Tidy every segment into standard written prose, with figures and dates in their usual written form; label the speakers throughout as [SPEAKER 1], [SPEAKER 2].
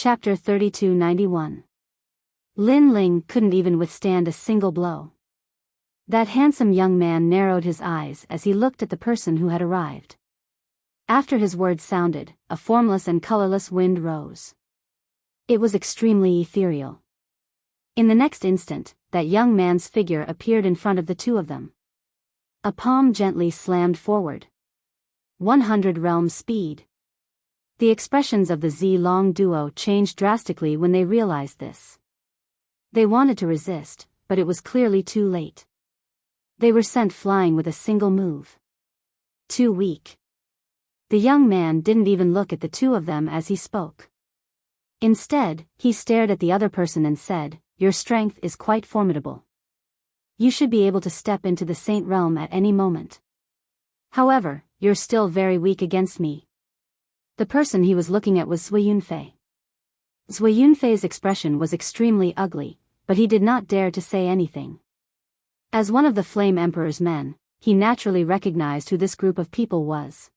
[SPEAKER 1] Chapter 3291. Lin Ling couldn't even withstand a single blow. That handsome young man narrowed his eyes as he looked at the person who had arrived. After his words sounded, a formless and colorless wind rose. It was extremely ethereal. In the next instant, that young man's figure appeared in front of the two of them. A palm gently slammed forward. 100 realm speed. The expressions of the Z-Long duo changed drastically when they realized this. They wanted to resist, but it was clearly too late. They were sent flying with a single move. Too weak. The young man didn't even look at the two of them as he spoke. Instead, he stared at the other person and said, "Your strength is quite formidable. You should be able to step into the Saint Realm at any moment. However, you're still very weak against me." The person he was looking at was Zui Yunfei. Zui Yunfei's expression was extremely ugly, but he did not dare to say anything. As one of the Flame Emperor's men, he naturally recognized who this group of people was.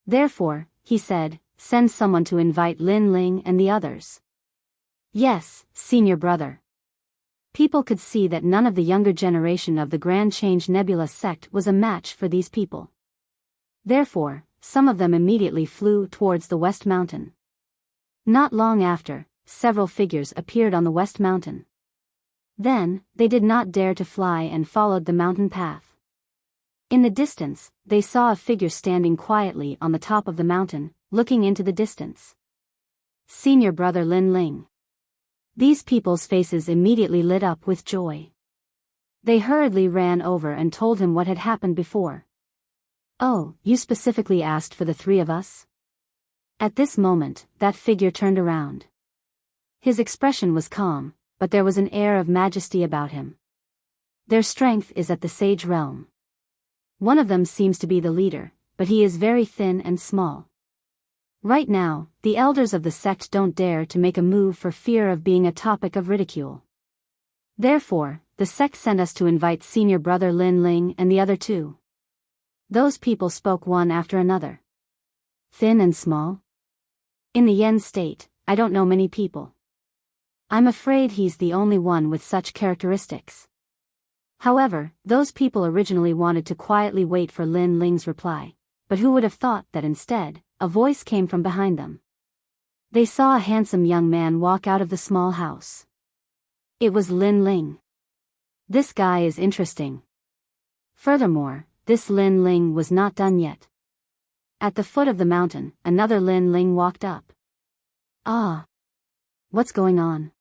[SPEAKER 1] Therefore, he said, "Send someone to invite Lin Ling and the others." "Yes, senior brother." People could see that none of the younger generation of the Grand Change Nebula sect was a match for these people. Therefore, some of them immediately flew towards the West Mountain. Not long after, several figures appeared on the West Mountain. Then, they did not dare to fly and followed the mountain path. In the distance, they saw a figure standing quietly on the top of the mountain, looking into the distance. Senior brother Lin Ling. These people's faces immediately lit up with joy. They hurriedly ran over and told him what had happened before. "Oh, you specifically asked for the three of us?" At this moment, that figure turned around. His expression was calm, but there was an air of majesty about him. Their strength is at the Sage Realm. One of them seems to be the leader, but he is very thin and small. Right now, the elders of the sect don't dare to make a move for fear of being a topic of ridicule. Therefore, the sect sent us to invite senior brother Lin Ling and the other two. Those people spoke one after another. Thin and small? In the Yen state, I don't know many people. I'm afraid he's the only one with such characteristics. However, those people originally wanted to quietly wait for Lin Ling's reply, but who would have thought that instead, a voice came from behind them. They saw a handsome young man walk out of the small house. It was Lin Ling. This guy is interesting. Furthermore, this Lin Ling was not done yet. At the foot of the mountain, another Lin Ling walked up. Ah! What's going on?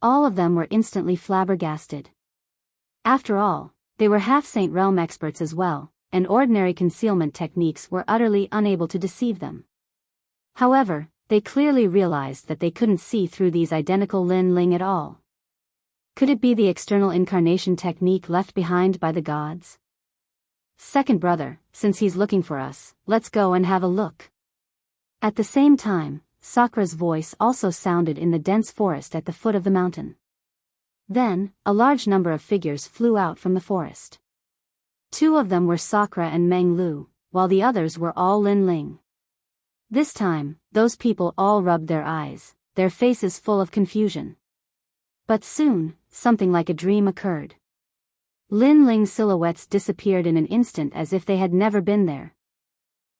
[SPEAKER 1] All of them were instantly flabbergasted. After all, they were half-Saint Realm experts as well, and ordinary concealment techniques were utterly unable to deceive them. However, they clearly realized that they couldn't see through these identical Lin Ling at all. Could it be the external incarnation technique left behind by the gods? "Second brother, since he's looking for us, let's go and have a look." At the same time, Sakra's voice also sounded in the dense forest at the foot of the mountain. Then, a large number of figures flew out from the forest. Two of them were Sakra and Meng Lu, while the others were all Lin Ling. This time, those people all rubbed their eyes, their faces full of confusion. But soon, something like a dream occurred. Lin Ling's silhouettes disappeared in an instant as if they had never been there.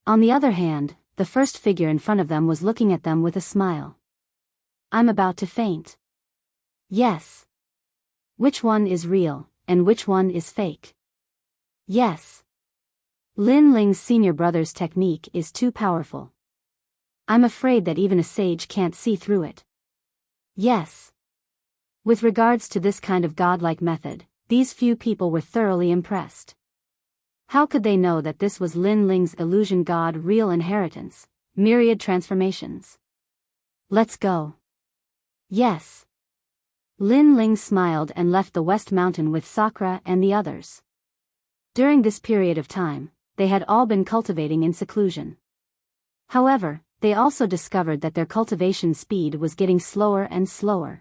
[SPEAKER 1] On the other hand, the first figure in front of them was looking at them with a smile. "I'm about to faint." "Yes." "Which one is real, and which one is fake?" "Yes." "Lin Ling's senior brother's technique is too powerful. I'm afraid that even a sage can't see through it." "Yes." With regards to this kind of godlike method, these few people were thoroughly impressed. How could they know that this was Lin Ling's illusion god real inheritance, myriad transformations? "Let's go." "Yes." Lin Ling smiled and left the West Mountain with Sakra and the others. During this period of time, they had all been cultivating in seclusion. However, they also discovered that their cultivation speed was getting slower and slower.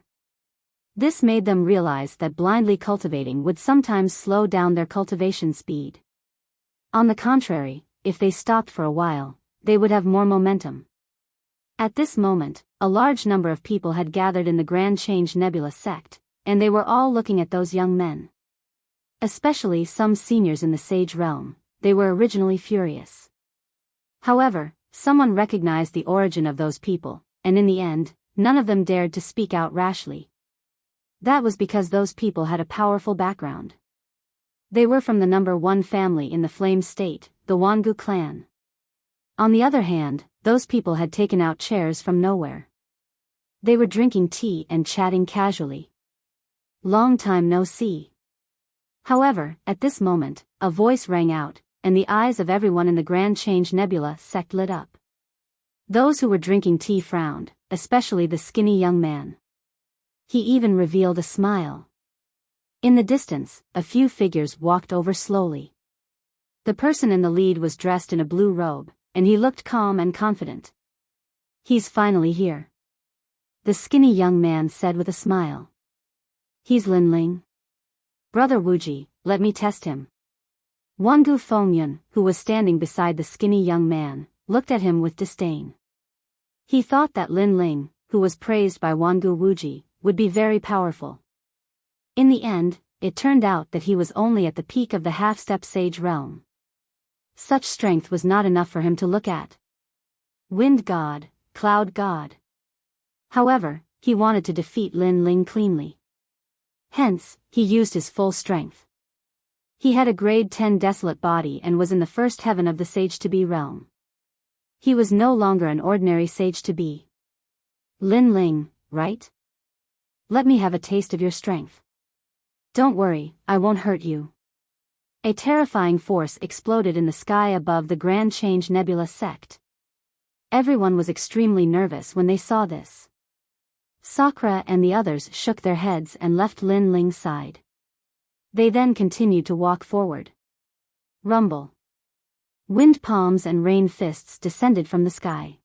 [SPEAKER 1] This made them realize that blindly cultivating would sometimes slow down their cultivation speed. On the contrary, if they stopped for a while, they would have more momentum. At this moment, a large number of people had gathered in the Grand Change Nebula sect, and they were all looking at those young men. Especially some seniors in the Sage realm, they were originally furious. However, someone recognized the origin of those people, and in the end, none of them dared to speak out rashly. That was because those people had a powerful background. They were from the number 1 family in the Flame State, the Wangu clan. On the other hand, those people had taken out chairs from nowhere. They were drinking tea and chatting casually. Long time no see. However, at this moment, a voice rang out, and the eyes of everyone in the Grand Change Nebula sect lit up. Those who were drinking tea frowned, especially the skinny young man. He even revealed a smile. In the distance, a few figures walked over slowly. The person in the lead was dressed in a blue robe, and he looked calm and confident. He's finally here. The skinny young man said with a smile. He's Lin Ling. Brother Wuji, let me test him. Wangu Fengyun, who was standing beside the skinny young man, looked at him with disdain. He thought that Lin Ling, who was praised by Wangu Wuji, would be very powerful. In the end, it turned out that he was only at the peak of the half-step sage realm. Such strength was not enough for him to look at. Wind god, cloud god. However, he wanted to defeat Lin Ling cleanly. Hence, he used his full strength. He had a grade 10 desolate body and was in the first heaven of the sage-to-be realm. He was no longer an ordinary sage-to-be. Lin Ling, right? Let me have a taste of your strength. Don't worry, I won't hurt you. A terrifying force exploded in the sky above the Grand Change Nebula sect. Everyone was extremely nervous when they saw this. Sakura and the others shook their heads and left Lin Ling's side. They then continued to walk forward. Rumble. Wind palms and rain fists descended from the sky.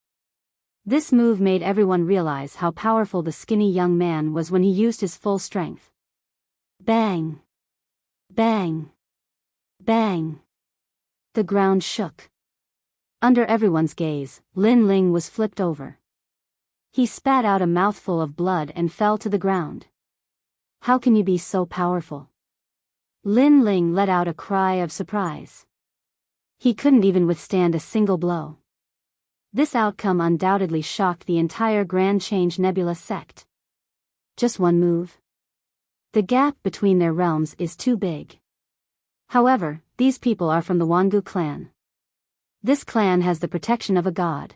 [SPEAKER 1] This move made everyone realize how powerful the skinny young man was when he used his full strength. Bang! Bang! Bang! The ground shook. Under everyone's gaze, Lin Ling was flipped over. He spat out a mouthful of blood and fell to the ground. How can you be so powerful? Lin Ling let out a cry of surprise. He couldn't even withstand a single blow. This outcome undoubtedly shocked the entire Grand Change Nebula sect. Just one move? The gap between their realms is too big. However, these people are from the Wangu clan. This clan has the protection of a god.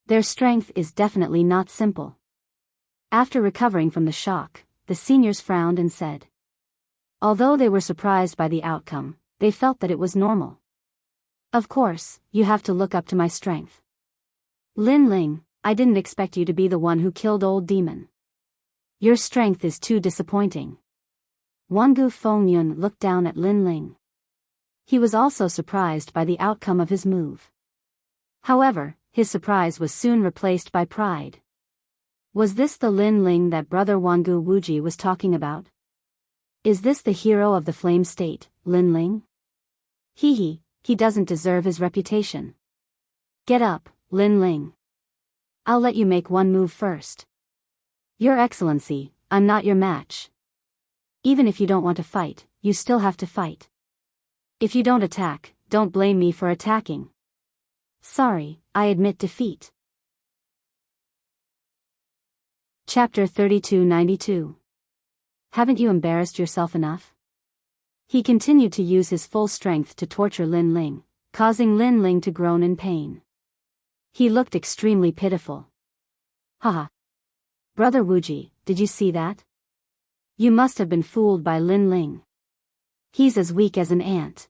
[SPEAKER 1] Their strength is definitely not simple. After recovering from the shock, the seniors frowned and said. Although they were surprised by the outcome, they felt that it was normal. Of course, you have to look up to my strength. Lin Ling, I didn't expect you to be the one who killed old demon. Your strength is too disappointing. Wangu Fengyun looked down at Lin Ling. He was also surprised by the outcome of his move. However, his surprise was soon replaced by pride. Was this the Lin Ling that brother Wangu Wuji was talking about? Is this the hero of the Flame State, Lin Ling? He doesn't deserve his reputation. Get up, Lin Ling. I'll let you make one move first. Your Excellency, I'm not your match. Even if you don't want to fight, you still have to fight. If you don't attack, don't blame me for attacking. Sorry, I admit defeat. Chapter 3292. Haven't you embarrassed yourself enough? He continued to use his full strength to torture Lin Ling, causing Lin Ling to groan in pain. He looked extremely pitiful. Haha. Brother Wuji, did you see that? You must have been fooled by Lin Ling. He's as weak as an ant.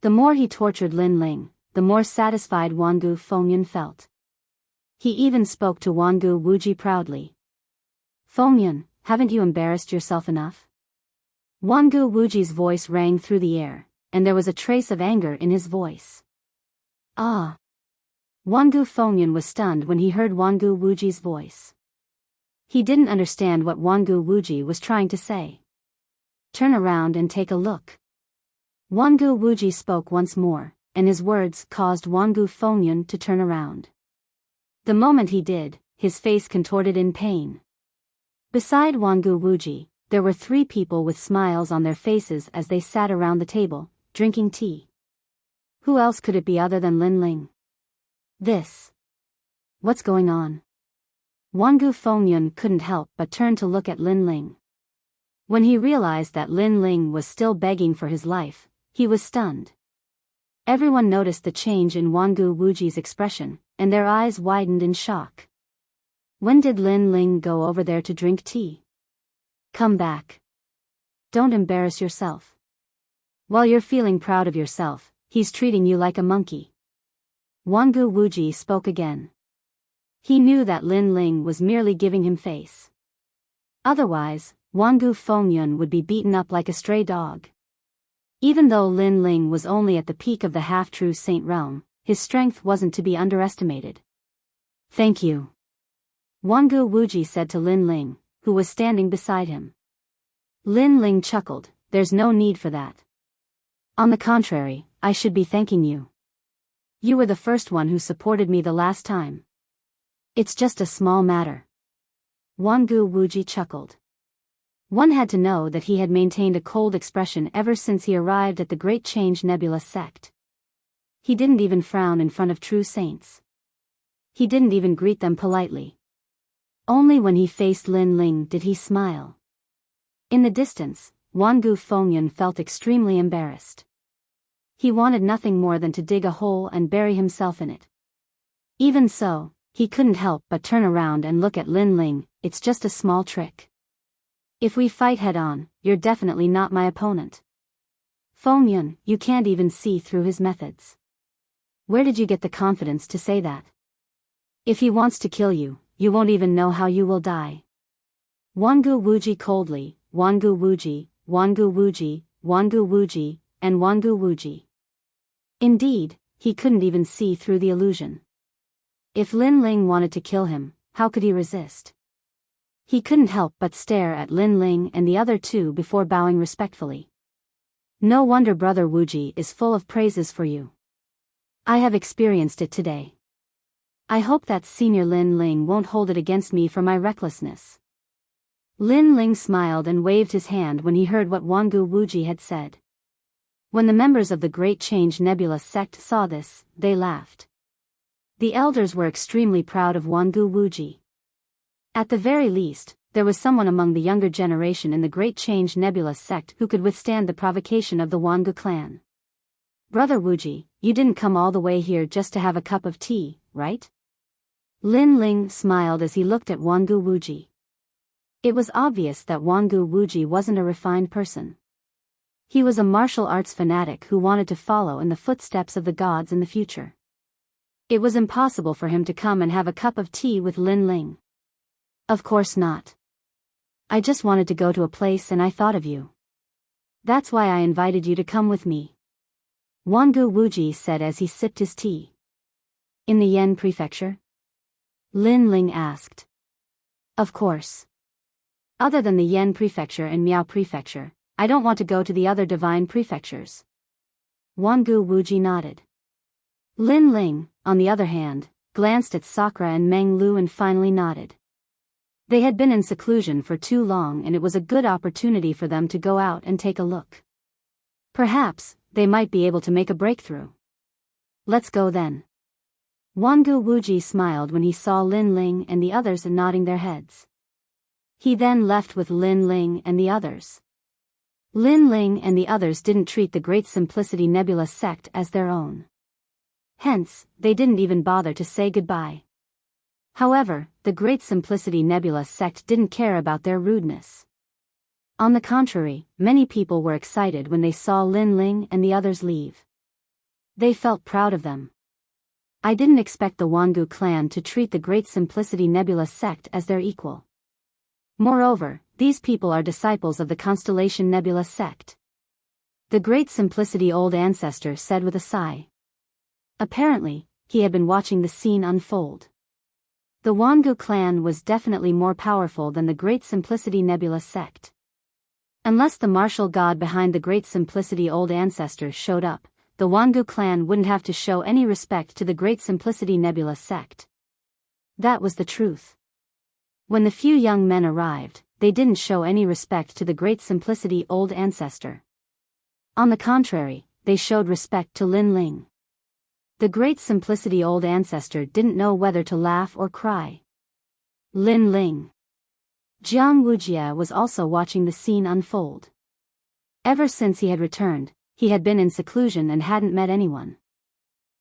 [SPEAKER 1] The more he tortured Lin Ling, the more satisfied Wangu Fengyun felt. He even spoke to Wangu Wuji proudly. Fengyun, haven't you embarrassed yourself enough? Wangu Wuji's voice rang through the air, and there was a trace of anger in his voice. Ah! Wangu Fengyun was stunned when he heard Wangu Wuji's voice. He didn't understand what Wangu Wuji was trying to say. Turn around and take a look. Wangu Wuji spoke once more, and his words caused Wangu Fengyun to turn around. The moment he did, his face contorted in pain. Beside Wangu Wuji, there were 3 people with smiles on their faces as they sat around the table, drinking tea. Who else could it be other than Lin Ling? What's going on? Wangu Fengyun couldn't help but turn to look at Lin Ling. When he realized that Lin Ling was still begging for his life, he was stunned. Everyone noticed the change in Wangu Wuji's expression, and their eyes widened in shock. When did Lin Ling go over there to drink tea? Come back. Don't embarrass yourself. While you're feeling proud of yourself, he's treating you like a monkey. Wangu Wuji spoke again. He knew that Lin Ling was merely giving him face. Otherwise, Wangu Fengyun would be beaten up like a stray dog. Even though Lin Ling was only at the peak of the half-true saint realm, his strength wasn't to be underestimated. Thank you. Wangu Wuji said to Lin Ling, who was standing beside him. Lin Ling chuckled, there's no need for that. On the contrary, I should be thanking you. You were the first one who supported me the last time. It's just a small matter. Wangu Wuji chuckled. One had to know that he had maintained a cold expression ever since he arrived at the Great Change Nebula sect. He didn't even frown in front of true saints. He didn't even greet them politely. Only when he faced Lin Ling did he smile. In the distance, Wangu Fengyun felt extremely embarrassed. He wanted nothing more than to dig a hole and bury himself in it. Even so, he couldn't help but turn around and look at Lin Ling. It's just a small trick. If we fight head-on, you're definitely not my opponent. Fengyun, you can't even see through his methods. Where did you get the confidence to say that? If he wants to kill you, you won't even know how you will die. Wangu Wuji coldly, Wangu Wuji, Wangu Wuji, Wangu Wuji, and Wangu Wuji. Indeed, he couldn't even see through the illusion. If Lin Ling wanted to kill him, how could he resist? He couldn't help but stare at Lin Ling and the other 2 before bowing respectfully. No wonder Brother Wuji is full of praises for you. I have experienced it today. I hope that Senior Lin Ling won't hold it against me for my recklessness. Lin Ling smiled and waved his hand when he heard what Wangu Wuji had said. When the members of the Great Change Nebula sect saw this, they laughed. The elders were extremely proud of Wangu Wuji. At the very least, there was someone among the younger generation in the Great Change Nebula sect who could withstand the provocation of the Wangu clan. Brother Wuji, you didn't come all the way here just to have a cup of tea, right? Lin Ling smiled as he looked at Wangu Wuji. It was obvious that Wangu Wuji wasn't a refined person. He was a martial arts fanatic who wanted to follow in the footsteps of the gods in the future. It was impossible for him to come and have a cup of tea with Lin Ling. Of course not. I just wanted to go to a place and I thought of you. That's why I invited you to come with me. Wangu Wuji said as he sipped his tea. In the Yen Prefecture? Lin Ling asked. Of course. Other than the Yen Prefecture and Miao Prefecture, I don't want to go to the other divine prefectures. Wangu Wuji nodded. Lin Ling, on the other hand, glanced at Sakura and Meng Lu and finally nodded. They had been in seclusion for too long and it was a good opportunity for them to go out and take a look. Perhaps, they might be able to make a breakthrough. Let's go then. Wangu Wuji smiled when he saw Lin Ling and the others nodding their heads. He then left with Lin Ling and the others. Lin Ling and the others didn't treat the Great Simplicity Nebula sect as their own. Hence, they didn't even bother to say goodbye. However, the Great Simplicity Nebula sect didn't care about their rudeness. On the contrary, many people were excited when they saw Lin Ling and the others leave. They felt proud of them. I didn't expect the Wangu clan to treat the Great Simplicity Nebula sect as their equal. Moreover, these people are disciples of the Constellation Nebula sect. The Great Simplicity Old Ancestor said with a sigh. Apparently, he had been watching the scene unfold. The Wangu clan was definitely more powerful than the Great Simplicity Nebula sect. Unless the martial god behind the Great Simplicity Old Ancestor showed up, the Wangu clan wouldn't have to show any respect to the Great Simplicity Nebula sect. That was the truth. When the few young men arrived, they didn't show any respect to the great simplicity old ancestor. On the contrary, they showed respect to Lin Ling. The great simplicity old ancestor didn't know whether to laugh or cry. Lin Ling. Jiang Wujia was also watching the scene unfold. Ever since he had returned, he had been in seclusion and hadn't met anyone.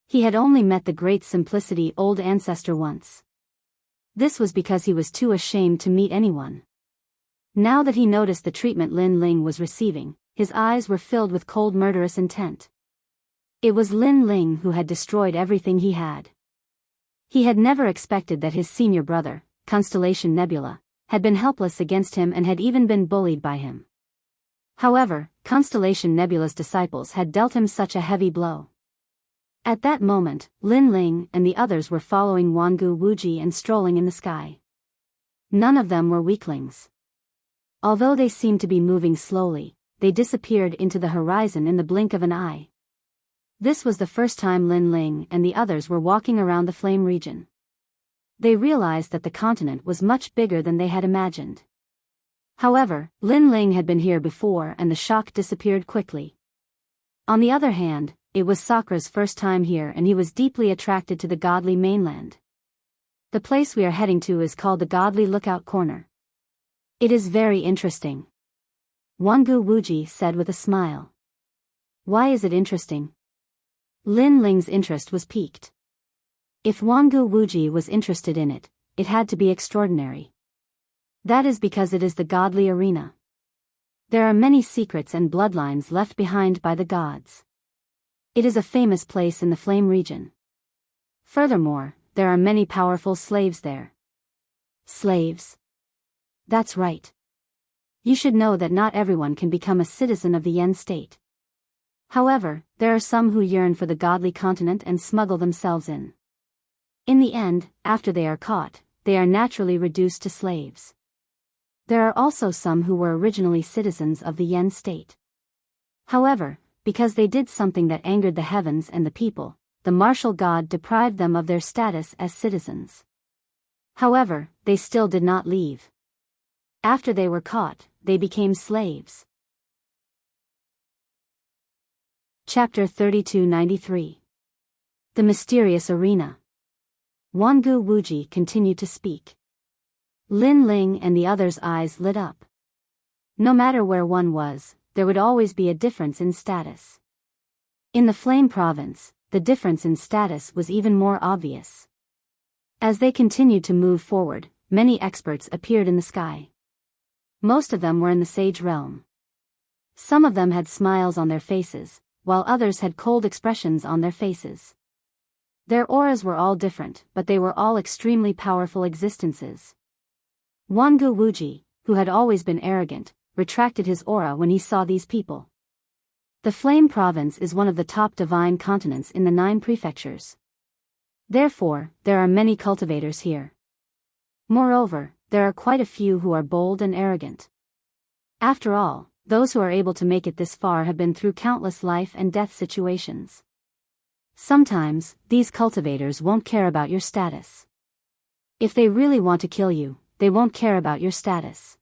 [SPEAKER 1] He had only met the great simplicity old ancestor once. This was because he was too ashamed to meet anyone. Now that he noticed the treatment Lin Ling was receiving, his eyes were filled with cold murderous intent. It was Lin Ling who had destroyed everything he had. He had never expected that his senior brother, Constellation Nebula, had been helpless against him and had even been bullied by him. However, Constellation Nebula's disciples had dealt him such a heavy blow. At that moment, Lin Ling and the others were following Wangu Wuji and strolling in the sky. None of them were weaklings. Although they seemed to be moving slowly, they disappeared into the horizon in the blink of an eye. This was the first time Lin Ling and the others were walking around the flame region. They realized that the continent was much bigger than they had imagined. However, Lin Ling had been here before and the shock disappeared quickly. On the other hand, it was Sakra's first time here and he was deeply attracted to the godly mainland. The place we are heading to is called the Godly Lookout Corner. It is very interesting. Wangu Wuji said with a smile. Why is it interesting? Lin Ling's interest was piqued. If Wangu Wuji was interested in it, it had to be extraordinary. That is because it is the godly arena. There are many secrets and bloodlines left behind by the gods. It is a famous place in the flame region. Furthermore, there are many powerful slaves there. Slaves? That's right. You should know that not everyone can become a citizen of the Yen state. However, there are some who yearn for the godly continent and smuggle themselves in. In the end, after they are caught, they are naturally reduced to slaves. There are also some who were originally citizens of the Yen state. However, because they did something that angered the heavens and the people, the martial god deprived them of their status as citizens. However, they still did not leave. After they were caught, they became slaves. Chapter 3293. The Mysterious Arena. Wangu Wuji continued to speak. Lin Ling and the others' eyes lit up. No matter where one was, there would always be a difference in status. In the Flame Province, the difference in status was even more obvious. As they continued to move forward, many experts appeared in the sky. Most of them were in the Sage realm. Some of them had smiles on their faces, while others had cold expressions on their faces. Their auras were all different, but they were all extremely powerful existences. Wangu Wuji, who had always been arrogant, retracted his aura when he saw these people. The Flame Province is one of the top divine continents in the 9 prefectures. Therefore, there are many cultivators here. Moreover, there are quite a few who are bold and arrogant. After all, those who are able to make it this far have been through countless life and death situations. Sometimes, these cultivators won't care about your status. If they really want to kill you, they won't care about your status.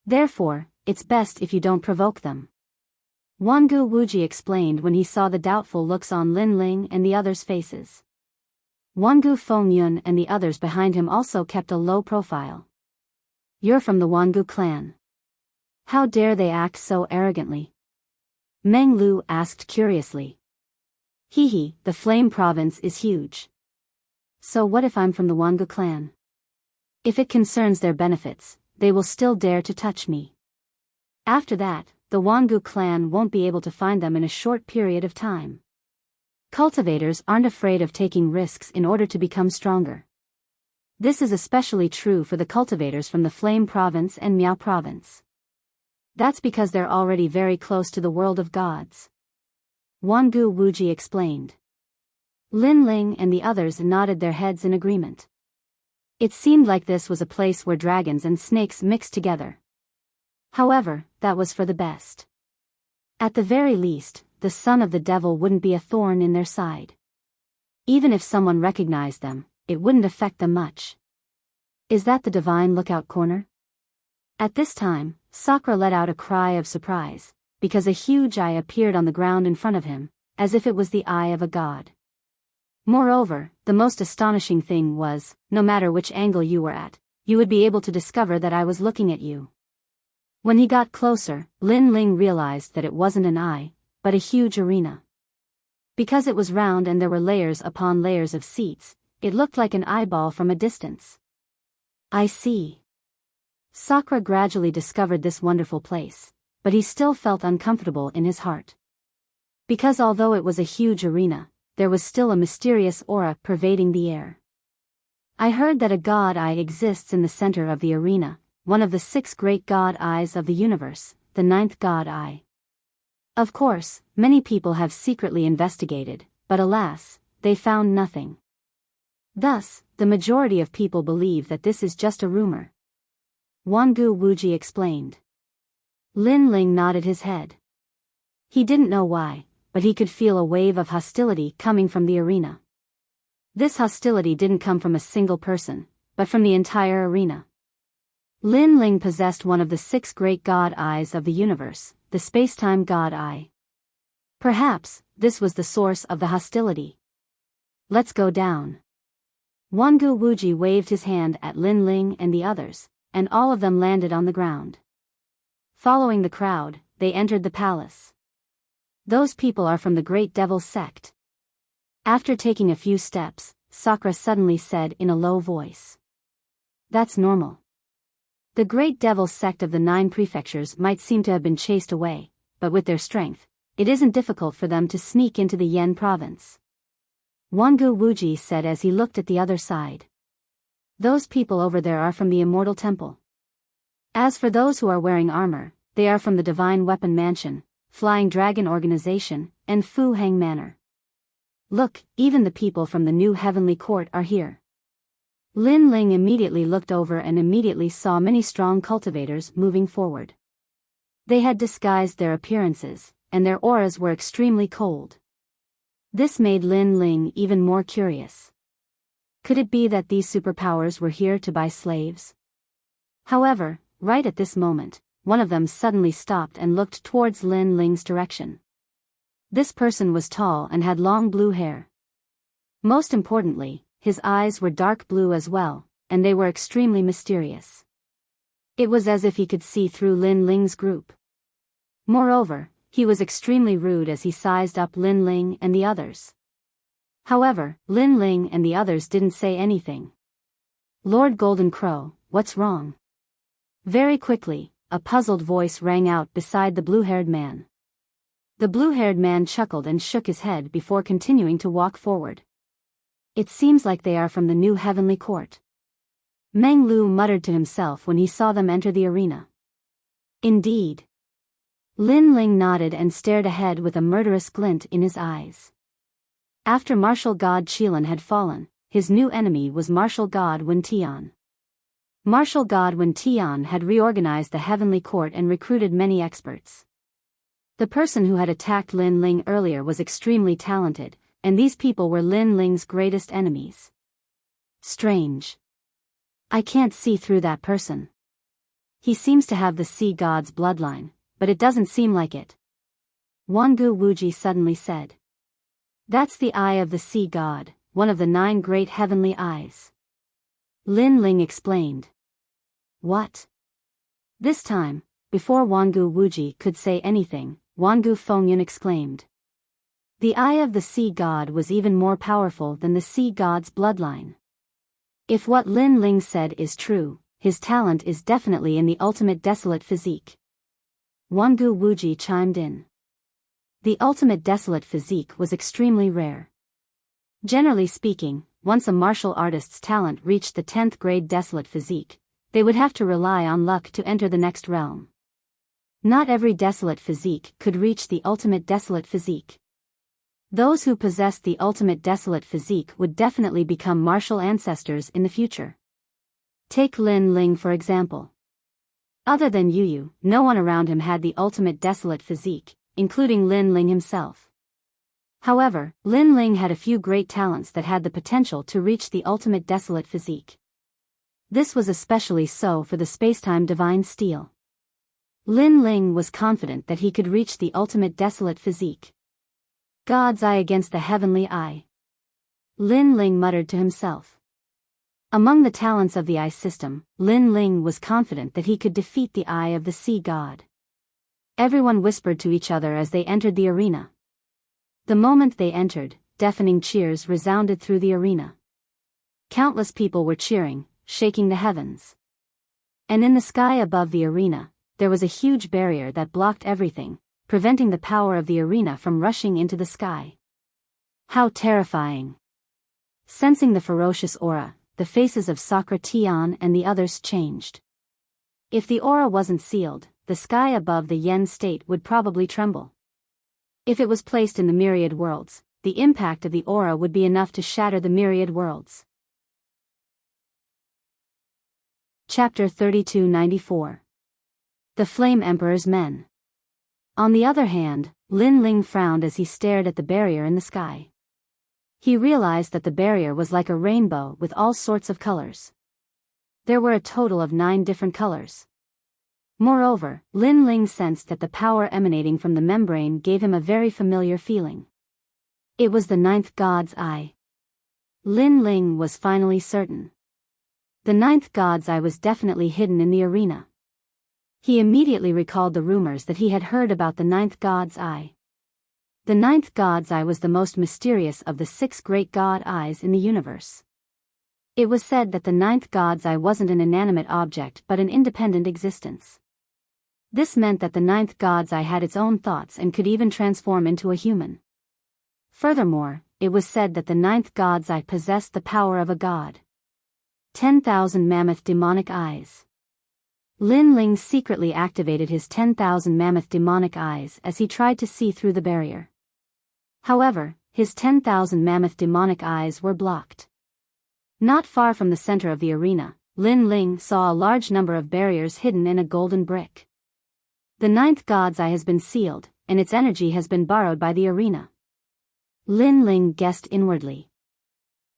[SPEAKER 1] Therefore, it's best if you don't provoke them. Wangu Wuji explained when he saw the doubtful looks on Lin Ling and the others' faces. Wangu Fengyun and the others behind him also kept a low profile. You're from the Wangu clan. How dare they act so arrogantly? Meng Lu asked curiously. The Flame Province is huge. So what if I'm from the Wangu clan? If it concerns their benefits, they will still dare to touch me. After that, the Wangu clan won't be able to find them in a short period of time. Cultivators aren't afraid of taking risks in order to become stronger. This is especially true for the cultivators from the Flame Province and Miao Province. That's because they're already very close to the world of gods. Wangu Wuji explained. Lin Ling and the others nodded their heads in agreement. It seemed like this was a place where dragons and snakes mixed together. However, that was for the best. At the very least, the son of the devil wouldn't be a thorn in their side. Even if someone recognized them, it wouldn't affect them much. Is that the divine lookout corner? At this time, Sakura let out a cry of surprise, because a huge eye appeared on the ground in front of him, as if it was the eye of a god. Moreover, the most astonishing thing was, no matter which angle you were at, you would be able to discover that I was looking at you. When he got closer, Lin Ling realized that it wasn't an eye, but a huge arena. Because it was round and there were layers upon layers of seats, it looked like an eyeball from a distance. I see. Sakura gradually discovered this wonderful place, but he still felt uncomfortable in his heart. Because although it was a huge arena, there was still a mysterious aura pervading the air. I heard that a god eye exists in the center of the arena, one of the 6 great god eyes of the universe, the 9th god eye. Of course, many people have secretly investigated, but alas, they found nothing. Thus, the majority of people believe that this is just a rumor. Wangu Wuji explained. Lin Ling nodded his head. He didn't know why, but he could feel a wave of hostility coming from the arena. This hostility didn't come from a single person, but from the entire arena. Lin Ling possessed one of the 6 great god eyes of the universe, the space-time god eye. Perhaps, this was the source of the hostility. Let's go down. Wangu Wuji waved his hand at Lin Ling and the others, and all of them landed on the ground. Following the crowd, they entered the palace. Those people are from the Great Devil sect. After taking a few steps, Sakura suddenly said in a low voice. That's normal. The Great Devil sect of the 9 prefectures might seem to have been chased away, but with their strength, it isn't difficult for them to sneak into the Yen province. Wangu Wuji said as he looked at the other side. Those people over there are from the Immortal Temple. As for those who are wearing armor, they are from the Divine Weapon Mansion, Flying Dragon Organization, and Fu Hang Manor. Look, even the people from the new Heavenly Court are here. Lin Ling immediately looked over and immediately saw many strong cultivators moving forward. They had disguised their appearances, and their auras were extremely cold. This made Lin Ling even more curious. Could it be that these superpowers were here to buy slaves? However, right at this moment, one of them suddenly stopped and looked towards Lin Ling's direction. This person was tall and had long blue hair. Most importantly, his eyes were dark blue as well, and they were extremely mysterious. It was as if he could see through Lin Ling's group. Moreover, he was extremely rude as he sized up Lin Ling and the others. However, Lin Ling and the others didn't say anything. Lord Golden Crow, what's wrong? Very quickly, a puzzled voice rang out beside the blue-haired man. The blue-haired man chuckled and shook his head before continuing to walk forward. It seems like they are from the new Heavenly Court. Meng Lu muttered to himself when he saw them enter the arena. Indeed. Lin Ling nodded and stared ahead with a murderous glint in his eyes. After martial god Qilin had fallen, his new enemy was martial god Wen Tian. Martial god Wen Tian had reorganized the Heavenly Court and recruited many experts. The person who had attacked Lin Ling earlier was extremely talented, and these people were Lin Ling's greatest enemies. Strange. I can't see through that person. He seems to have the sea god's bloodline, but it doesn't seem like it. Wangu Wuji suddenly said. That's the eye of the sea god, one of the 9 great heavenly eyes. Lin Ling explained. What? This time, before Wangu Wuji could say anything, Wangu Fengyun exclaimed. The eye of the sea god was even more powerful than the sea god's bloodline. If what Lin Ling said is true, his talent is definitely in the ultimate desolate physique. Wangu Wuji chimed in. The ultimate desolate physique was extremely rare. Generally speaking, once a martial artist's talent reached the 10th grade desolate physique, they would have to rely on luck to enter the next realm. Not every desolate physique could reach the ultimate desolate physique. Those who possessed the ultimate desolate physique would definitely become martial ancestors in the future. Take Lin Ling for example. Other than Yu, no one around him had the ultimate desolate physique, including Lin Ling himself. However, Lin Ling had a few great talents that had the potential to reach the ultimate desolate physique. This was especially so for the spacetime divine steel. Lin Ling was confident that he could reach the ultimate desolate physique. God's eye against the heavenly eye. Lin Ling muttered to himself. Among the talents of the eye system, Lin Ling was confident that he could defeat the eye of the sea god. Everyone whispered to each other as they entered the arena. The moment they entered, deafening cheers resounded through the arena. Countless people were cheering, shaking the heavens. And in the sky above the arena, there was a huge barrier that blocked everything, preventing the power of the arena from rushing into the sky. How terrifying! Sensing the ferocious aura, the faces of Sakura Tian and the others changed. If the aura wasn't sealed, the sky above the Yen state would probably tremble. If it was placed in the myriad worlds, the impact of the aura would be enough to shatter the myriad worlds. Chapter 3294. The Flame Emperor's Men. On the other hand, Lin Ling frowned as he stared at the barrier in the sky. He realized that the barrier was like a rainbow with all sorts of colors. There were a total of 9 different colors. Moreover, Lin Ling sensed that the power emanating from the membrane gave him a very familiar feeling. It was the 9th God's Eye. Lin Ling was finally certain. The 9th God's Eye was definitely hidden in the arena. He immediately recalled the rumors that he had heard about the 9th God's Eye. The 9th God's Eye was the most mysterious of the 6 great God Eyes in the universe. It was said that the 9th God's Eye wasn't an inanimate object but an independent existence. This meant that the 9th God's Eye had its own thoughts and could even transform into a human. Furthermore, it was said that the 9th God's Eye possessed the power of a god. 10,000 mammoth demonic eyes. Lin Ling secretly activated his 10,000 mammoth demonic eyes as he tried to see through the barrier. However, his 10,000 mammoth demonic eyes were blocked. Not far from the center of the arena, Lin Ling saw a large number of barriers hidden in a golden brick. The 9th God's Eye has been sealed, and its energy has been borrowed by the arena. Lin Ling guessed inwardly.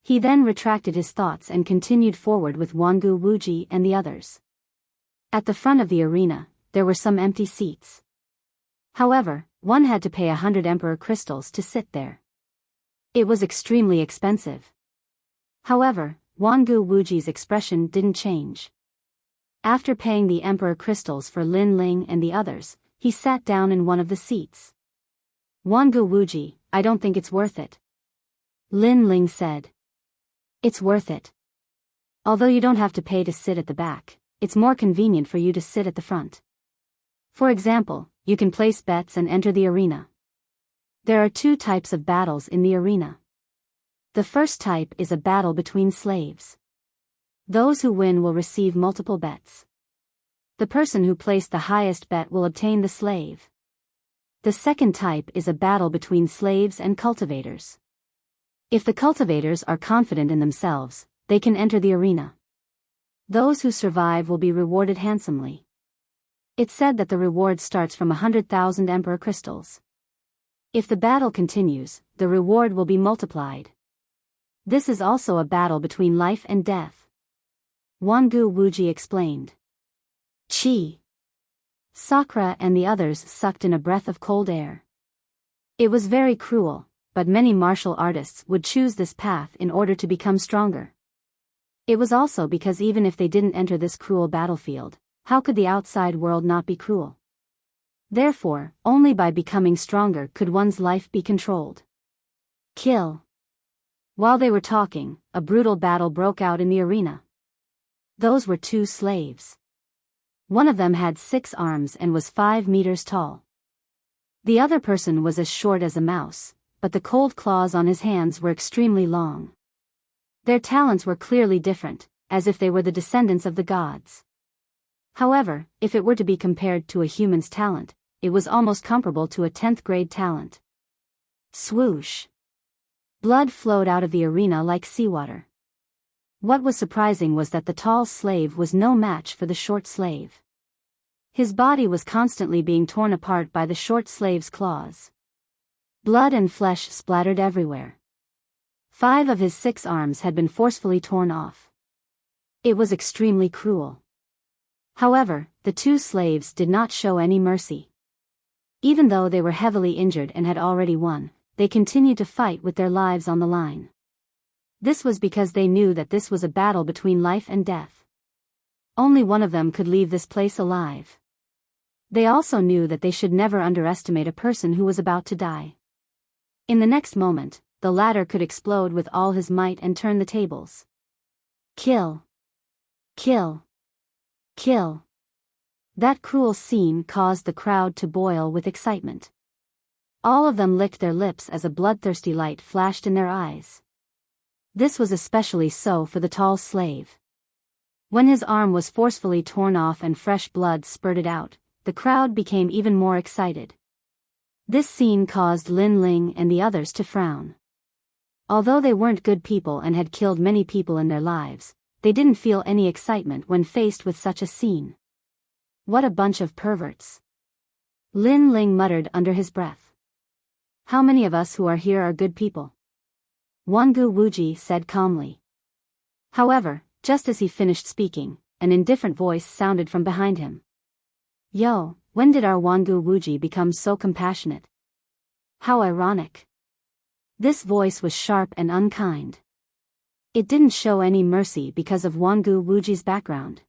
[SPEAKER 1] He then retracted his thoughts and continued forward with Wangu Wuji and the others. At the front of the arena, there were some empty seats. However, one had to pay 100 Emperor crystals to sit there. It was extremely expensive. However, Wangu Wuji's expression didn't change. After paying the Emperor crystals for Lin Ling and the others, he sat down in one of the seats. Wangu Wuji, I don't think it's worth it. Lin Ling said. It's worth it. Although you don't have to pay to sit at the back, it's more convenient for you to sit at the front. For example, you can place bets and enter the arena. There are 2 types of battles in the arena. The first type is a battle between slaves. Those who win will receive multiple bets. The person who placed the highest bet will obtain the slave. The second type is a battle between slaves and cultivators. If the cultivators are confident in themselves, they can enter the arena. Those who survive will be rewarded handsomely. It's said that the reward starts from 100,000 Emperor crystals. If the battle continues, the reward will be multiplied. This is also a battle between life and death. Wangu Wuji explained. Chi. Sakura and the others sucked in a breath of cold air. It was very cruel, but many martial artists would choose this path in order to become stronger. It was also because even if they didn't enter this cruel battlefield, how could the outside world not be cruel? Therefore, only by becoming stronger could one's life be controlled. Kill. While they were talking, a brutal battle broke out in the arena. Those were 2 slaves. One of them had 6 arms and was 5 meters tall. The other person was as short as a mouse, but the cold claws on his hands were extremely long. Their talents were clearly different, as if they were the descendants of the gods. However, if it were to be compared to a human's talent, it was almost comparable to a 10th grade talent. Swoosh. Blood flowed out of the arena like seawater. What was surprising was that the tall slave was no match for the short slave. His body was constantly being torn apart by the short slave's claws. Blood and flesh splattered everywhere. 5 of his 6 arms had been forcefully torn off. It was extremely cruel. However, the 2 slaves did not show any mercy. Even though they were heavily injured and had already won, they continued to fight with their lives on the line. This was because they knew that this was a battle between life and death. Only one of them could leave this place alive. They also knew that they should never underestimate a person who was about to die. In the next moment, the latter could explode with all his might and turn the tables. Kill. Kill. Kill. That cruel scene caused the crowd to boil with excitement. All of them licked their lips as a bloodthirsty light flashed in their eyes. This was especially so for the tall slave. When his arm was forcefully torn off and fresh blood spurted out, the crowd became even more excited. This scene caused Lin Ling and the others to frown. Although they weren't good people and had killed many people in their lives, they didn't feel any excitement when faced with such a scene. What a bunch of perverts. Lin Ling muttered under his breath. How many of us who are here are good people? Wangu Wuji said calmly. However, just as he finished speaking, an indifferent voice sounded from behind him. Yo, when did our Wangu Wuji become so compassionate? How ironic. This voice was sharp and unkind. It didn't show any mercy because of Wangu Wuji's background.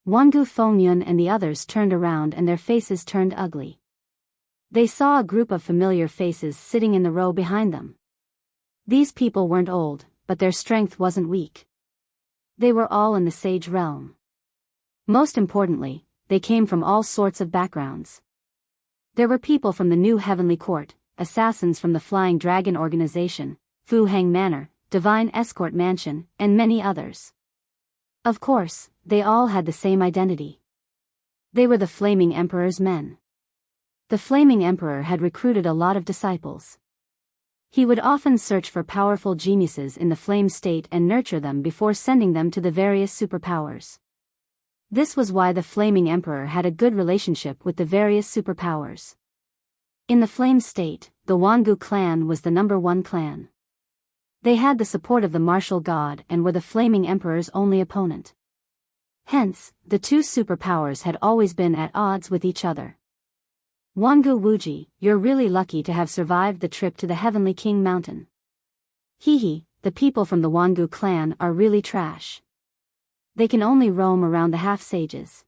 [SPEAKER 1] Wangu Fengyun and the others turned around and their faces turned ugly. They saw a group of familiar faces sitting in the row behind them. These people weren't old, but their strength wasn't weak. They were all in the sage realm. Most importantly, they came from all sorts of backgrounds. There were people from the New Heavenly Court, assassins from the Flying Dragon Organization, Fu Hang Manor, Divine Escort Mansion, and many others. Of course, they all had the same identity. They were the Flaming Emperor's men. The Flaming Emperor had recruited a lot of disciples. He would often search for powerful geniuses in the flame state and nurture them before sending them to the various superpowers. This was why the Flaming Emperor had a good relationship with the various superpowers. In the flame state, the Wangu clan was the #1 clan. They had the support of the martial god and were the Flaming Emperor's only opponent. Hence, the 2 superpowers had always been at odds with each other. Wangu Wuji, you're really lucky to have survived the trip to the Heavenly King Mountain. Hehe, the people from the Wangu clan are really trash. They can only roam around the half-sages.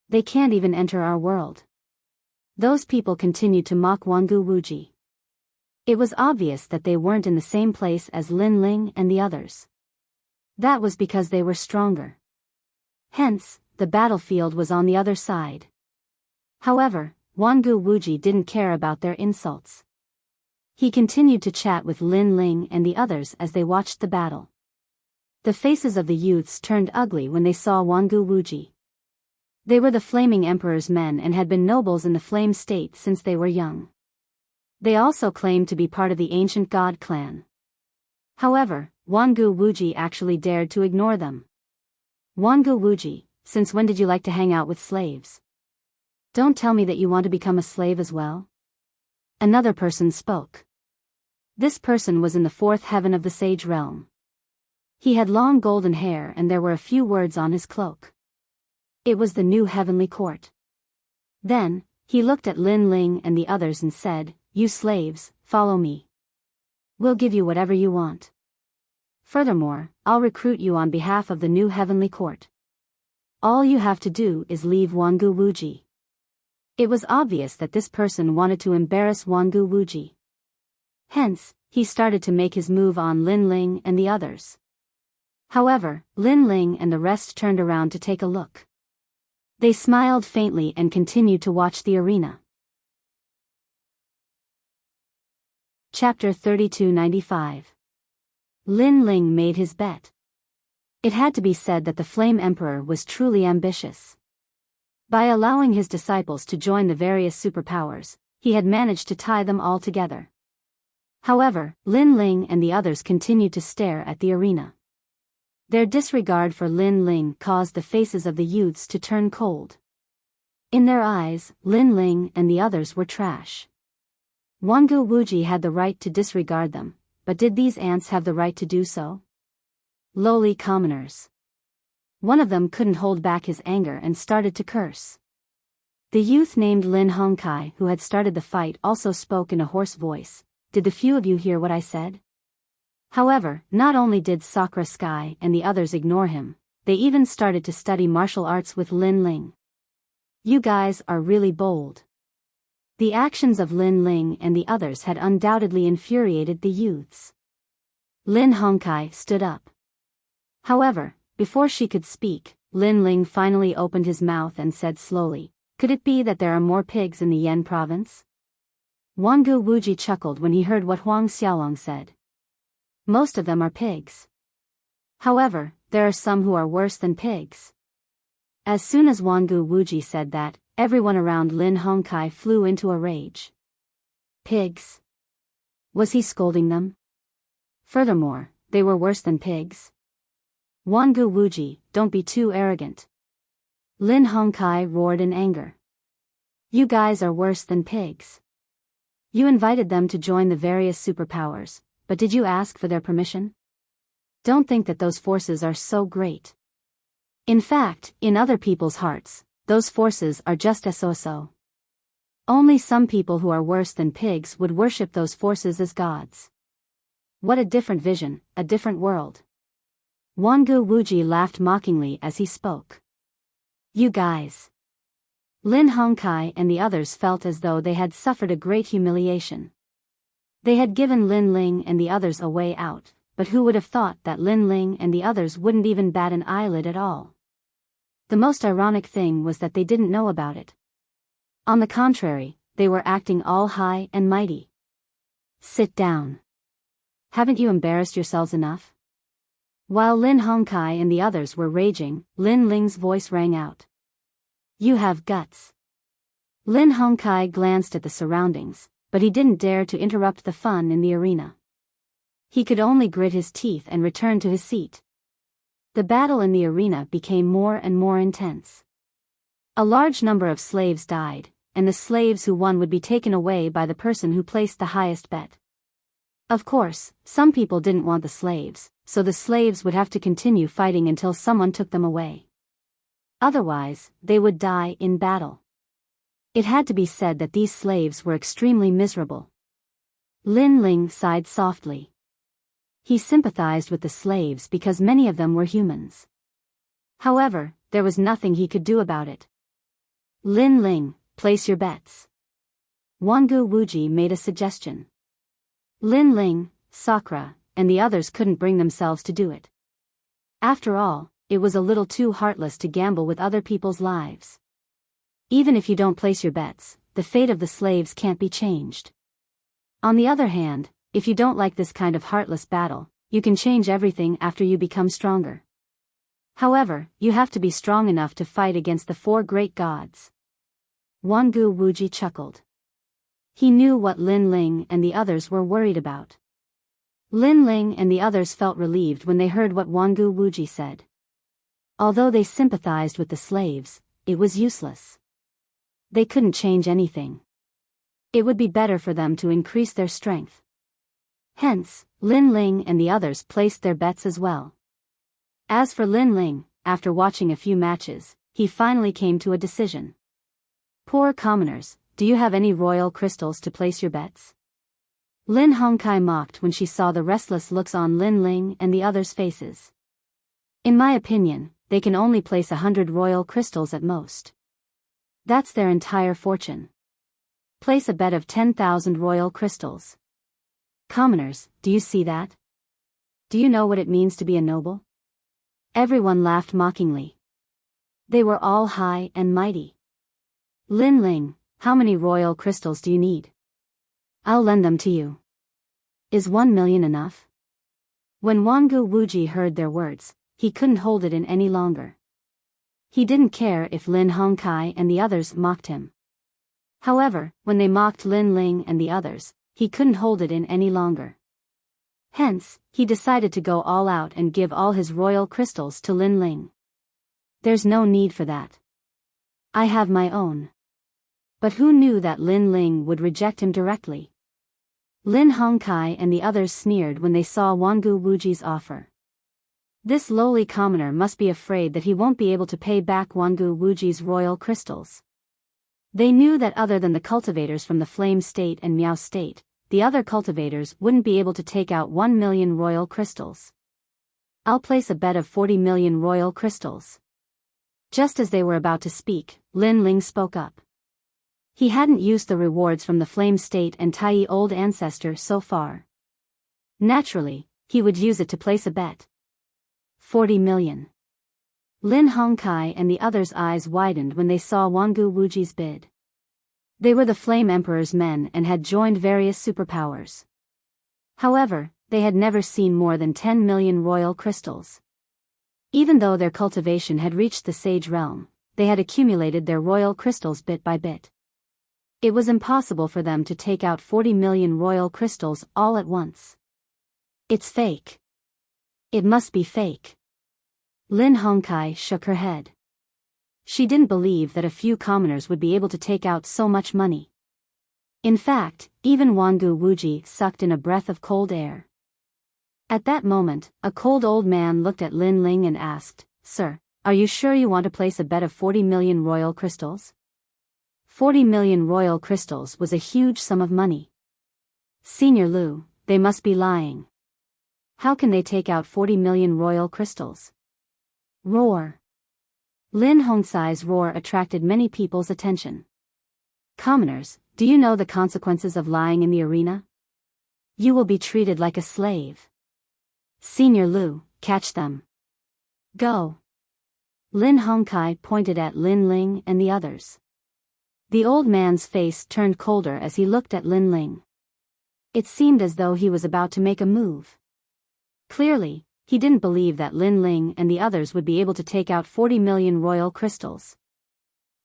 [SPEAKER 1] They can't even enter our world. Those people continued to mock Wangu Wuji. It was obvious that they weren't in the same place as Lin Ling and the others. That was because they were stronger. Hence, the battlefield was on the other side. However, Wangu Wuji didn't care about their insults. He continued to chat with Lin Ling and the others as they watched the battle. The faces of the youths turned ugly when they saw Wangu Wuji. They were the Flaming Emperor's men and had been nobles in the flame state since they were young. They also claimed to be part of the ancient god clan. However, Wangu Wuji actually dared to ignore them. Wangu Wuji, since when did you like to hang out with slaves? Don't tell me that you want to become a slave as well? Another person spoke. This person was in the 4th heaven of the sage realm. He had long golden hair and there were a few words on his cloak. It was the New Heavenly Court. Then, he looked at Lin Ling and the others and said, "You slaves, follow me. We'll give you whatever you want. Furthermore, I'll recruit you on behalf of the New Heavenly Court. All you have to do is leave Wangu Wuji." It was obvious that this person wanted to embarrass Wangu Wuji. Hence, he started to make his move on Lin Ling and the others. However, Lin Ling and the rest turned around to take a look. They smiled faintly and continued to watch the arena. Chapter 3295. Lin Ling made his bet. It had to be said that the Flame Emperor was truly ambitious. By allowing his disciples to join the various superpowers, he had managed to tie them all together. However, Lin Ling and the others continued to stare at the arena. Their disregard for Lin Ling caused the faces of the youths to turn cold. In their eyes, Lin Ling and the others were trash. Wangu Wuji had the right to disregard them, but did these ants have the right to do so? Lowly commoners. One of them couldn't hold back his anger and started to curse. The youth named Lin Hongkai, who had started the fight, also spoke in a hoarse voice. Did the few of you hear what I said? However, not only did Sakura Sky and the others ignore him, they even started to study martial arts with Lin Ling. You guys are really bold. The actions of Lin Ling and the others had undoubtedly infuriated the youths. Lin Hongkai stood up. However, before she could speak, Lin Ling finally opened his mouth and said slowly, "Could it be that there are more pigs in the Yan province?" Wangu Wuji chuckled when he heard what Huang Xiaolong said. Most of them are pigs. However, there are some who are worse than pigs. As soon as Wangu Wuji said that, everyone around Lin Hongkai flew into a rage. Pigs? Was he scolding them? Furthermore, they were worse than pigs. Wangu Wuji, don't be too arrogant. Lin Hongkai roared in anger. You guys are worse than pigs. You invited them to join the various superpowers, but did you ask for their permission? Don't think that those forces are so great. In fact, in other people's hearts, those forces are just so. Only some people who are worse than pigs would worship those forces as gods. What a different vision, a different world. Wangu Wuji laughed mockingly as he spoke. You guys. Lin Hongkai and the others felt as though they had suffered a great humiliation. They had given Lin Ling and the others a way out, but who would have thought that Lin Ling and the others wouldn't even bat an eyelid at all? The most ironic thing was that they didn't know about it. On the contrary, they were acting all high and mighty. Sit down. Haven't you embarrassed yourselves enough? While Lin Hongkai and the others were raging, Lin Ling's voice rang out. You have guts. Lin Hongkai glanced at the surroundings, but he didn't dare to interrupt the fun in the arena. He could only grit his teeth and return to his seat. The battle in the arena became more and more intense. A large number of slaves died, and the slaves who won would be taken away by the person who placed the highest bet. Of course, some people didn't want the slaves, so the slaves would have to continue fighting until someone took them away. Otherwise, they would die in battle. It had to be said that these slaves were extremely miserable. Lin Ling sighed softly. He sympathized with the slaves because many of them were humans. However, there was nothing he could do about it. Lin Ling, place your bets. Wangu Wuji made a suggestion. Lin Ling, Sakura, and the others couldn't bring themselves to do it. After all, it was a little too heartless to gamble with other people's lives. Even if you don't place your bets, the fate of the slaves can't be changed. On the other hand, if you don't like this kind of heartless battle, you can change everything after you become stronger. However, you have to be strong enough to fight against the four great gods. Wangu Wuji chuckled. He knew what Lin Ling and the others were worried about. Lin Ling and the others felt relieved when they heard what Wangu Wuji said. Although they sympathized with the slaves, it was useless. They couldn't change anything. It would be better for them to increase their strength. Hence, Lin Ling and the others placed their bets as well. As for Lin Ling, after watching a few matches, he finally came to a decision. Poor commoners, do you have any royal crystals to place your bets? Lin Hongkai mocked when she saw the restless looks on Lin Ling and the others' faces. In my opinion, they can only place 100 royal crystals at most. That's their entire fortune. Place a bet of 10,000 royal crystals. Commoners, do you see that? Do you know what it means to be a noble? Everyone laughed mockingly. They were all high and mighty. Lin Ling, how many royal crystals do you need? I'll lend them to you. Is 1 million enough? When Wangu Wuji heard their words, he couldn't hold it in any longer. He didn't care if Lin Hongkai and the others mocked him. However, when they mocked Lin Ling and the others, he couldn't hold it in any longer. Hence, he decided to go all out and give all his royal crystals to Lin Ling. There's no need for that. I have my own. But who knew that Lin Ling would reject him directly? Lin Hongkai and the others sneered when they saw Wangu Wuji's offer. This lowly commoner must be afraid that he won't be able to pay back Wangu Wuji's royal crystals. They knew that other than the cultivators from the Flame State and Miao State, the other cultivators wouldn't be able to take out 1 million royal crystals. I'll place a bet of 40 million royal crystals. Just as they were about to speak, Lin Ling spoke up. He hadn't used the rewards from the Flame State and Tai Old Ancestor so far. Naturally, he would use it to place a bet. 40 million. Lin Hongkai and the others' eyes widened when they saw Wangu Wuji's bid. They were the Flame Emperor's men and had joined various superpowers. However, they had never seen more than 10 million royal crystals. Even though their cultivation had reached the Sage Realm, they had accumulated their royal crystals bit by bit. It was impossible for them to take out 40 million royal crystals all at once. It's fake. It must be fake. Lin Hongkai shook her head. She didn't believe that a few commoners would be able to take out so much money. In fact, even Wangu Wuji sucked in a breath of cold air. At that moment, a cold old man looked at Lin Ling and asked, "Sir, are you sure you want to place a bet of 40 million royal crystals?" 40 million royal crystals was a huge sum of money. Senior Lu, they must be lying. How can they take out 40 million royal crystals? Roar. Lin Hongkai's roar attracted many people's attention. Commoners, do you know the consequences of lying in the arena? You will be treated like a slave. Senior Lu, catch them. Go. Lin Hongkai pointed at Lin Ling and the others. The old man's face turned colder as he looked at Lin Ling. It seemed as though he was about to make a move. Clearly, he didn't believe that Lin Ling and the others would be able to take out 40 million royal crystals.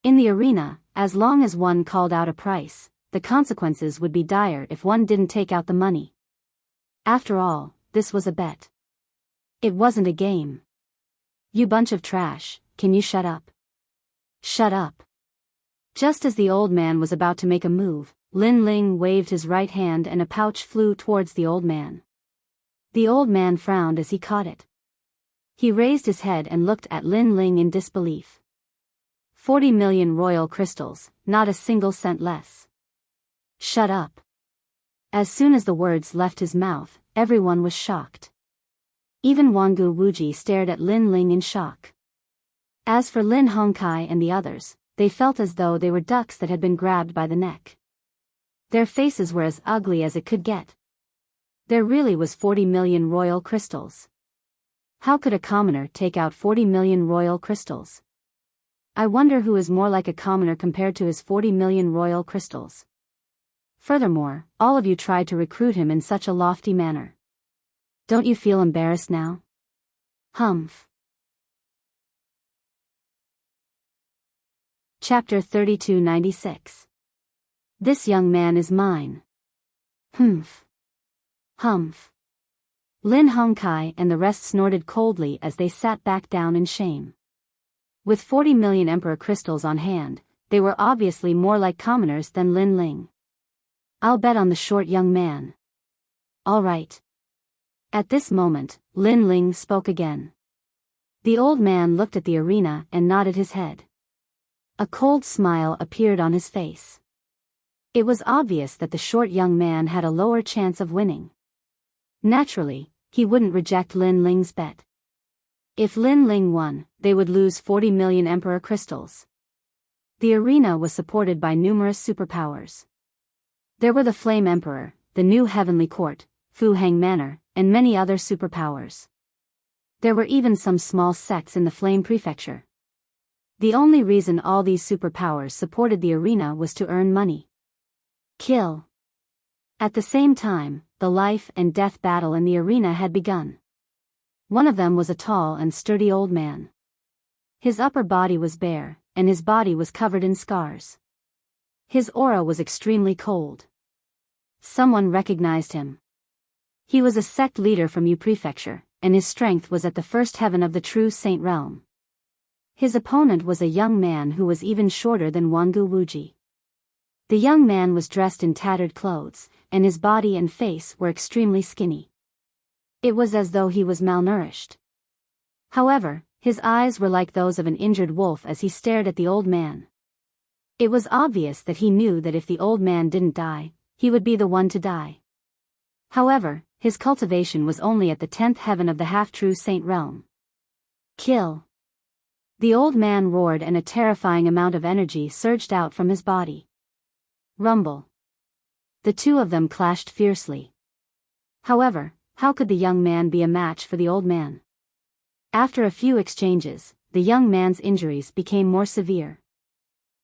[SPEAKER 1] In the arena, as long as one called out a price, the consequences would be dire if one didn't take out the money. After all, this was a bet. It wasn't a game. You bunch of trash, can you shut up? Shut up. Just as the old man was about to make a move, Lin Ling waved his right hand and a pouch flew towards the old man. The old man frowned as he caught it. He raised his head and looked at Lin Ling in disbelief. 40 million royal crystals, not a single cent less. Shut up. As soon as the words left his mouth, everyone was shocked. Even Wangu Wuji stared at Lin Ling in shock. As for Lin Hongkai and the others, they felt as though they were ducks that had been grabbed by the neck. Their faces were as ugly as it could get. There really was 40 million royal crystals. How could a commoner take out 40 million royal crystals? I wonder who is more like a commoner compared to his 40 million royal crystals. Furthermore, all of you tried to recruit him in such a lofty manner. Don't you feel embarrassed now? Humph. Chapter 3296. This young man is mine. Humph. Humph. Lin Hongkai and the rest snorted coldly as they sat back down in shame. With 40 million Emperor crystals on hand, they were obviously more like commoners than Lin Ling. I'll bet on the short young man. All right. At this moment, Lin Ling spoke again. The old man looked at the arena and nodded his head. A cold smile appeared on his face. It was obvious that the short young man had a lower chance of winning. Naturally, he wouldn't reject Lin Ling's bet. If Lin Ling won, they would lose 40 million Emperor crystals. The arena was supported by numerous superpowers. There were the Flame Emperor, the New Heavenly Court, Fu Hang Manor, and many other superpowers. There were even some small sects in the Flame Prefecture. The only reason all these superpowers supported the arena was to earn money. Kill. At the same time, the life and death battle in the arena had begun. One of them was a tall and sturdy old man. His upper body was bare, and his body was covered in scars. His aura was extremely cold. Someone recognized him. He was a sect leader from Yu Prefecture, and his strength was at the first heaven of the true Saint Realm. His opponent was a young man who was even shorter than Wangu Wuji. The young man was dressed in tattered clothes, and his body and face were extremely skinny. It was as though he was malnourished. However, his eyes were like those of an injured wolf as he stared at the old man. It was obvious that he knew that if the old man didn't die, he would be the one to die. However, his cultivation was only at the 10th heaven of the half-true saint realm. Kill! The old man roared and a terrifying amount of energy surged out from his body. Rumble! The two of them clashed fiercely. However, how could the young man be a match for the old man? After a few exchanges, the young man's injuries became more severe.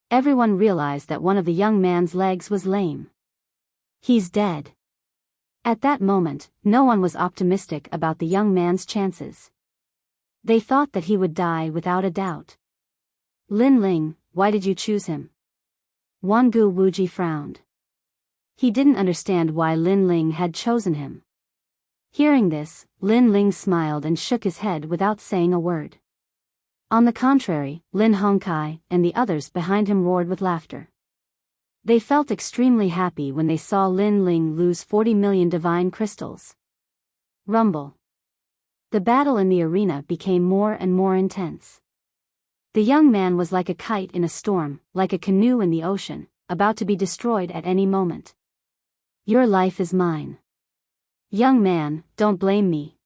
[SPEAKER 1] Everyone realized that one of the young man's legs was lame. He's dead. At that moment, no one was optimistic about the young man's chances. They thought that he would die without a doubt. Lin Ling, why did you choose him? Wangu Wuji frowned. He didn't understand why Lin Ling had chosen him. Hearing this, Lin Ling smiled and shook his head without saying a word. On the contrary, Lin Hongkai and the others behind him roared with laughter. They felt extremely happy when they saw Lin Ling lose 40 million divine crystals. Rumble. The battle in the arena became more and more intense. The young man was like a kite in a storm, like a canoe in the ocean, about to be destroyed at any moment. Your life is mine. Young man, don't blame me.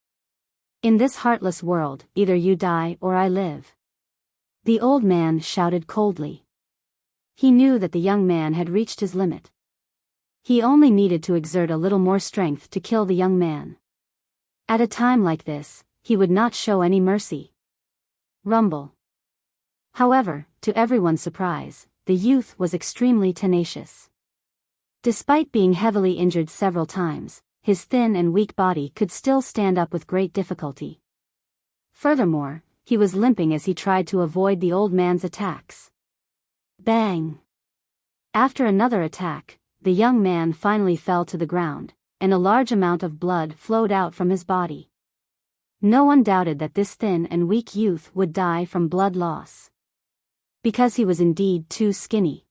[SPEAKER 1] In this heartless world, either you die or I live. The old man shouted coldly. He knew that the young man had reached his limit. He only needed to exert a little more strength to kill the young man. At a time like this, he would not show any mercy. Rumble. However, to everyone's surprise, the youth was extremely tenacious. Despite being heavily injured several times, his thin and weak body could still stand up with great difficulty. Furthermore, he was limping as he tried to avoid the old man's attacks. Bang! After another attack, the young man finally fell to the ground, and a large amount of blood flowed out from his body. No one doubted that this thin and weak youth would die from blood loss. Because he was indeed too skinny.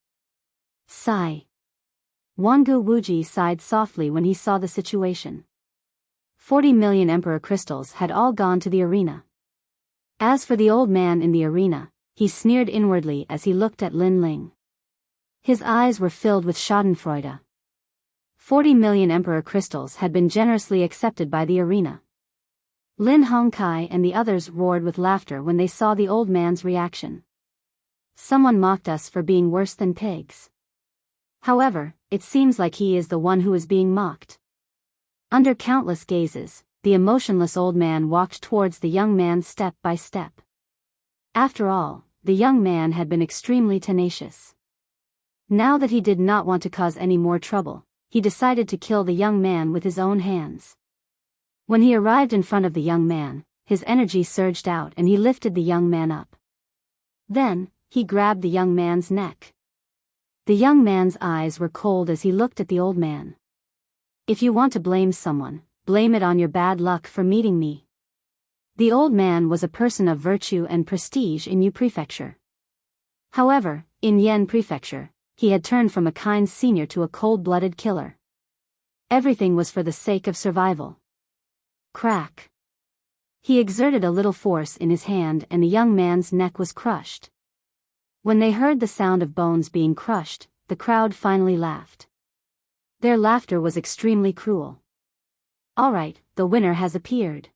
[SPEAKER 1] Sigh. Wangu Wuji sighed softly when he saw the situation. 40 million Emperor crystals had all gone to the arena. As for the old man in the arena, he sneered inwardly as he looked at Lin Ling. His eyes were filled with schadenfreude. 40 million Emperor crystals had been generously accepted by the arena. Lin Hongkai and the others roared with laughter when they saw the old man's reaction. Someone mocked us for being worse than pigs. However, it seems like he is the one who is being mocked. Under countless gazes, the emotionless old man walked towards the young man step by step. After all, the young man had been extremely tenacious. Now that he did not want to cause any more trouble, he decided to kill the young man with his own hands. When he arrived in front of the young man, his energy surged out and he lifted the young man up. Then, he grabbed the young man's neck. The young man's eyes were cold as he looked at the old man. If you want to blame someone, blame it on your bad luck for meeting me. The old man was a person of virtue and prestige in Yu Prefecture. However, in Yen Prefecture, he had turned from a kind senior to a cold-blooded killer. Everything was for the sake of survival. Crack. He exerted a little force in his hand and the young man's neck was crushed. When they heard the sound of bones being crushed, the crowd finally laughed. Their laughter was extremely cruel. All right, the winner has appeared.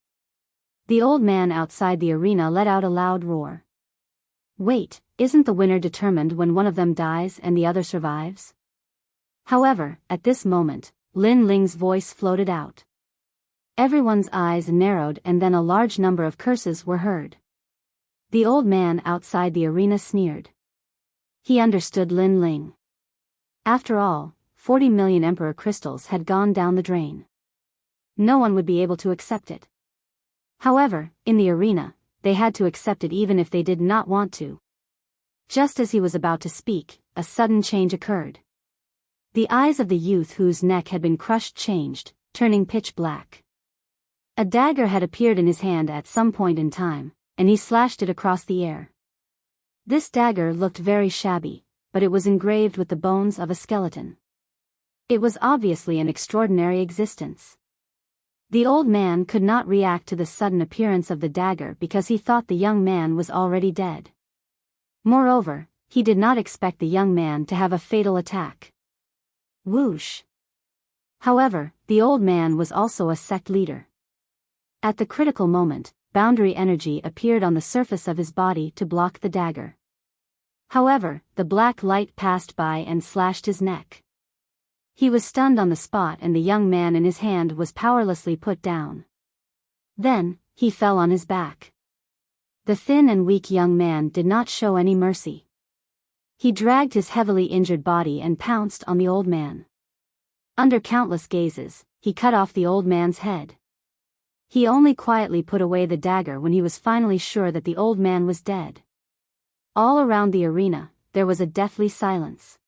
[SPEAKER 1] The old man outside the arena let out a loud roar. Wait, isn't the winner determined when one of them dies and the other survives? However, at this moment, Lin Ling's voice floated out. Everyone's eyes narrowed and then a large number of curses were heard. The old man outside the arena sneered. He understood Lin Ling. After all, 40 million Emperor crystals had gone down the drain. No one would be able to accept it. However, in the arena, they had to accept it even if they did not want to. Just as he was about to speak, a sudden change occurred. The eyes of the youth whose neck had been crushed changed, turning pitch black. A dagger had appeared in his hand at some point in time, and he slashed it across the air. This dagger looked very shabby, but it was engraved with the bones of a skeleton. It was obviously an extraordinary existence. The old man could not react to the sudden appearance of the dagger because he thought the young man was already dead. Moreover, he did not expect the young man to have a fatal attack. Whoosh! However, the old man was also a sect leader. At the critical moment, boundary energy appeared on the surface of his body to block the dagger. However, the black light passed by and slashed his neck. He was stunned on the spot and the young man in his hand was powerlessly put down. Then, he fell on his back. The thin and weak young man did not show any mercy. He dragged his heavily injured body and pounced on the old man. Under countless gazes, he cut off the old man's head. He only quietly put away the dagger when he was finally sure that the old man was dead. All around the arena, there was a deathly silence.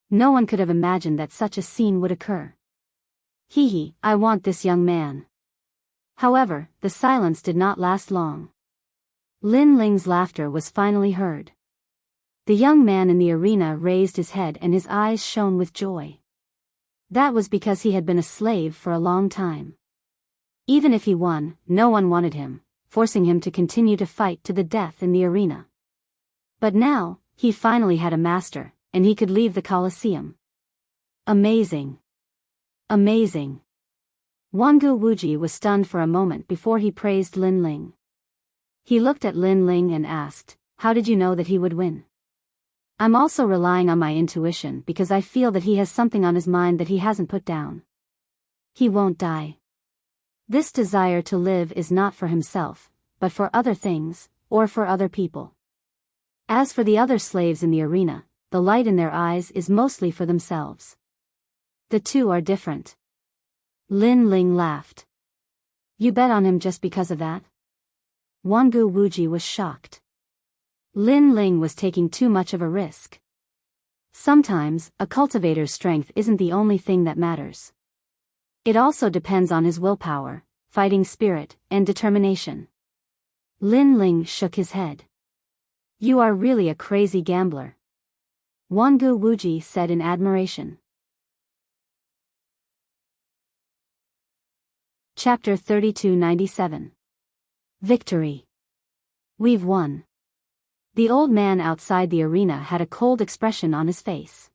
[SPEAKER 1] No one could have imagined that such a scene would occur. Hee, I want this young man. However, the silence did not last long. Lin Ling's laughter was finally heard. The young man in the arena raised his head and his eyes shone with joy. That was because he had been a slave for a long time. Even if he won, no one wanted him, forcing him to continue to fight to the death in the arena. But now, he finally had a master, and he could leave the Colosseum. Amazing. Amazing. Wangu Wuji was stunned for a moment before he praised Lin Ling. He looked at Lin Ling and asked, "How did you know that he would win?" "I'm also relying on my intuition because I feel that he has something on his mind that he hasn't put down. He won't die. This desire to live is not for himself, but for other things, or for other people. As for the other slaves in the arena, the light in their eyes is mostly for themselves. The two are different." Lin Ling laughed. "You bet on him just because of that?" Wangu Wuji was shocked. Lin Ling was taking too much of a risk. Sometimes, a cultivator's strength isn't the only thing that matters. It also depends on his willpower, fighting spirit, and determination. Lin Ling shook his head. "You are really a crazy gambler," Wangu Wuji said in admiration. Chapter 3297. Victory. We've won. The old man outside the arena had a cold expression on his face.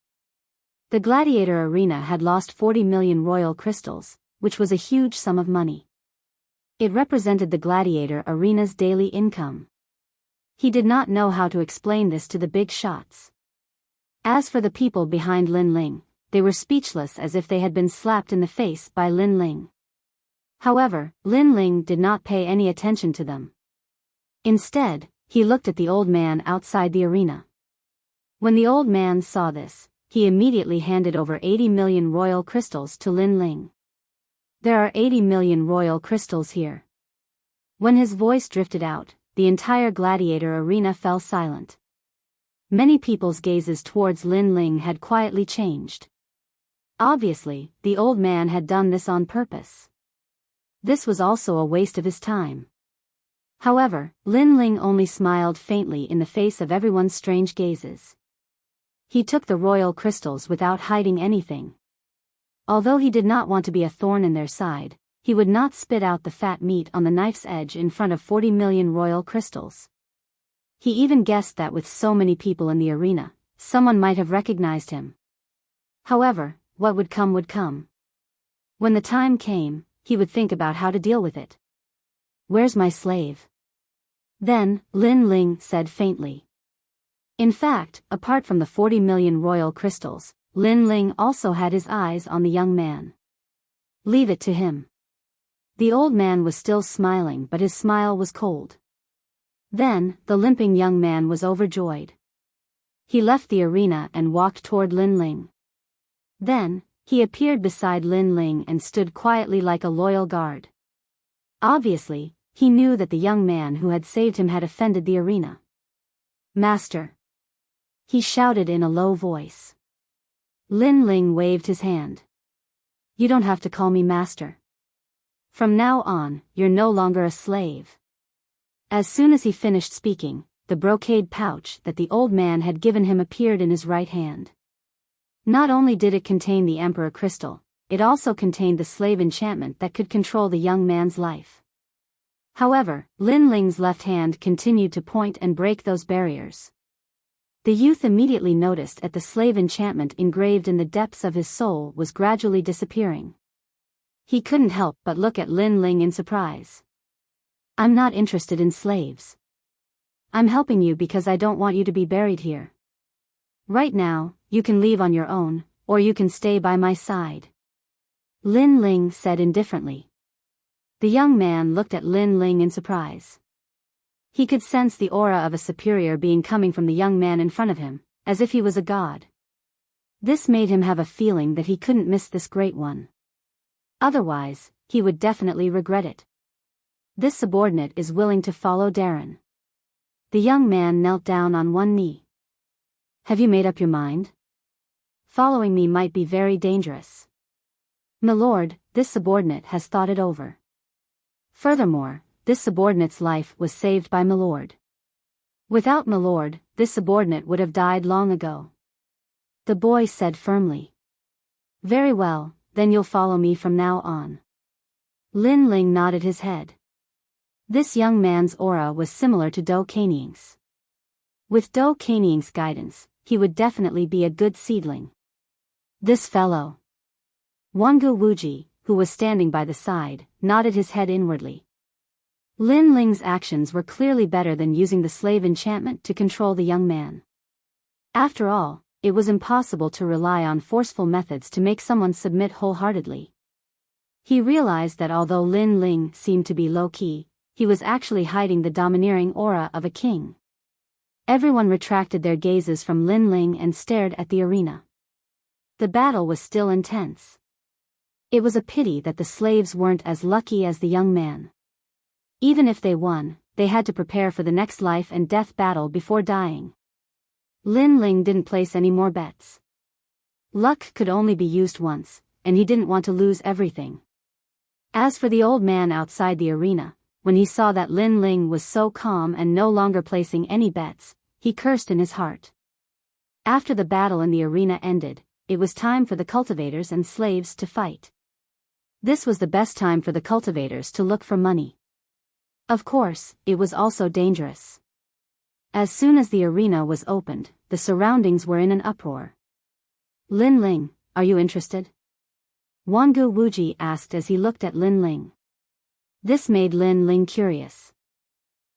[SPEAKER 1] The gladiator arena had lost 40 million royal crystals, which was a huge sum of money. It represented the gladiator arena's daily income. He did not know how to explain this to the big shots. As for the people behind Lin Ling, they were speechless as if they had been slapped in the face by Lin Ling. However, Lin Ling did not pay any attention to them. Instead, he looked at the old man outside the arena. When the old man saw this, he immediately handed over 80 million royal crystals to Lin Ling. "There are 80 million royal crystals here." When his voice drifted out, the entire gladiator arena fell silent. Many people's gazes towards Lin Ling had quietly changed. Obviously, the old man had done this on purpose. This was also a waste of his time. However, Lin Ling only smiled faintly in the face of everyone's strange gazes. He took the royal crystals without hiding anything. Although he did not want to be a thorn in their side, he would not spit out the fat meat on the knife's edge in front of 40 million royal crystals. He even guessed that with so many people in the arena, someone might have recognized him. However, what would come would come. When the time came, he would think about how to deal with it. "Where's my slave?" Then, Lin Ling said faintly. In fact, apart from the 40 million royal crystals, Lin Ling also had his eyes on the young man. "Leave it to him." The old man was still smiling, but his smile was cold. Then, the limping young man was overjoyed. He left the arena and walked toward Lin Ling. Then, he appeared beside Lin Ling and stood quietly like a loyal guard. Obviously, he knew that the young man who had saved him had offended the arena. "Master!" he shouted in a low voice. Lin Ling waved his hand. "You don't have to call me master. From now on, you're no longer a slave." As soon as he finished speaking, the brocade pouch that the old man had given him appeared in his right hand. Not only did it contain the Emperor Crystal, it also contained the slave enchantment that could control the young man's life. However, Lin Ling's left hand continued to point and break those barriers. The youth immediately noticed that the slave enchantment engraved in the depths of his soul was gradually disappearing. He couldn't help but look at Lin Ling in surprise. "I'm not interested in slaves. I'm helping you because I don't want you to be buried here. Right now, you can leave on your own, or you can stay by my side," Lin Ling said indifferently. The young man looked at Lin Ling in surprise. He could sense the aura of a superior being coming from the young man in front of him, as if he was a god. This made him have a feeling that he couldn't miss this great one. Otherwise, he would definitely regret it. This subordinate is willing to follow Darren. The young man knelt down on one knee. "Have you made up your mind? Following me might be very dangerous." "Milord, this subordinate has thought it over. Furthermore, this subordinate's life was saved by Milord. Without Milord, this subordinate would have died long ago," the boy said firmly. "Very well, then you'll follow me from now on." Lin Ling nodded his head. This young man's aura was similar to Do Kanying's. With Do Kanying's guidance, he would definitely be a good seedling. This fellow. Wangu Wuji, who was standing by the side, nodded his head inwardly. Lin Ling's actions were clearly better than using the slave enchantment to control the young man. After all, it was impossible to rely on forceful methods to make someone submit wholeheartedly. He realized that although Lin Ling seemed to be low-key, he was actually hiding the domineering aura of a king. Everyone retracted their gazes from Lin Ling and stared at the arena. The battle was still intense. It was a pity that the slaves weren't as lucky as the young man. Even if they won, they had to prepare for the next life and death battle before dying. Lin Ling didn't place any more bets. Luck could only be used once, and he didn't want to lose everything. As for the old man outside the arena, when he saw that Lin Ling was so calm and no longer placing any bets, he cursed in his heart. After the battle in the arena ended, it was time for the cultivators and slaves to fight. This was the best time for the cultivators to look for money. Of course, it was also dangerous. As soon as the arena was opened, the surroundings were in an uproar. "Lin Ling, are you interested?" Wangu Wuji asked as he looked at Lin Ling. This made Lin Ling curious.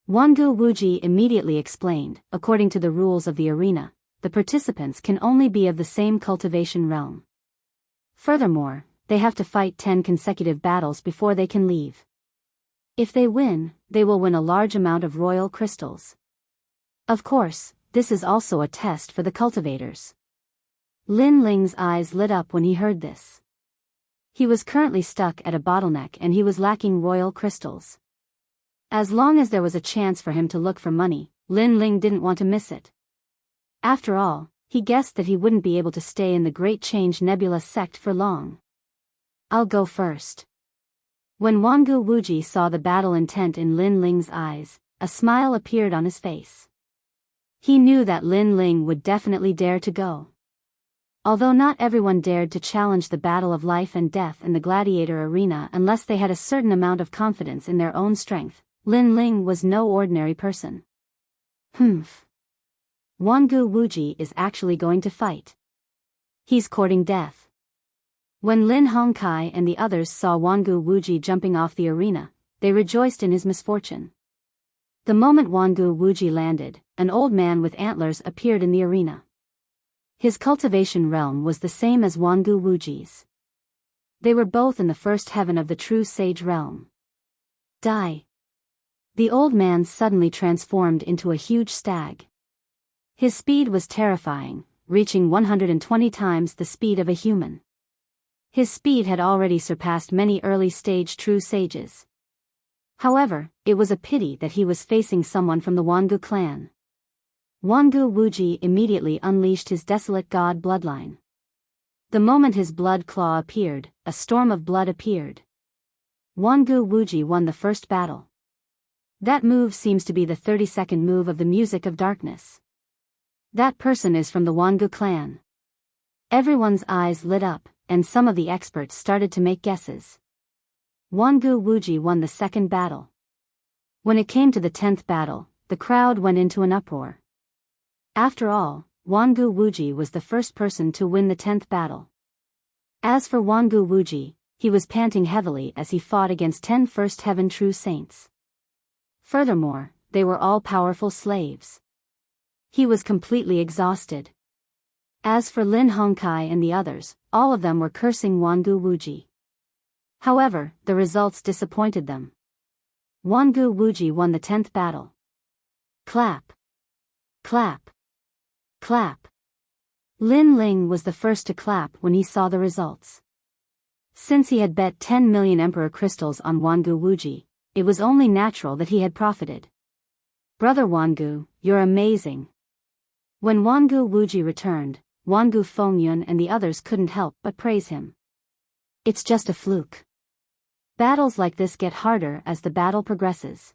[SPEAKER 1] Wangu Wuji immediately explained, according to the rules of the arena, the participants can only be of the same cultivation realm. Furthermore, they have to fight 10 consecutive battles before they can leave. If they win, they will win a large amount of royal crystals. Of course, this is also a test for the cultivators. Lin Ling's eyes lit up when he heard this. He was currently stuck at a bottleneck and he was lacking royal crystals. As long as there was a chance for him to look for money, Lin Ling didn't want to miss it. After all, he guessed that he wouldn't be able to stay in the Great Change Nebula sect for long. "I'll go first." When Wangu Wuji saw the battle intent in Lin Ling's eyes, a smile appeared on his face. He knew that Lin Ling would definitely dare to go. Although not everyone dared to challenge the battle of life and death in the gladiator arena unless they had a certain amount of confidence in their own strength, Lin Ling was no ordinary person. Wangu Wuji is actually going to fight. He's courting death. When Lin Hongkai and the others saw Wangu Wuji jumping off the arena, they rejoiced in his misfortune. The moment Wangu Wuji landed, an old man with antlers appeared in the arena. His cultivation realm was the same as Wangu Wuji's. They were both in the first heaven of the true sage realm. Die. The old man suddenly transformed into a huge stag. His speed was terrifying, reaching 120 times the speed of a human. His speed had already surpassed many early-stage true sages. However, it was a pity that he was facing someone from the Wangu clan. Wangu Wuji immediately unleashed his desolate god bloodline. The moment his blood claw appeared, a storm of blood appeared. Wangu Wuji won the first battle. That move seems to be the 32nd move of the music of darkness. That person is from the Wangu clan. Everyone's eyes lit up, and some of the experts started to make guesses. Wangu Wuji won the second battle. When it came to the 10th battle, the crowd went into an uproar. After all, Wangu Wuji was the first person to win the 10th battle. As for Wangu Wuji, he was panting heavily as he fought against 10 First Heaven True Saints. Furthermore, they were all powerful slaves. He was completely exhausted. As for Lin Hongkai and the others, all of them were cursing Wangu Wuji. However, the results disappointed them. Wangu Wuji won the 10th battle. Clap. Clap. Clap. Lin Ling was the first to clap when he saw the results. Since he had bet 10 million Emperor crystals on Wangu Wuji, it was only natural that he had profited. Brother Wangu, you're amazing. When Wangu Wuji returned, Wangu Fengyun and the others couldn't help but praise him. It's just a fluke. Battles like this get harder as the battle progresses.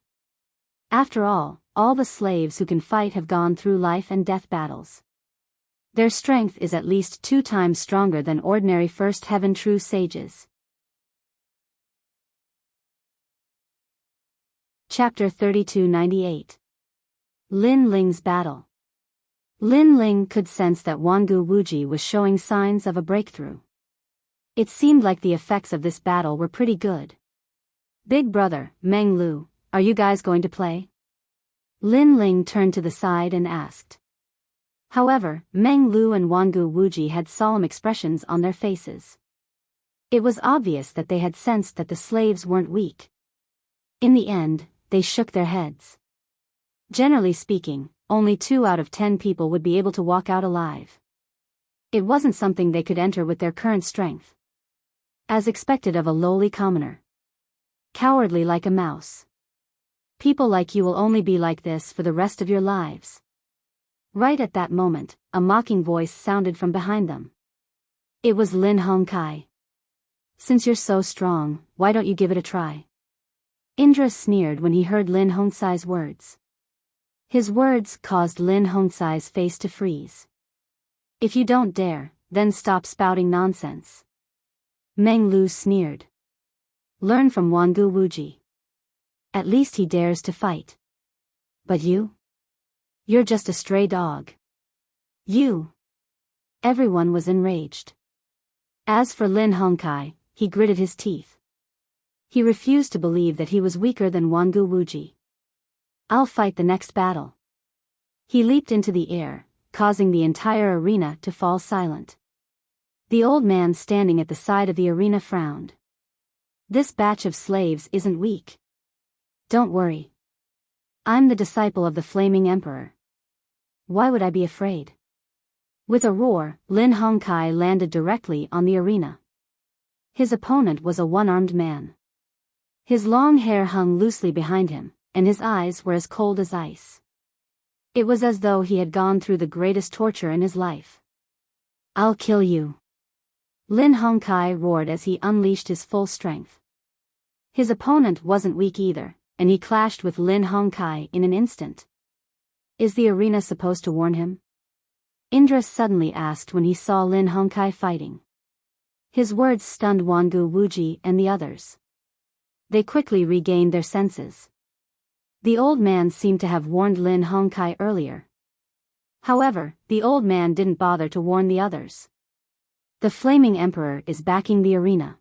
[SPEAKER 1] After all the slaves who can fight have gone through life and death battles. Their strength is at least 2 times stronger than ordinary First Heaven True Sages. Chapter 3298. Lin Ling's Battle. Lin Ling could sense that Wangu Wuji was showing signs of a breakthrough. It seemed like the effects of this battle were pretty good. Big brother, Meng Lu, are you guys going to play? Lin Ling turned to the side and asked. However, Meng Lu and Wangu Wuji had solemn expressions on their faces. It was obvious that they had sensed that the slaves weren't weak. In the end, they shook their heads. Generally speaking, only 2 out of 10 people would be able to walk out alive. It wasn't something they could enter with their current strength. As expected of a lowly commoner. Cowardly like a mouse. People like you will only be like this for the rest of your lives. Right at that moment, a mocking voice sounded from behind them. It was Lin Hongkai. Since you're so strong, why don't you give it a try? Indra sneered when he heard Lin Hongkai's words. His words caused Lin Hongkai's face to freeze. If you don't dare, then stop spouting nonsense. Meng Lu sneered. Learn from Wangu Wuji. At least he dares to fight. But you? You're just a stray dog. You. Everyone was enraged. As for Lin Hongkai, he gritted his teeth. He refused to believe that he was weaker than Wangu Wuji. I'll fight the next battle. He leaped into the air, causing the entire arena to fall silent. The old man standing at the side of the arena frowned. This batch of slaves isn't weak. Don't worry. I'm the disciple of the Flaming Emperor. Why would I be afraid? With a roar, Lin Hongkai landed directly on the arena. His opponent was a one-armed man. His long hair hung loosely behind him, and his eyes were as cold as ice. It was as though he had gone through the greatest torture in his life. I'll kill you. Lin Hongkai roared as he unleashed his full strength. His opponent wasn't weak either, and he clashed with Lin Hongkai in an instant. Is the arena supposed to warn him? Indra suddenly asked when he saw Lin Hongkai fighting. His words stunned Wangu Wuji and the others. They quickly regained their senses. The old man seemed to have warned Lin Hongkai earlier. However, the old man didn't bother to warn the others. The Flaming Emperor is backing the arena.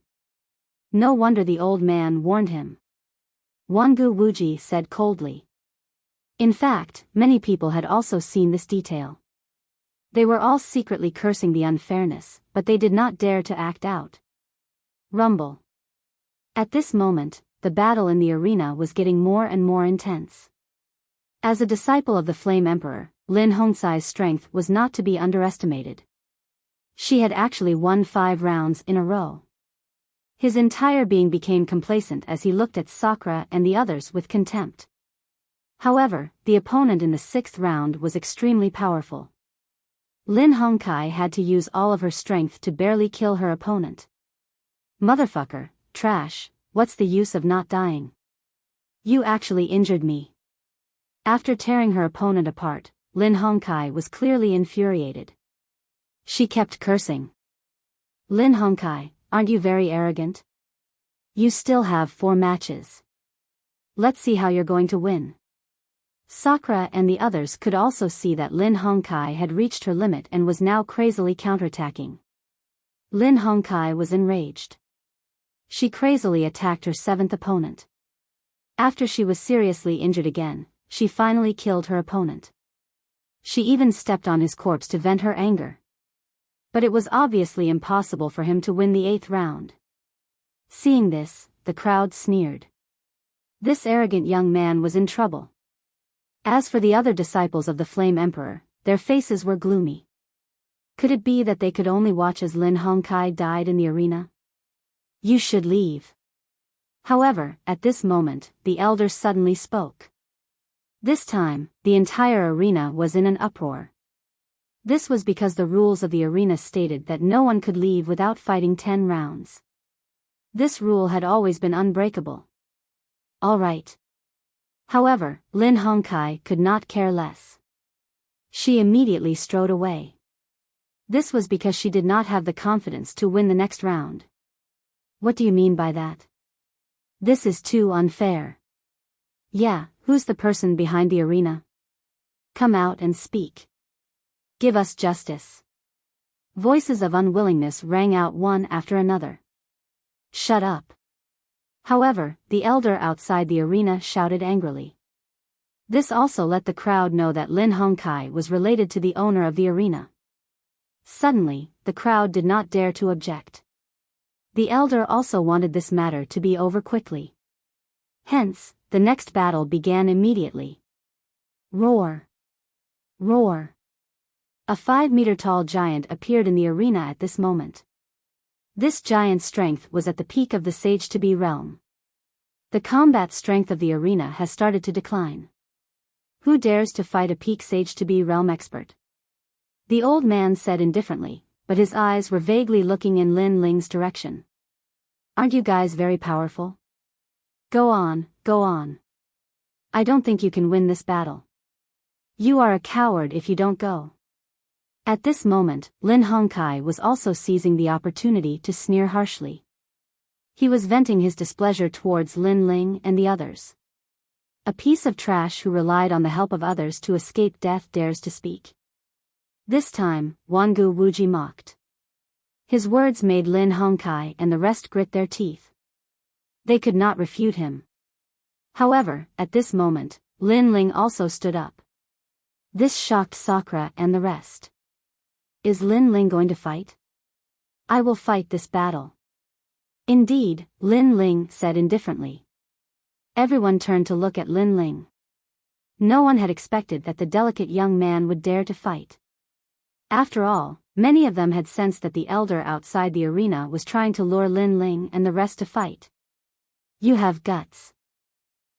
[SPEAKER 1] No wonder the old man warned him. Wangu Wuji said coldly. In fact, many people had also seen this detail. They were all secretly cursing the unfairness, but they did not dare to act out. Rumble. At this moment, the battle in the arena was getting more and more intense. As a disciple of the Flame Emperor, Lin Hongkai's strength was not to be underestimated. She had actually won 5 rounds in a row. His entire being became complacent as he looked at Sakura and the others with contempt. However, the opponent in the 6th round was extremely powerful. Lin Hongkai had to use all of her strength to barely kill her opponent. Motherfucker, trash, what's the use of not dying? You actually injured me. After tearing her opponent apart, Lin Hongkai was clearly infuriated. She kept cursing. Lin Hongkai, aren't you very arrogant? You still have 4 matches. Let's see how you're going to win. Sakura and the others could also see that Lin Hongkai had reached her limit and was now crazily counterattacking. Lin Hongkai was enraged. She crazily attacked her 7th opponent. After she was seriously injured again, she finally killed her opponent. She even stepped on his corpse to vent her anger. But it was obviously impossible for him to win the 8th round. Seeing this, the crowd sneered. This arrogant young man was in trouble. As for the other disciples of the Flame Emperor, their faces were gloomy. Could it be that they could only watch as Lin Hongkai died in the arena? You should leave. However, at this moment, the elder suddenly spoke. This time, the entire arena was in an uproar. This was because the rules of the arena stated that no one could leave without fighting 10 rounds. This rule had always been unbreakable. All right. However, Lin Hongkai could not care less. She immediately strode away. This was because she did not have the confidence to win the next round. What do you mean by that? This is too unfair. Yeah, who's the person behind the arena? Come out and speak. Give us justice. Voices of unwillingness rang out one after another. Shut up. However, the elder outside the arena shouted angrily. This also let the crowd know that Lin Hongkai was related to the owner of the arena. Suddenly, the crowd did not dare to object. The elder also wanted this matter to be over quickly. Hence, the next battle began immediately. Roar! Roar! A 5-meter-tall giant appeared in the arena at this moment. This giant's strength was at the peak of the Sage-to-Be realm. The combat strength of the arena has started to decline. Who dares to fight a peak Sage-to-Be realm expert? The old man said indifferently, but his eyes were vaguely looking in Lin Ling's direction. Aren't you guys very powerful? Go on, go on. I don't think you can win this battle. You are a coward if you don't go. At this moment, Lin Hongkai was also seizing the opportunity to sneer harshly. He was venting his displeasure towards Lin Ling and the others. A piece of trash who relied on the help of others to escape death dares to speak. This time, Wangu Wuji mocked. His words made Lin Hongkai and the rest grit their teeth. They could not refute him. However, at this moment, Lin Ling also stood up. This shocked Sakura and the rest. Is Lin Ling going to fight? I will fight this battle. Indeed, Lin Ling said indifferently. Everyone turned to look at Lin Ling. No one had expected that the delicate young man would dare to fight. After all, many of them had sensed that the elder outside the arena was trying to lure Lin Ling and the rest to fight. You have guts.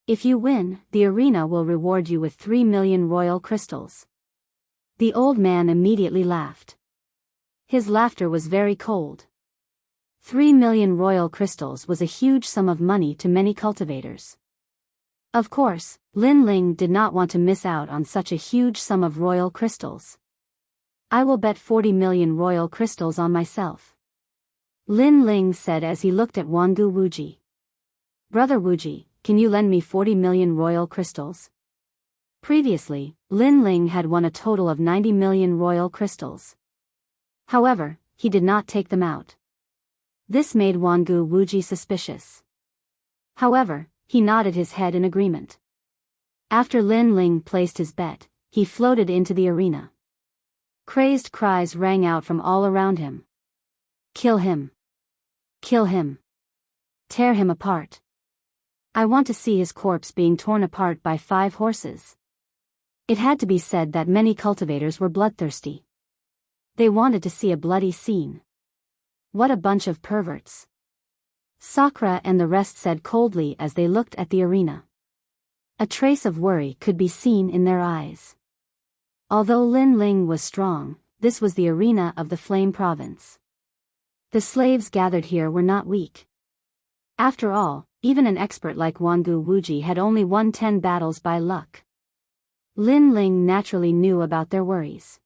[SPEAKER 1] If you win, the arena will reward you with 3 million royal crystals. The old man immediately laughed. His laughter was very cold. 3 million royal crystals was a huge sum of money to many cultivators. Of course, Lin Ling did not want to miss out on such a huge sum of royal crystals. I will bet 40 million royal crystals on myself. Lin Ling said as he looked at Wangu Wuji. Brother Wuji, can you lend me 40 million royal crystals? Previously, Lin Ling had won a total of 90 million royal crystals. However, he did not take them out. This made Wangu Wuji suspicious. However, he nodded his head in agreement. After Lin Ling placed his bet, he floated into the arena. Crazed cries rang out from all around him. Kill him! Kill him! Tear him apart! I want to see his corpse being torn apart by 5 horses. It had to be said that many cultivators were bloodthirsty. They wanted to see a bloody scene. What a bunch of perverts. Sakura and the rest said coldly as they looked at the arena. A trace of worry could be seen in their eyes. Although Lin Ling was strong, this was the arena of the Flame Province. The slaves gathered here were not weak. After all, Even an expert like Wangu Wuji had only won 10 battles by luck. Lin Ling naturally knew about their worries.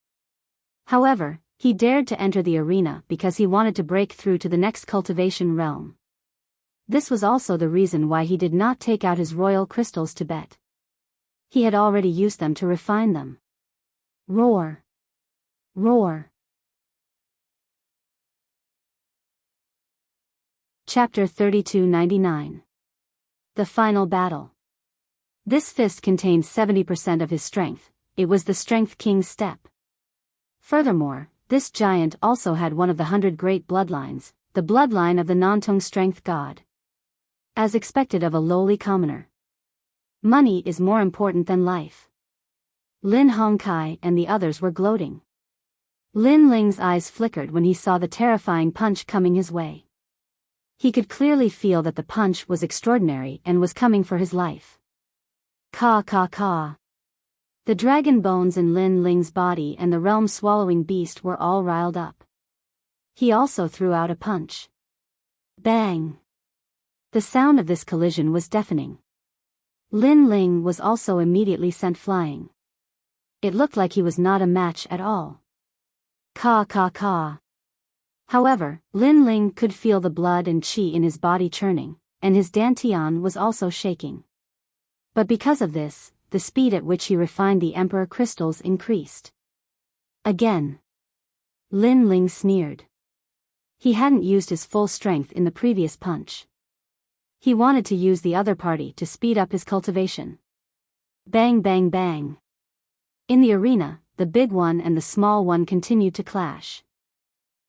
[SPEAKER 1] However, he dared to enter the arena because he wanted to break through to the next cultivation realm. This was also the reason why he did not take out his royal crystals to bet. He had already used them to refine them. Roar! Roar! Chapter 3299. The Final Battle. This fist contained 70% of his strength. It was the Strength King's step. Furthermore, this giant also had one of the 100 great bloodlines, the bloodline of the Nantong strength god. As expected of a lowly commoner. Money is more important than life. Lin Hongkai and the others were gloating. Lin Ling's eyes flickered when he saw the terrifying punch coming his way. He could clearly feel that the punch was extraordinary and was coming for his life. Ka ka ka. The dragon bones in Lin Ling's body and the realm-swallowing beast were all riled up. He also threw out a punch. Bang! The sound of this collision was deafening. Lin Ling was also immediately sent flying. It looked like he was not a match at all. Ka ka ka. However, Lin Ling could feel the blood and qi in his body churning, and his dantian was also shaking. But because of this, the speed at which he refined the emperor crystals increased. Again. Lin Ling sneered. He hadn't used his full strength in the previous punch. He wanted to use the other party to speed up his cultivation. Bang bang bang. In the arena, the big one and the small one continued to clash.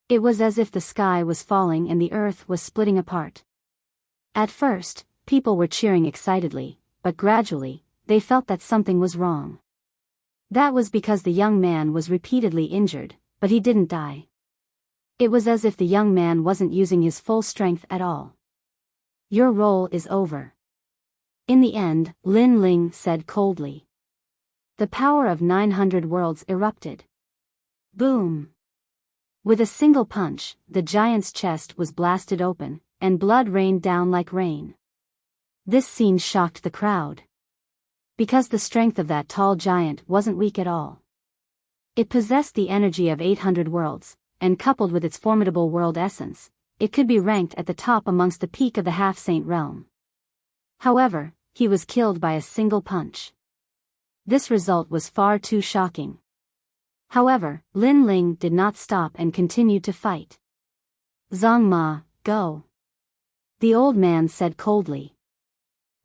[SPEAKER 1] It was as if the sky was falling and the earth was splitting apart. At first, people were cheering excitedly, but gradually, they felt that something was wrong. That was because the young man was repeatedly injured, but he didn't die. It was as if the young man wasn't using his full strength at all. Your role is over. In the end, Lin Ling said coldly. The power of 900 worlds erupted. Boom! With a single punch, the giant's chest was blasted open, and blood rained down like rain. This scene shocked the crowd. Because the strength of that tall giant wasn't weak at all. It possessed the energy of 800 worlds, and coupled with its formidable world essence, it could be ranked at the top amongst the peak of the half-saint realm. However, he was killed by a single punch. This result was far too shocking. However, Lin Ling did not stop and continued to fight. Zhang Ma, go. The old man said coldly.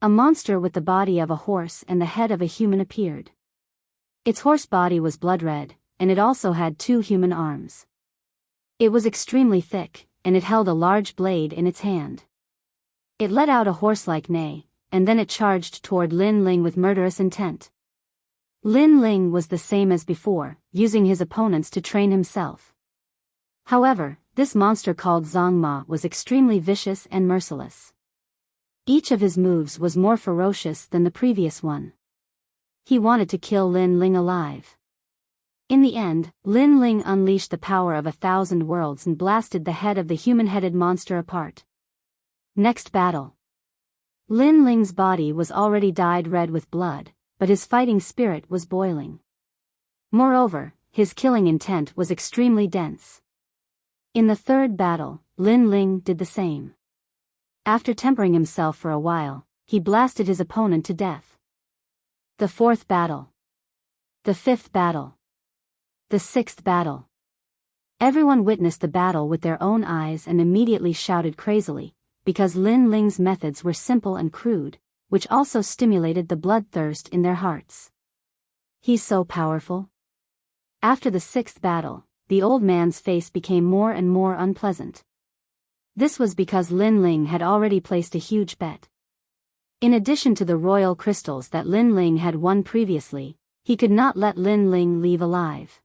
[SPEAKER 1] A monster with the body of a horse and the head of a human appeared. Its horse body was blood red, and it also had 2 human arms. It was extremely thick, and it held a large blade in its hand. It let out a horse-like neigh, and then it charged toward Lin Ling with murderous intent. Lin Ling was the same as before, using his opponents to train himself. However, this monster called Zhang Ma was extremely vicious and merciless. Each of his moves was more ferocious than the previous one. He wanted to kill Lin Ling alive. In the end, Lin Ling unleashed the power of 1,000 worlds and blasted the head of the human-headed monster apart. Next battle. Lin Ling's body was already dyed red with blood, but his fighting spirit was boiling. Moreover, his killing intent was extremely dense. In the third battle, Lin Ling did the same. After tempering himself for a while, he blasted his opponent to death. The fourth battle. The fifth battle. The sixth battle. Everyone witnessed the battle with their own eyes and immediately shouted crazily, because Lin Ling's methods were simple and crude, which also stimulated the bloodthirst in their hearts. He's so powerful. After the sixth battle, the old man's face became more and more unpleasant. This was because Lin Ling had already placed a huge bet. In addition to the royal crystals that Lin Ling had won previously, he could not let Lin Ling leave alive.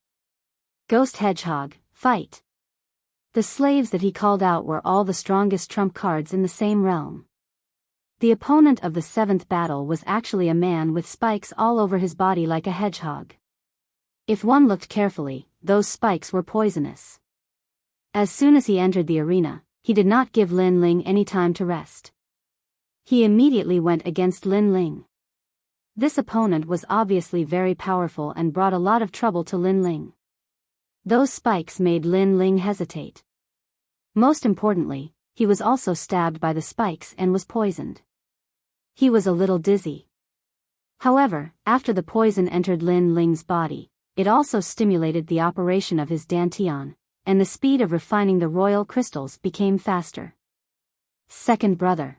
[SPEAKER 1] Ghost Hedgehog, fight! The slaves that he called out were all the strongest trump cards in the same realm. The opponent of the seventh battle was actually a man with spikes all over his body like a hedgehog. If one looked carefully, those spikes were poisonous. As soon as he entered the arena, he did not give Lin Ling any time to rest. He immediately went against Lin Ling. This opponent was obviously very powerful and brought a lot of trouble to Lin Ling. Those spikes made Lin Ling hesitate. Most importantly, he was also stabbed by the spikes and was poisoned. He was a little dizzy. However, after the poison entered Lin Ling's body, it also stimulated the operation of his dantian, and the speed of refining the royal crystals became faster. Second brother.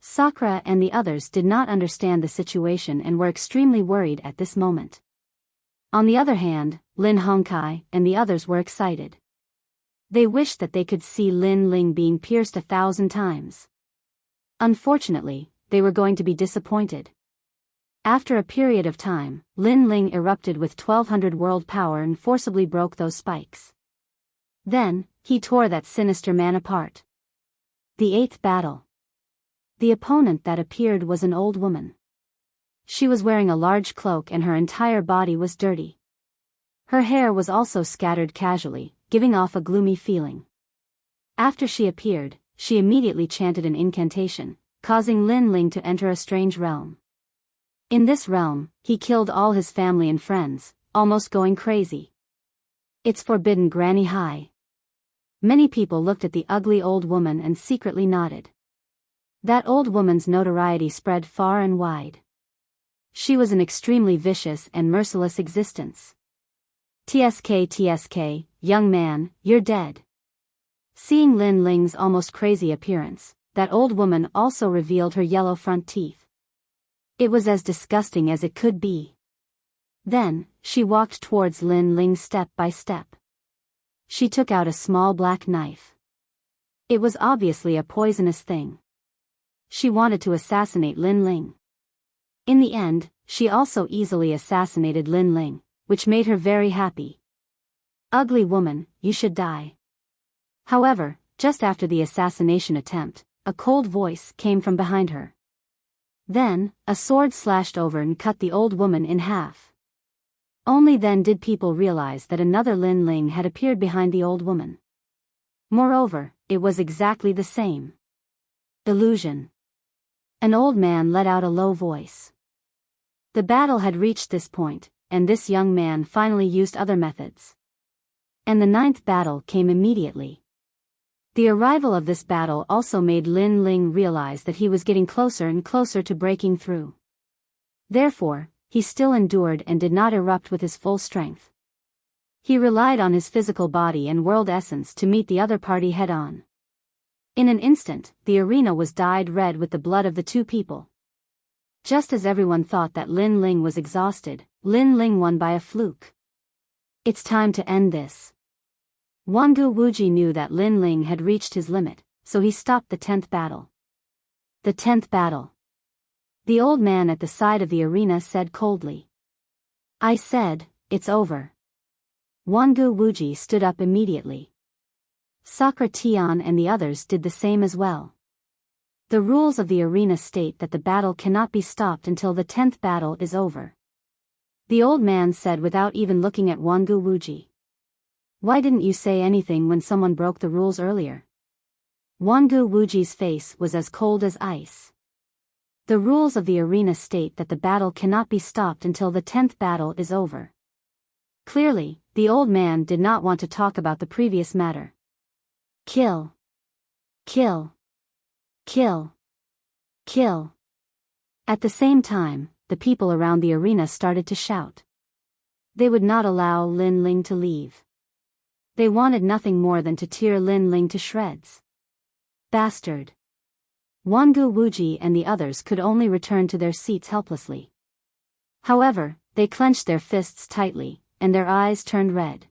[SPEAKER 1] Sakura and the others did not understand the situation and were extremely worried at this moment. On the other hand, Lin Hongkai and the others were excited. They wished that they could see Lin Ling being pierced 1,000 times. Unfortunately, they were going to be disappointed. After a period of time, Lin Ling erupted with 1200 world power and forcibly broke those spikes. Then, he tore that sinister man apart. The eighth battle. The opponent that appeared was an old woman. She was wearing a large cloak and her entire body was dirty. Her hair was also scattered casually, giving off a gloomy feeling. After she appeared, she immediately chanted an incantation, causing Lin Ling to enter a strange realm. In this realm, he killed all his family and friends, almost going crazy. It's forbidden, Granny High. Many people looked at the ugly old woman and secretly nodded. That old woman's notoriety spread far and wide. She was an extremely vicious and merciless existence. TSK, young man, you're dead. Seeing Lin Ling's almost crazy appearance, that old woman also revealed her yellow front teeth. It was as disgusting as it could be. Then, she walked towards Lin Ling step by step. She took out a small black knife. It was obviously a poisonous thing. She wanted to assassinate Lin Ling. In the end, she also easily assassinated Lin Ling, which made her very happy. Ugly woman, you should die. However, just after the assassination attempt, a cold voice came from behind her. Then, a sword slashed over and cut the old woman in half. Only then did people realize that another Lin Ling had appeared behind the old woman. Moreover, it was exactly the same. Illusion. An old man let out a low voice. The battle had reached this point, and this young man finally used other methods. And the ninth battle came immediately. The arrival of this battle also made Lin Ling realize that he was getting closer and closer to breaking through. Therefore, he still endured and did not erupt with his full strength. He relied on his physical body and world essence to meet the other party head-on. In an instant, the arena was dyed red with the blood of the two people. Just as everyone thought that Lin Ling was exhausted, Lin Ling won by a fluke. It's time to end this. Wangu Wuji knew that Lin Ling had reached his limit, so he stopped the 10th battle. The 10th battle. The old man at the side of the arena said coldly. I said, it's over. Wangu Wuji stood up immediately. Sakura Tian and the others did the same as well. The rules of the arena state that the battle cannot be stopped until the 10th battle is over. The old man said without even looking at Wangu Wuji. Why didn't you say anything when someone broke the rules earlier? Wangu Wuji's face was as cold as ice. The rules of the arena state that the battle cannot be stopped until the 10th battle is over. Clearly, the old man did not want to talk about the previous matter. Kill. Kill. Kill. Kill. At the same time, the people around the arena started to shout. They would not allow Lin Ling to leave. They wanted nothing more than to tear Lin Ling to shreds. Bastard. Wangu Wuji and the others could only return to their seats helplessly. However, they clenched their fists tightly, and their eyes turned red.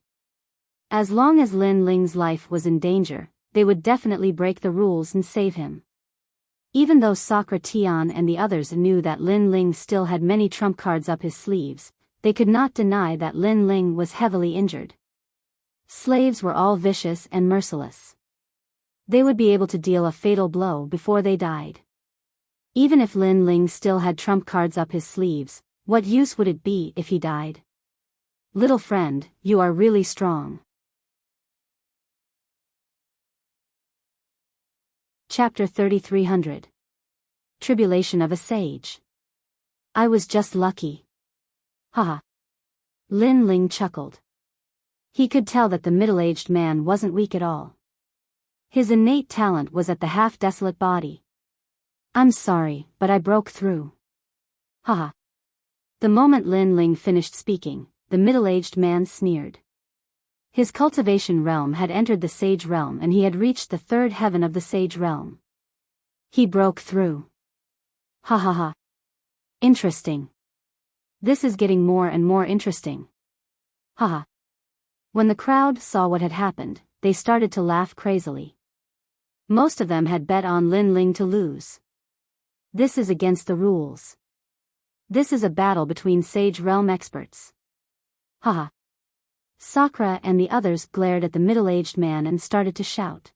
[SPEAKER 1] As long as Lin Ling's life was in danger, they would definitely break the rules and save him. Even though Sakura Tian and the others knew that Lin Ling still had many trump cards up his sleeves, they could not deny that Lin Ling was heavily injured. Slaves were all vicious and merciless. They would be able to deal a fatal blow before they died. Even if Lin Ling still had trump cards up his sleeves, what use would it be if he died? Little friend, you are really strong. Chapter 3300. tribulation of a sage. I was just lucky. Haha. Lin Ling chuckled. He could tell that the middle-aged man wasn't weak at all. His innate talent was at the half-desolate body. I'm sorry, but I broke through. Haha. The moment Lin Ling finished speaking, the middle-aged man sneered. His cultivation realm had entered the sage realm and he had reached the third heaven of the sage realm. He broke through. Ha ha ha. Interesting. This is getting more and more interesting. Ha ha. When the crowd saw what had happened, they started to laugh crazily. Most of them had bet on Lin Ling to lose. This is against the rules. This is a battle between sage realm experts. Haha. Sakura and the others glared at the middle-aged man and started to shout.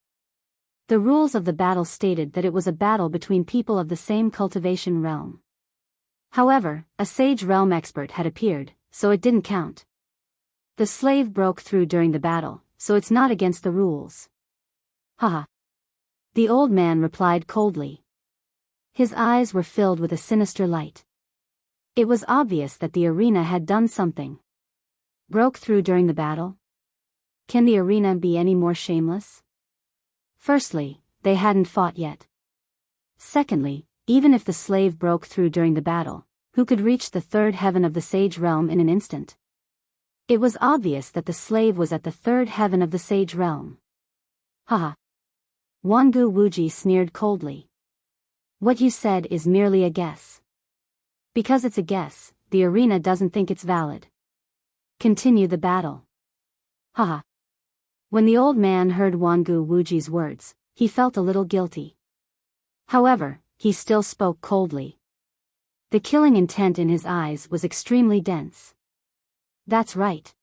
[SPEAKER 1] The rules of the battle stated that it was a battle between people of the same cultivation realm. However, a sage realm expert had appeared, so it didn't count. The slave broke through during the battle, so it's not against the rules. Haha. The old man replied coldly. His eyes were filled with a sinister light. It was obvious that the arena had done something. Broke through during the battle? Can the arena be any more shameless? Firstly, they hadn't fought yet. Secondly, even if the slave broke through during the battle, who could reach the third heaven of the sage realm in an instant? It was obvious that the slave was at the third heaven of the sage realm. Haha. Wangu Wuji sneered coldly. What you said is merely a guess. Because it's a guess, the arena doesn't think it's valid. Continue the battle. Haha. When the old man heard Wangu Wuji's words, he felt a little guilty. However, he still spoke coldly. The killing intent in his eyes was extremely dense. That's right.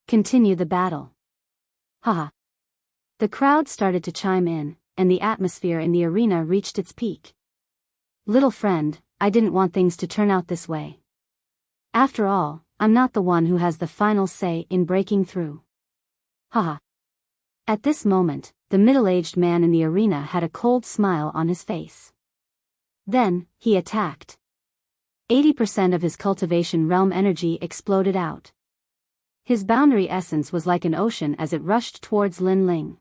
[SPEAKER 1] Continue the battle. Haha. The crowd started to chime in, and the atmosphere in the arena reached its peak. Little friend, I didn't want things to turn out this way. After all, I'm not the one who has the final say in breaking through. Haha. At this moment, the middle-aged man in the arena had a cold smile on his face. Then, he attacked. 80% of his cultivation realm energy exploded out. His boundary essence was like an ocean as it rushed towards Lin Ling.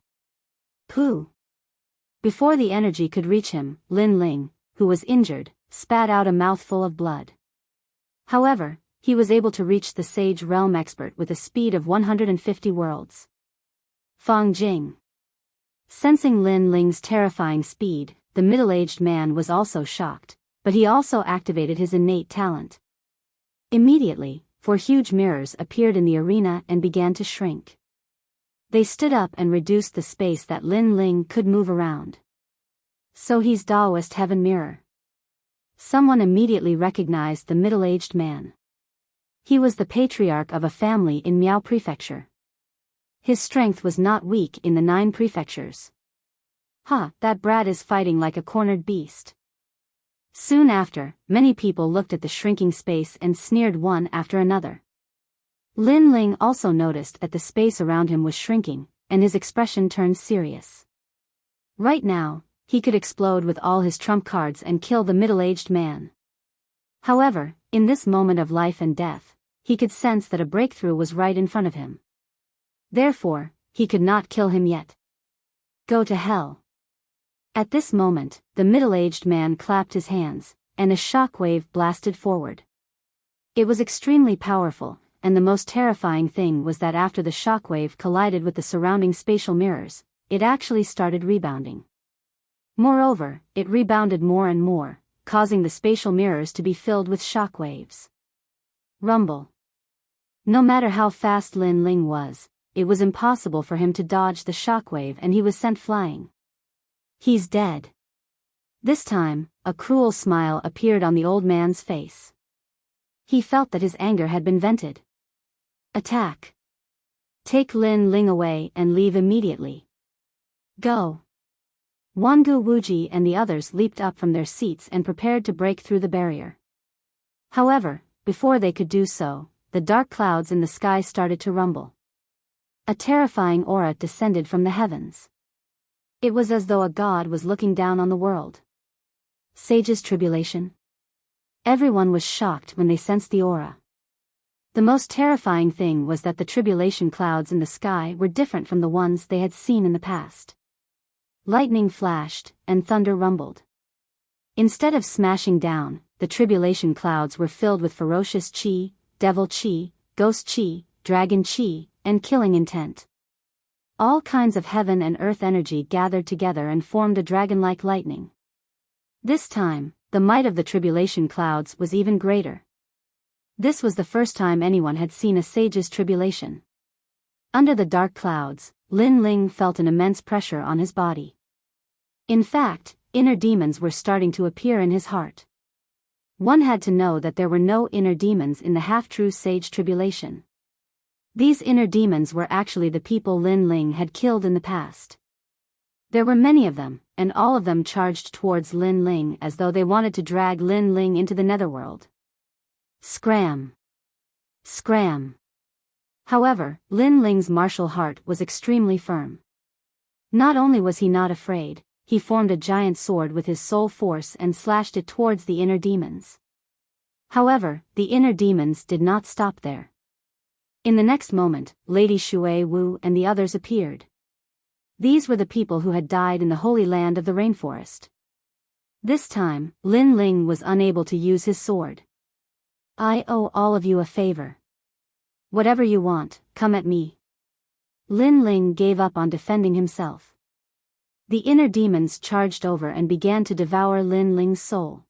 [SPEAKER 1] Pooh! Before the energy could reach him, Lin Ling, who was injured, spat out a mouthful of blood. However, he was able to reach the sage realm expert with a speed of 150 worlds. Fang Jing. Sensing Lin Ling's terrifying speed, the middle-aged man was also shocked, but he also activated his innate talent. Immediately, 4 huge mirrors appeared in the arena and began to shrink. They stood up and reduced the space that Lin Ling could move around. So he's Taoist Heaven Mirror. Someone immediately recognized the middle-aged man. He was the patriarch of a family in Miao Prefecture. His strength was not weak in the 9 prefectures. That brat is fighting like a cornered beast. Soon after, many people looked at the shrinking space and sneered one after another. Lin Ling also noticed that the space around him was shrinking, and his expression turned serious. Right now, he could explode with all his trump cards and kill the middle-aged man. However, in this moment of life and death, he could sense that a breakthrough was right in front of him. Therefore, he could not kill him yet. Go to hell. At this moment, the middle-aged man clapped his hands, and a shockwave blasted forward. It was extremely powerful, and the most terrifying thing was that after the shockwave collided with the surrounding spatial mirrors, it actually started rebounding. Moreover, it rebounded more and more, causing the spatial mirrors to be filled with shockwaves. Rumble. No matter how fast Lin Ling was, it was impossible for him to dodge the shockwave and he was sent flying. He's dead. This time, a cruel smile appeared on the old man's face. He felt that his anger had been vented. Attack. Take Lin Ling away and leave immediately. Go. Wangu Wuji and the others leaped up from their seats and prepared to break through the barrier. However, before they could do so, the dark clouds in the sky started to rumble. A terrifying aura descended from the heavens. It was as though a god was looking down on the world. Sage's tribulation? Everyone was shocked when they sensed the aura. The most terrifying thing was that the tribulation clouds in the sky were different from the ones they had seen in the past. Lightning flashed, and thunder rumbled. Instead of smashing down, the tribulation clouds were filled with ferocious chi, devil chi, ghost chi, dragon chi, and killing intent. All kinds of heaven and earth energy gathered together and formed a dragon-like lightning. This time, the might of the tribulation clouds was even greater. This was the first time anyone had seen a sage's tribulation. Under the dark clouds, Lin Ling felt an immense pressure on his body. In fact, inner demons were starting to appear in his heart. One had to know that there were no inner demons in the half-true sage tribulation. These inner demons were actually the people Lin Ling had killed in the past. There were many of them, and all of them charged towards Lin Ling as though they wanted to drag Lin Ling into the netherworld. Scram! Scram! However, Lin Ling's martial heart was extremely firm. Not only was he not afraid, he formed a giant sword with his soul force and slashed it towards the inner demons. However, the inner demons did not stop there. In the next moment, Lady Shui Wu and the others appeared. These were the people who had died in the holy land of the rainforest. This time, Lin Ling was unable to use his sword. I owe all of you a favor. Whatever you want, come at me. Lin Ling gave up on defending himself. The inner demons charged over and began to devour Lin Ling's soul.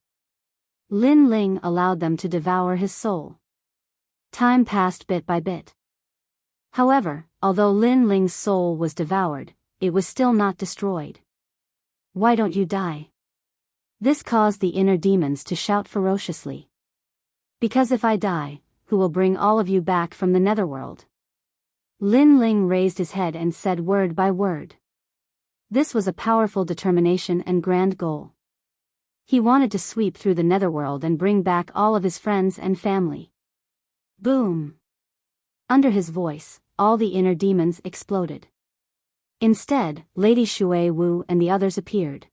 [SPEAKER 1] Lin Ling allowed them to devour his soul. Time passed bit by bit. However, although Lin Ling's soul was devoured, it was still not destroyed. Why don't you die? This caused the inner demons to shout ferociously. Because if I die, who will bring all of you back from the netherworld? Lin Ling raised his head and said word by word. This was a powerful determination and grand goal. He wanted to sweep through the netherworld and bring back all of his friends and family. Boom! Under his voice, all the inner demons exploded. Instead, Lady Shui Wu and the others appeared.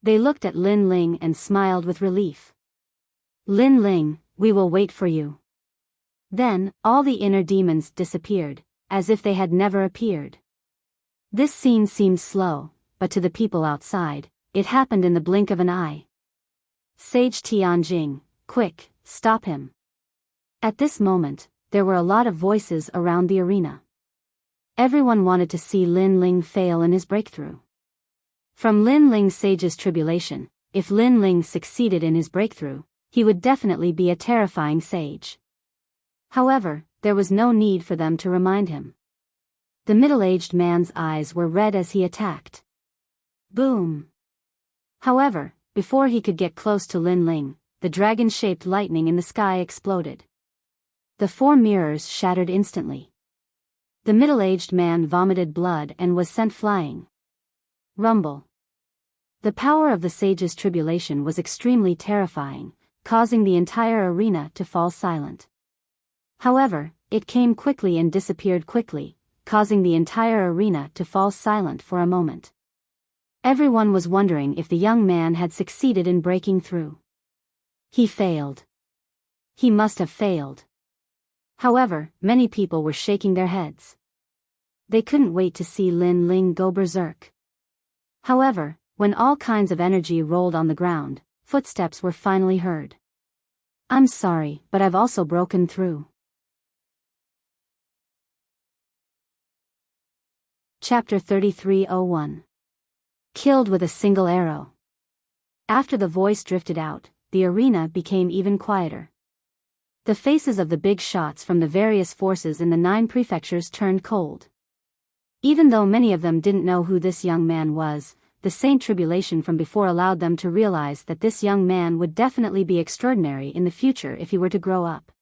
[SPEAKER 1] They looked at Lin Ling and smiled with relief. Lin Ling, we will wait for you. Then, all the inner demons disappeared, as if they had never appeared. This scene seemed slow, but to the people outside, it happened in the blink of an eye. Sage Tianjing, quick, stop him. At this moment, there were a lot of voices around the arena. Everyone wanted to see Lin Ling fail in his breakthrough. From Lin Ling's sage's tribulation, if Lin Ling succeeded in his breakthrough, he would definitely be a terrifying sage. However, there was no need for them to remind him. The middle-aged man's eyes were red as he attacked. Boom! However, before he could get close to Lin Ling, the dragon-shaped lightning in the sky exploded. The 4 mirrors shattered instantly. The middle-aged man vomited blood and was sent flying. Rumble. The power of the sage's tribulation was extremely terrifying, causing the entire arena to fall silent. However, it came quickly and disappeared quickly, causing the entire arena to fall silent for a moment. Everyone was wondering if the young man had succeeded in breaking through. He failed. He must have failed. However, many people were shaking their heads. They couldn't wait to see Lin Ling go berserk. However, when all kinds of energy rolled on the ground, footsteps were finally heard. I'm sorry, but I've also broken through. Chapter 3301. Killed with a single arrow. After the voice drifted out, the arena became even quieter. The faces of the big shots from the various forces in the 9 prefectures turned cold. Even though many of them didn't know who this young man was, the Saint Tribulation from before allowed them to realize that this young man would definitely be extraordinary in the future if he were to grow up.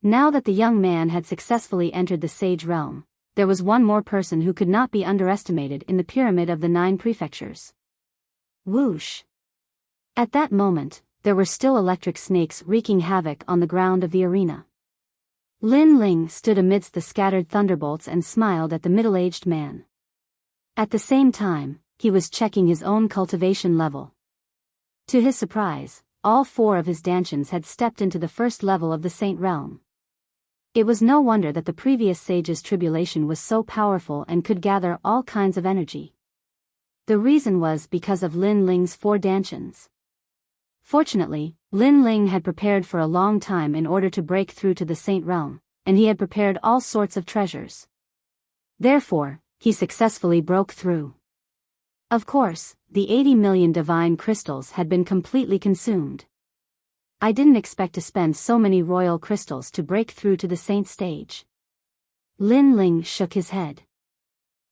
[SPEAKER 1] Now that the young man had successfully entered the sage realm, there was one more person who could not be underestimated in the pyramid of the 9 prefectures. Whoosh! At that moment, there were still electric snakes wreaking havoc on the ground of the arena. Lin Ling stood amidst the scattered thunderbolts and smiled at the middle-aged man. At the same time, he was checking his own cultivation level. To his surprise, all 4 of his dantians had stepped into the first level of the Saint Realm. It was no wonder that the previous sage's tribulation was so powerful and could gather all kinds of energy. The reason was because of Lin Ling's 4 dantians. Fortunately, Lin Ling had prepared for a long time in order to break through to the Saint Realm, and he had prepared all sorts of treasures. Therefore, he successfully broke through. Of course, the 80 million divine crystals had been completely consumed. I didn't expect to spend so many royal crystals to break through to the saint stage. Lin Ling shook his head.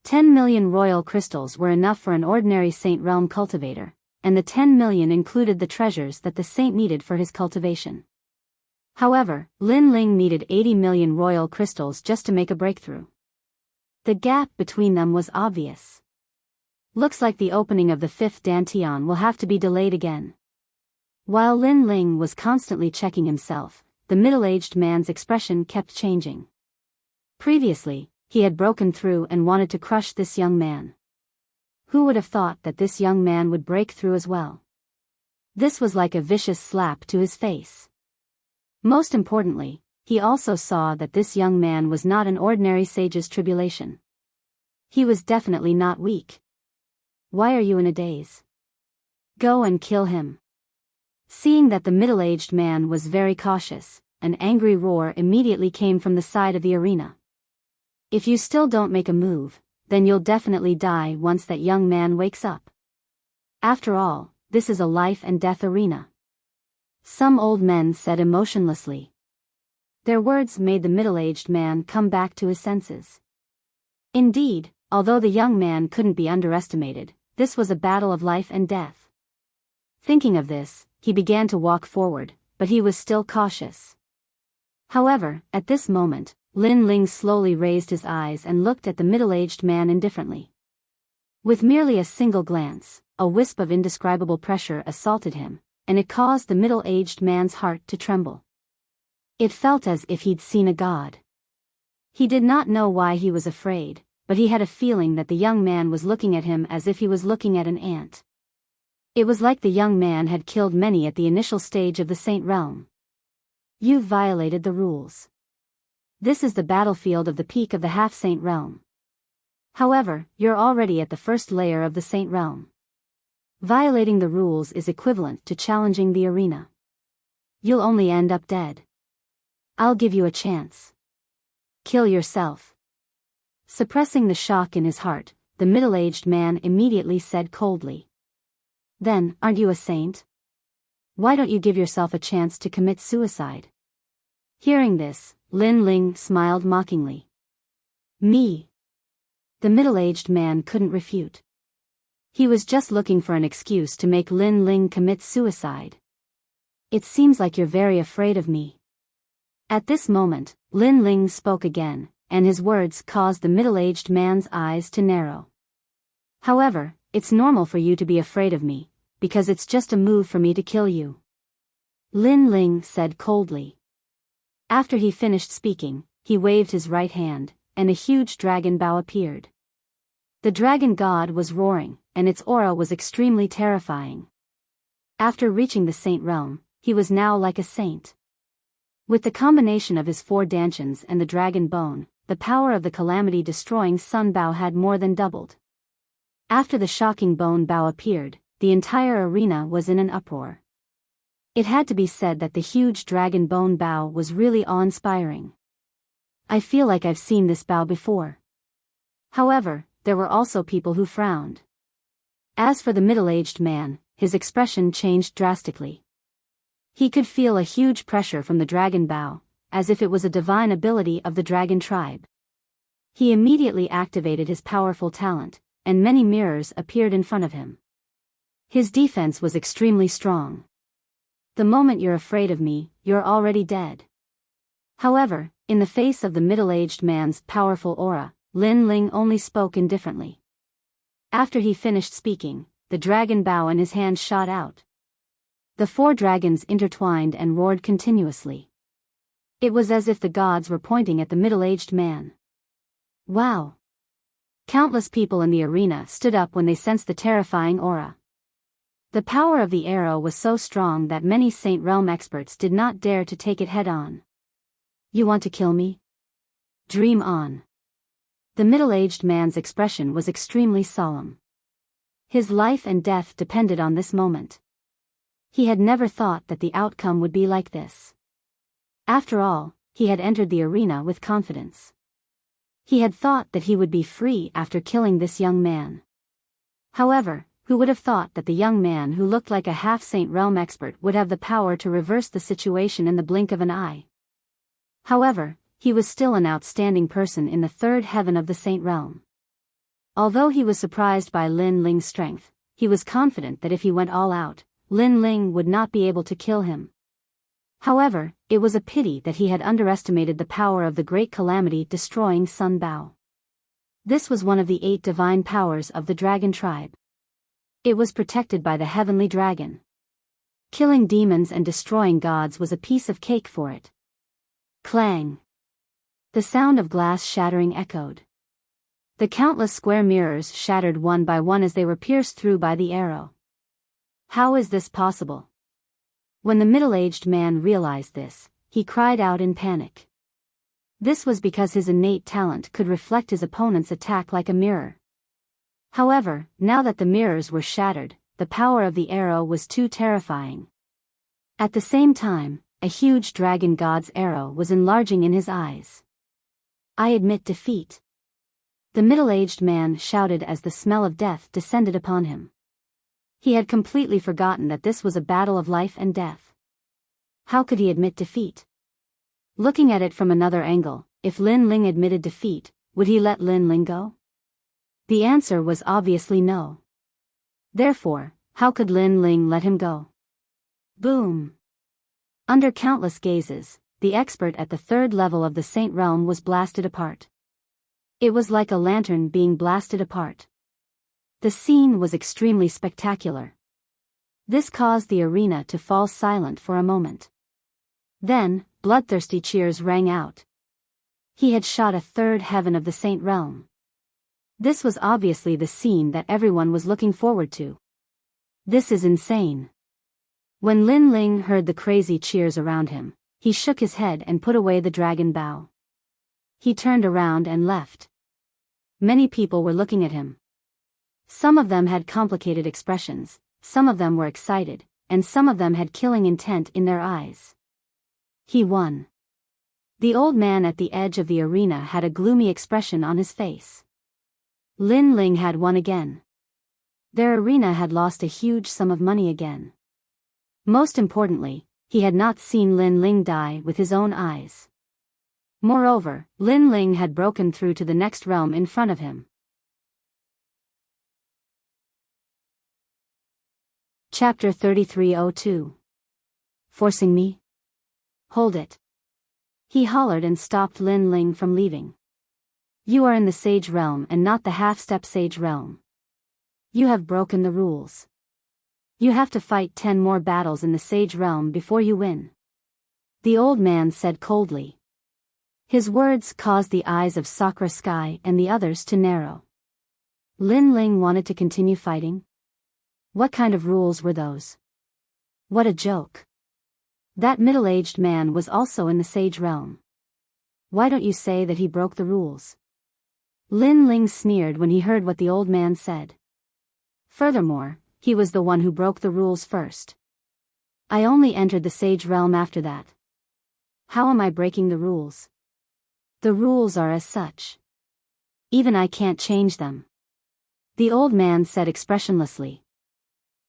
[SPEAKER 1] 10 million royal crystals were enough for an ordinary saint realm cultivator, and the 10 million included the treasures that the saint needed for his cultivation. However, Lin Ling needed 80 million royal crystals just to make a breakthrough. The gap between them was obvious. Looks like the opening of the 5th dantian will have to be delayed again. While Lin Ling was constantly checking himself, the middle-aged man's expression kept changing. Previously, he had broken through and wanted to crush this young man. Who would have thought that this young man would break through as well? This was like a vicious slap to his face. Most importantly, he also saw that this young man was not an ordinary sage's tribulation. He was definitely not weak. Why are you in a daze? Go and kill him. Seeing that the middle-aged man was very cautious, an angry roar immediately came from the side of the arena. If you still don't make a move, then you'll definitely die once that young man wakes up. After all, this is a life and death arena. Some old men said emotionlessly. Their words made the middle-aged man come back to his senses. Indeed, although the young man couldn't be underestimated, this was a battle of life and death. Thinking of this, he began to walk forward, but he was still cautious. However, at this moment, Lin Ling slowly raised his eyes and looked at the middle-aged man indifferently. With merely a single glance, a wisp of indescribable pressure assaulted him, and it caused the middle-aged man's heart to tremble. It felt as if he'd seen a god. He did not know why he was afraid, but he had a feeling that the young man was looking at him as if he was looking at an ant. It was like the young man had killed many at the initial stage of the Saint Realm. You've violated the rules. This is the battlefield of the peak of the half-Saint Realm. However, you're already at the first layer of the Saint Realm. Violating the rules is equivalent to challenging the arena. You'll only end up dead. I'll give you a chance. Kill yourself. Suppressing the shock in his heart, the middle-aged man immediately said coldly. Then, aren't you a saint? Why don't you give yourself a chance to commit suicide? Hearing this, Lin Ling smiled mockingly. Me? The middle-aged man couldn't refute. He was just looking for an excuse to make Lin Ling commit suicide. It seems like you're very afraid of me. At this moment, Lin Ling spoke again, and his words caused the middle-aged man's eyes to narrow. However, it's normal for you to be afraid of me, because it's just a move for me to kill you. Lin Ling said coldly. After he finished speaking, he waved his right hand, and a huge dragon bow appeared. The dragon god was roaring, and its aura was extremely terrifying. After reaching the saint realm, he was now like a saint. With the combination of his 4 dantians and the dragon bone, the power of the calamity-destroying sun bow had more than doubled. After the shocking bone bow appeared, the entire arena was in an uproar. It had to be said that the huge dragon bone bow was really awe-inspiring. I feel like I've seen this bow before. However, there were also people who frowned. As for the middle-aged man, his expression changed drastically. He could feel a huge pressure from the dragon bow, as if it was a divine ability of the dragon tribe. He immediately activated his powerful talent, and many mirrors appeared in front of him. His defense was extremely strong. The moment you're afraid of me, you're already dead. However, in the face of the middle-aged man's powerful aura, Lin Ling only spoke indifferently. After he finished speaking, the dragon bow in his hand shot out. The 4 dragons intertwined and roared continuously. It was as if the gods were pointing at the middle-aged man. Wow! Countless people in the arena stood up when they sensed the terrifying aura. The power of the arrow was so strong that many Saint Realm experts did not dare to take it head-on. You want to kill me? Dream on. The middle-aged man's expression was extremely solemn. His life and death depended on this moment. He had never thought that the outcome would be like this. After all, he had entered the arena with confidence. He had thought that he would be free after killing this young man. However, who would have thought that the young man who looked like a half-Saint Realm expert would have the power to reverse the situation in the blink of an eye? However, he was still an outstanding person in the third heaven of the Saint Realm. Although he was surprised by Lin Ling's strength, he was confident that if he went all out, Lin Ling would not be able to kill him. However, it was a pity that he had underestimated the power of the great calamity destroying Sun Bao. This was one of the 8 divine powers of the dragon tribe. It was protected by the heavenly dragon. Killing demons and destroying gods was a piece of cake for it. Clang! The sound of glass shattering echoed. The countless square mirrors shattered one by one as they were pierced through by the arrow. How is this possible? When the middle-aged man realized this, he cried out in panic. This was because his innate talent could reflect his opponent's attack like a mirror. However, now that the mirrors were shattered, the power of the arrow was too terrifying. At the same time, a huge dragon god's arrow was enlarging in his eyes. I admit defeat. The middle-aged man shouted as the smell of death descended upon him. He had completely forgotten that this was a battle of life and death. How could he admit defeat? Looking at it from another angle, if Lin Ling admitted defeat, would he let Lin Ling go? The answer was obviously no. Therefore, how could Lin Ling let him go? Boom! Under countless gazes, the expert at the third level of the Saint Realm was blasted apart. It was like a lantern being blasted apart. The scene was extremely spectacular. This caused the arena to fall silent for a moment. Then, bloodthirsty cheers rang out. He had shot a third heaven of the Saint Realm. This was obviously the scene that everyone was looking forward to. This is insane. When Lin Ling heard the crazy cheers around him, he shook his head and put away the dragon bow. He turned around and left. Many people were looking at him. Some of them had complicated expressions, some of them were excited, and some of them had killing intent in their eyes. He won. The old man at the edge of the arena had a gloomy expression on his face. Lin Ling had won again. Their arena had lost a huge sum of money again. Most importantly, he had not seen Lin Ling die with his own eyes. Moreover, Lin Ling had broken through to the next realm in front of him. Chapter 3302. Forcing me? Hold it. He hollered and stopped Lin Ling from leaving. You are in the Sage Realm and not the half-step Sage Realm. You have broken the rules. You have to fight 10 more battles in the Sage Realm before you win. The old man said coldly. His words caused the eyes of Sakura Sky and the others to narrow. Lin Ling wanted to continue fighting? What kind of rules were those? What a joke. That middle-aged man was also in the Sage Realm. Why don't you say that he broke the rules? Lin Ling sneered when he heard what the old man said. Furthermore, he was the one who broke the rules first. I only entered the Sage Realm after that. How am I breaking the rules? The rules are as such. Even I can't change them. The old man said expressionlessly.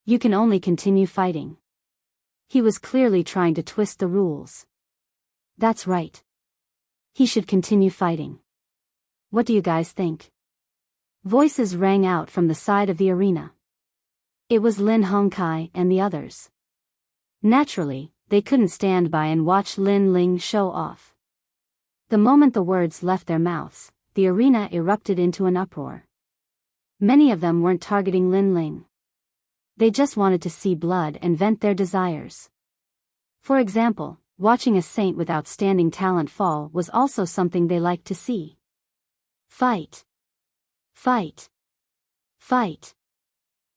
[SPEAKER 1] You can only continue fighting. He was clearly trying to twist the rules. That's right. He should continue fighting. What do you guys think? Voices rang out from the side of the arena. It was Lin Hongkai and the others. Naturally, they couldn't stand by and watch Lin Ling show off. The moment the words left their mouths, the arena erupted into an uproar. Many of them weren't targeting Lin Ling. They just wanted to see blood and vent their desires. For example, watching a saint with outstanding talent fall was also something they liked to see. Fight. Fight. Fight.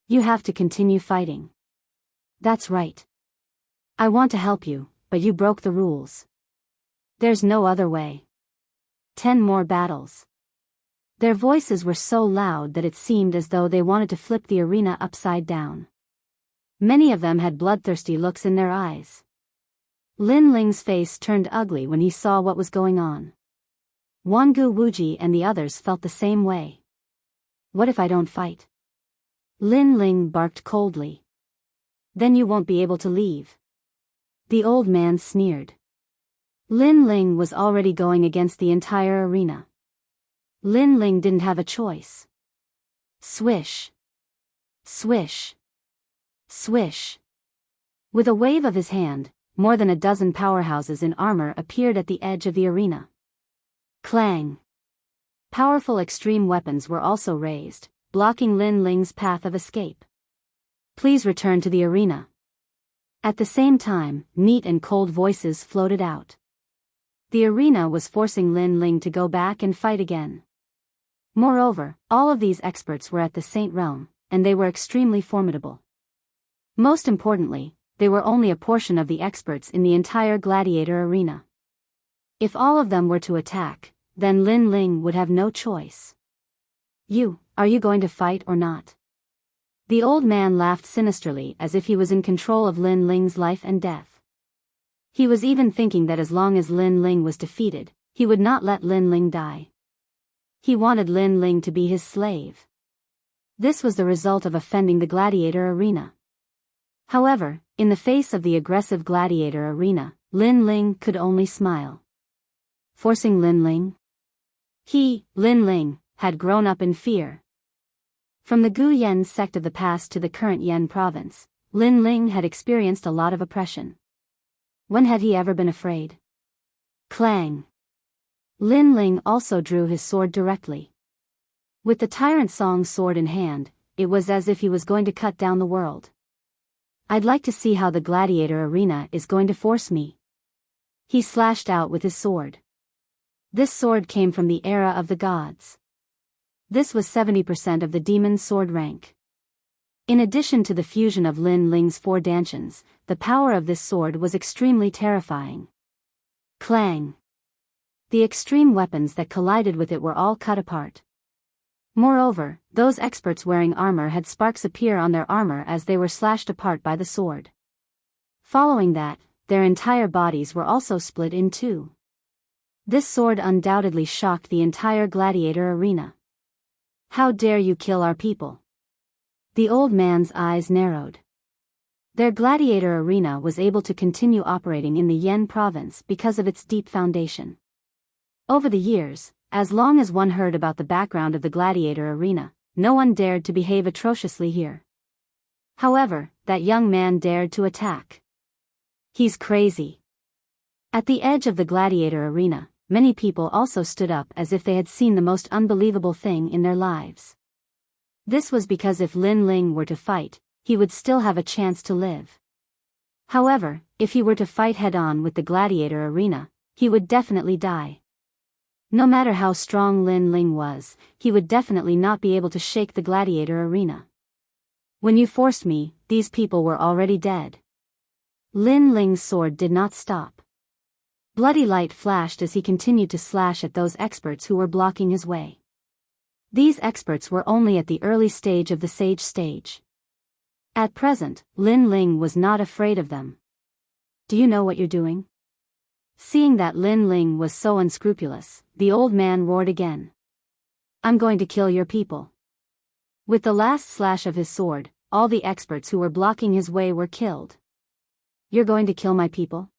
[SPEAKER 1] You have to continue fighting. That's right. I want to help you, but you broke the rules. There's no other way. 10 more battles. Their voices were so loud that it seemed as though they wanted to flip the arena upside down. Many of them had bloodthirsty looks in their eyes. Lin Ling's face turned ugly when he saw what was going on. Wangu Wuji and the others felt the same way. What if I don't fight? Lin Ling barked coldly. Then you won't be able to leave. The old man sneered. Lin Ling was already going against the entire arena. Lin Ling didn't have a choice. Swish. Swish. Swish. With a wave of his hand, more than a dozen powerhouses in armor appeared at the edge of the arena. Clang. Powerful extreme weapons were also raised, blocking Lin Ling's path of escape. Please return to the arena. At the same time, neat and cold voices floated out. The arena was forcing Lin Ling to go back and fight again. Moreover, all of these experts were at the Saint Realm, and they were extremely formidable. Most importantly, they were only a portion of the experts in the entire gladiator arena. If all of them were to attack, then Lin Ling would have no choice. Are you going to fight or not? The old man laughed sinisterly as if he was in control of Lin Ling's life and death. He was even thinking that as long as Lin Ling was defeated, he would not let Lin Ling die. He wanted Lin Ling to be his slave. This was the result of offending the gladiator arena. However, in the face of the aggressive gladiator arena, Lin Ling could only smile. Forcing Lin Ling? Lin Ling, had grown up in fear. From the Gu Yen sect of the past to the current Yen province, Lin Ling had experienced a lot of oppression. When had he ever been afraid? Clang. Lin Ling also drew his sword directly. With the Tyrant Song sword in hand, it was as if he was going to cut down the world. I'd like to see how the gladiator arena is going to force me. He slashed out with his sword. This sword came from the era of the gods. This was 70% of the demon sword rank. In addition to the fusion of Lin Ling's 4 dantians, the power of this sword was extremely terrifying. Clang. The extreme weapons that collided with it were all cut apart. Moreover, those experts wearing armor had sparks appear on their armor as they were slashed apart by the sword. Following that, their entire bodies were also split in 2. This sword undoubtedly shocked the entire gladiator arena. How dare you kill our people? The old man's eyes narrowed. Their gladiator arena was able to continue operating in the Yen province because of its deep foundation. Over the years, as long as one heard about the background of the gladiator arena, no one dared to behave atrociously here. However, that young man dared to attack. He's crazy. At the edge of the gladiator arena, many people also stood up as if they had seen the most unbelievable thing in their lives. This was because if Lin Ling were to fight, he would still have a chance to live. However, if he were to fight head-on with the gladiator arena, he would definitely die. No matter how strong Lin Ling was, he would definitely not be able to shake the gladiator arena. When you forced me, these people were already dead. Lin Ling's sword did not stop. Bloody light flashed as he continued to slash at those experts who were blocking his way. These experts were only at the early stage of the sage stage. At present, Lin Ling was not afraid of them. Do you know what you're doing? Seeing that Lin Ling was so unscrupulous, the old man roared again. I'm going to kill your people. With the last slash of his sword, all the experts who were blocking his way were killed. You're going to kill my people?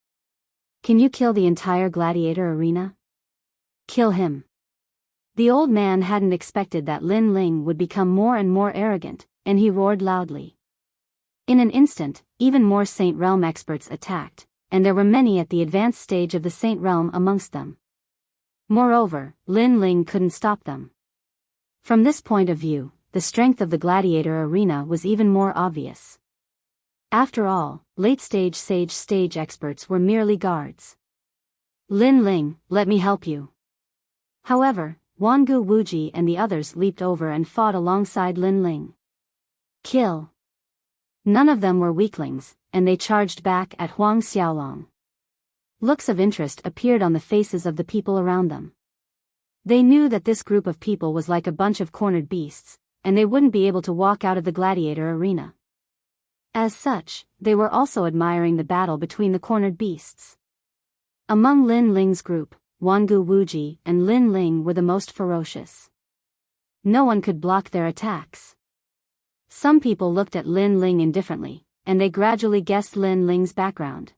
[SPEAKER 1] Can you kill the entire gladiator arena? Kill him. The old man hadn't expected that Lin Ling would become more and more arrogant, and he roared loudly. In an instant, even more Saint Realm experts attacked, and there were many at the advanced stage of the Saint Realm amongst them. Moreover, Lin Ling couldn't stop them. From this point of view, the strength of the gladiator arena was even more obvious. After all, late-stage sage stage experts were merely guards. Lin Ling, let me help you. However, Wangu Wuji and the others leaped over and fought alongside Lin Ling. Kill. None of them were weaklings, and they charged back at Huang Xiaolong. Looks of interest appeared on the faces of the people around them. They knew that this group of people was like a bunch of cornered beasts, and they wouldn't be able to walk out of the gladiator arena. As such, they were also admiring the battle between the cornered beasts. Among Lin Ling's group, Wangu Wuji and Lin Ling were the most ferocious. No one could block their attacks. Some people looked at Lin Ling indifferently, and they gradually guessed Lin Ling's background.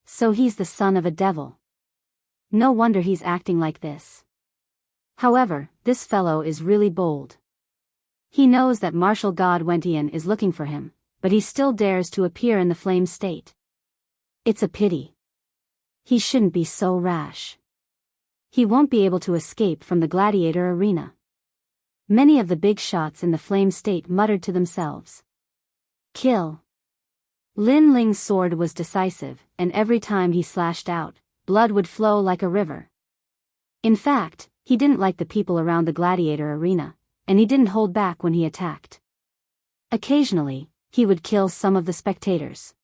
[SPEAKER 1] So he's the son of a devil. No wonder he's acting like this. However, this fellow is really bold. He knows that martial god Wentian is looking for him, but he still dares to appear in the flame state. It's a pity. He shouldn't be so rash. He won't be able to escape from the gladiator arena. Many of the big shots in the flame state muttered to themselves. Kill. Lin Ling's sword was decisive, and every time he slashed out, blood would flow like a river. In fact, he didn't like the people around the gladiator arena, and he didn't hold back when he attacked. Occasionally, he would kill some of the spectators.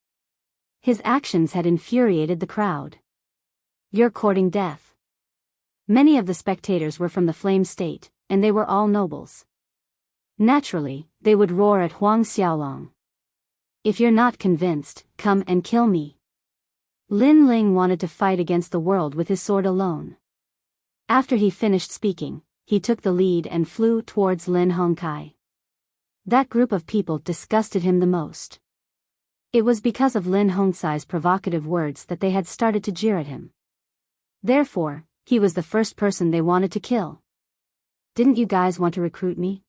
[SPEAKER 1] His actions had infuriated the crowd. You're courting death. Many of the spectators were from the flame state, and they were all nobles. Naturally, they would roar at Huang Xiaolong. If you're not convinced, come and kill me. Lin Ling wanted to fight against the world with his sword alone. After he finished speaking, he took the lead and flew towards Lin Hongkai. That group of people disgusted him the most. It was because of Lin Hongkai's provocative words that they had started to jeer at him. Therefore, he was the first person they wanted to kill. Didn't you guys want to recruit me?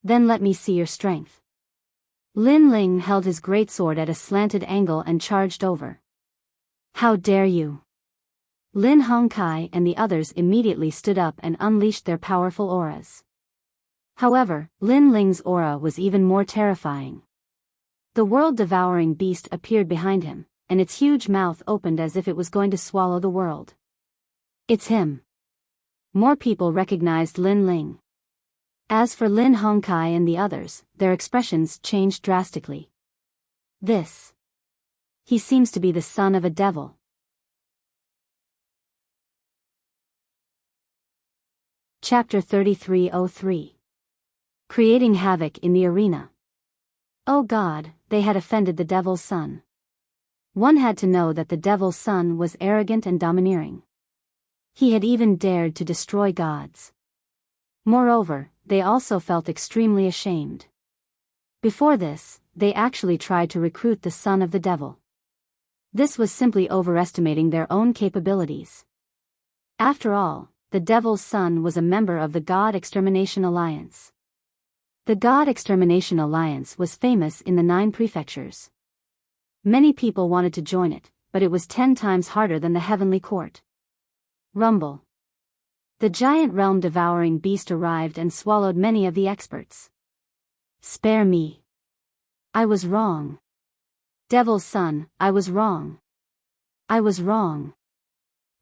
[SPEAKER 1] Then let me see your strength. Lin Ling held his greatsword at a slanted angle and charged over. How dare you! Lin Hongkai and the others immediately stood up and unleashed their powerful auras. However, Lin Ling's aura was even more terrifying. The world-devouring beast appeared behind him, and its huge mouth opened as if it was going to swallow the world. It's him. More people recognized Lin Ling. As for Lin Hongkai and the others, their expressions changed drastically. He seems to be the son of a devil. Chapter 3303. Creating Havoc in the Arena. Oh God, they had offended the devil's son. One had to know that the devil's son was arrogant and domineering. He had even dared to destroy gods. Moreover, they also felt extremely ashamed. Before this, they actually tried to recruit the son of the devil. This was simply overestimating their own capabilities. After all, the devil's son was a member of the God Extermination Alliance. The God Extermination Alliance was famous in the 9 prefectures. Many people wanted to join it, but it was 10 times harder than the Heavenly Court. Rumble. The giant realm-devouring beast arrived and swallowed many of the experts. Spare me. I was wrong. Devil's son, I was wrong. I was wrong.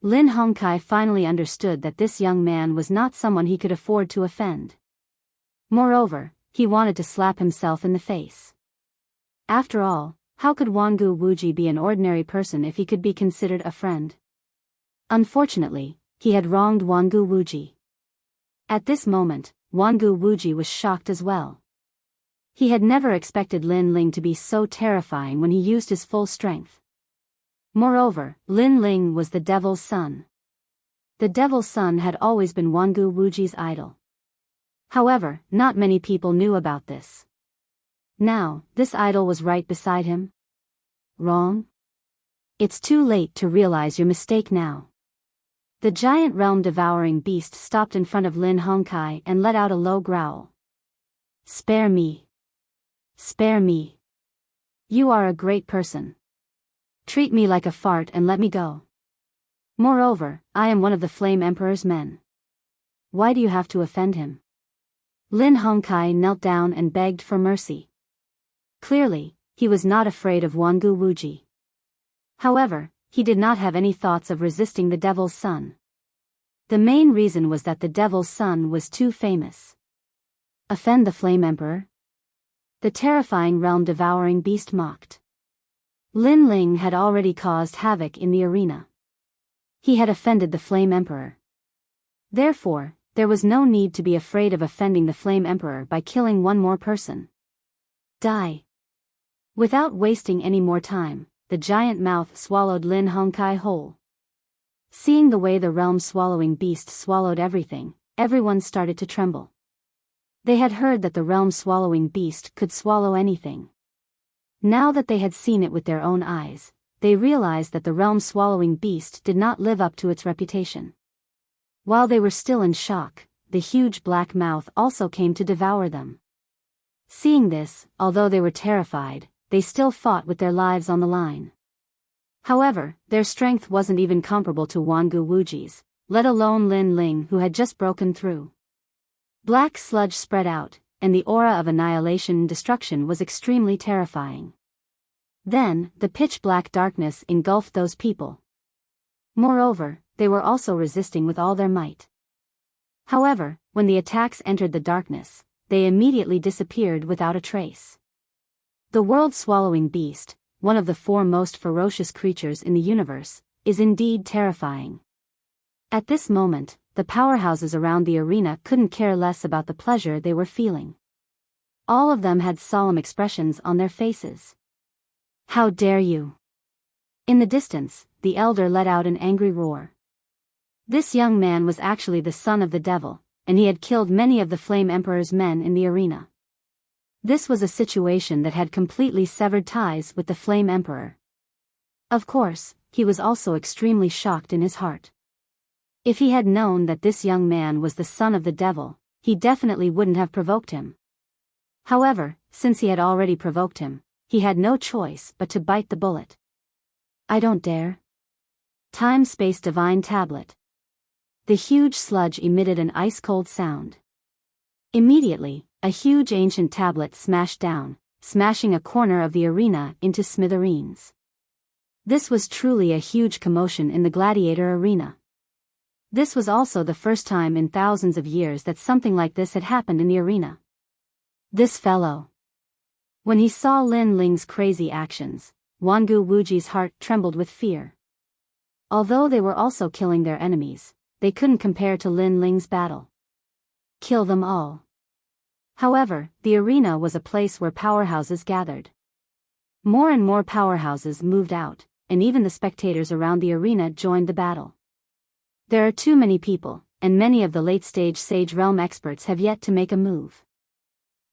[SPEAKER 1] Lin Hongkai finally understood that this young man was not someone he could afford to offend. Moreover, he wanted to slap himself in the face. After all, how could Wangu Wuji be an ordinary person if he could be considered a friend? Unfortunately, he had wronged Wangu Wuji. At this moment, Wangu Wuji was shocked as well. He had never expected Lin Ling to be so terrifying when he used his full strength. Moreover, Lin Ling was the devil's son. The devil's son had always been Wangu Wuji's idol. However, not many people knew about this. Now, this idol was right beside him. Wrong? It's too late to realize your mistake now. The giant realm-devouring beast stopped in front of Lin Hongkai and let out a low growl. Spare me. Spare me. You are a great person. Treat me like a fart and let me go. Moreover, I am one of the Flame Emperor's men. Why do you have to offend him? Lin Hongkai knelt down and begged for mercy. Clearly, he was not afraid of Wangu Wuji. However, he did not have any thoughts of resisting the devil's son. The main reason was that the devil's son was too famous. Offend the Flame Emperor? The terrifying realm-devouring beast mocked. Lin Ling had already caused havoc in the arena. He had offended the Flame Emperor. Therefore, there was no need to be afraid of offending the Flame Emperor by killing one more person. Die. Without wasting any more time, the giant mouth swallowed Lin Hongkai whole. Seeing the way the realm-swallowing beast swallowed everything, everyone started to tremble. They had heard that the realm-swallowing beast could swallow anything. Now that they had seen it with their own eyes, they realized that the realm-swallowing beast did not live up to its reputation. While they were still in shock, the huge black mouth also came to devour them. Seeing this, although they were terrified, they still fought with their lives on the line. However, their strength wasn't even comparable to Wangu Wuji's, let alone Lin Ling who had just broken through. Black sludge spread out, and the aura of annihilation and destruction was extremely terrifying. Then, the pitch-black darkness engulfed those people. Moreover, they were also resisting with all their might. However, when the attacks entered the darkness, they immediately disappeared without a trace. The world-swallowing beast, one of the 4 most ferocious creatures in the universe, is indeed terrifying. At this moment, the powerhouses around the arena couldn't care less about the pleasure they were feeling. All of them had solemn expressions on their faces. How dare you! In the distance, the elder let out an angry roar. This young man was actually the son of the devil, and he had killed many of the Flame Emperor's men in the arena. This was a situation that had completely severed ties with the Flame Emperor. Of course, he was also extremely shocked in his heart. If he had known that this young man was the son of the devil, he definitely wouldn't have provoked him. However, since he had already provoked him, he had no choice but to bite the bullet. I don't dare. Time-space divine tablet. The huge sludge emitted an ice-cold sound. Immediately, a huge ancient tablet smashed down, smashing a corner of the arena into smithereens. This was truly a huge commotion in the gladiator arena. This was also the first time in thousands of years that something like this had happened in the arena. This fellow. When he saw Lin Ling's crazy actions, Wangu Wuji's heart trembled with fear. Although they were also killing their enemies, they couldn't compare to Lin Ling's battle. Kill them all. However, the arena was a place where powerhouses gathered. More and more powerhouses moved out, and even the spectators around the arena joined the battle. There are too many people, and many of the late-stage Sage Realm experts have yet to make a move.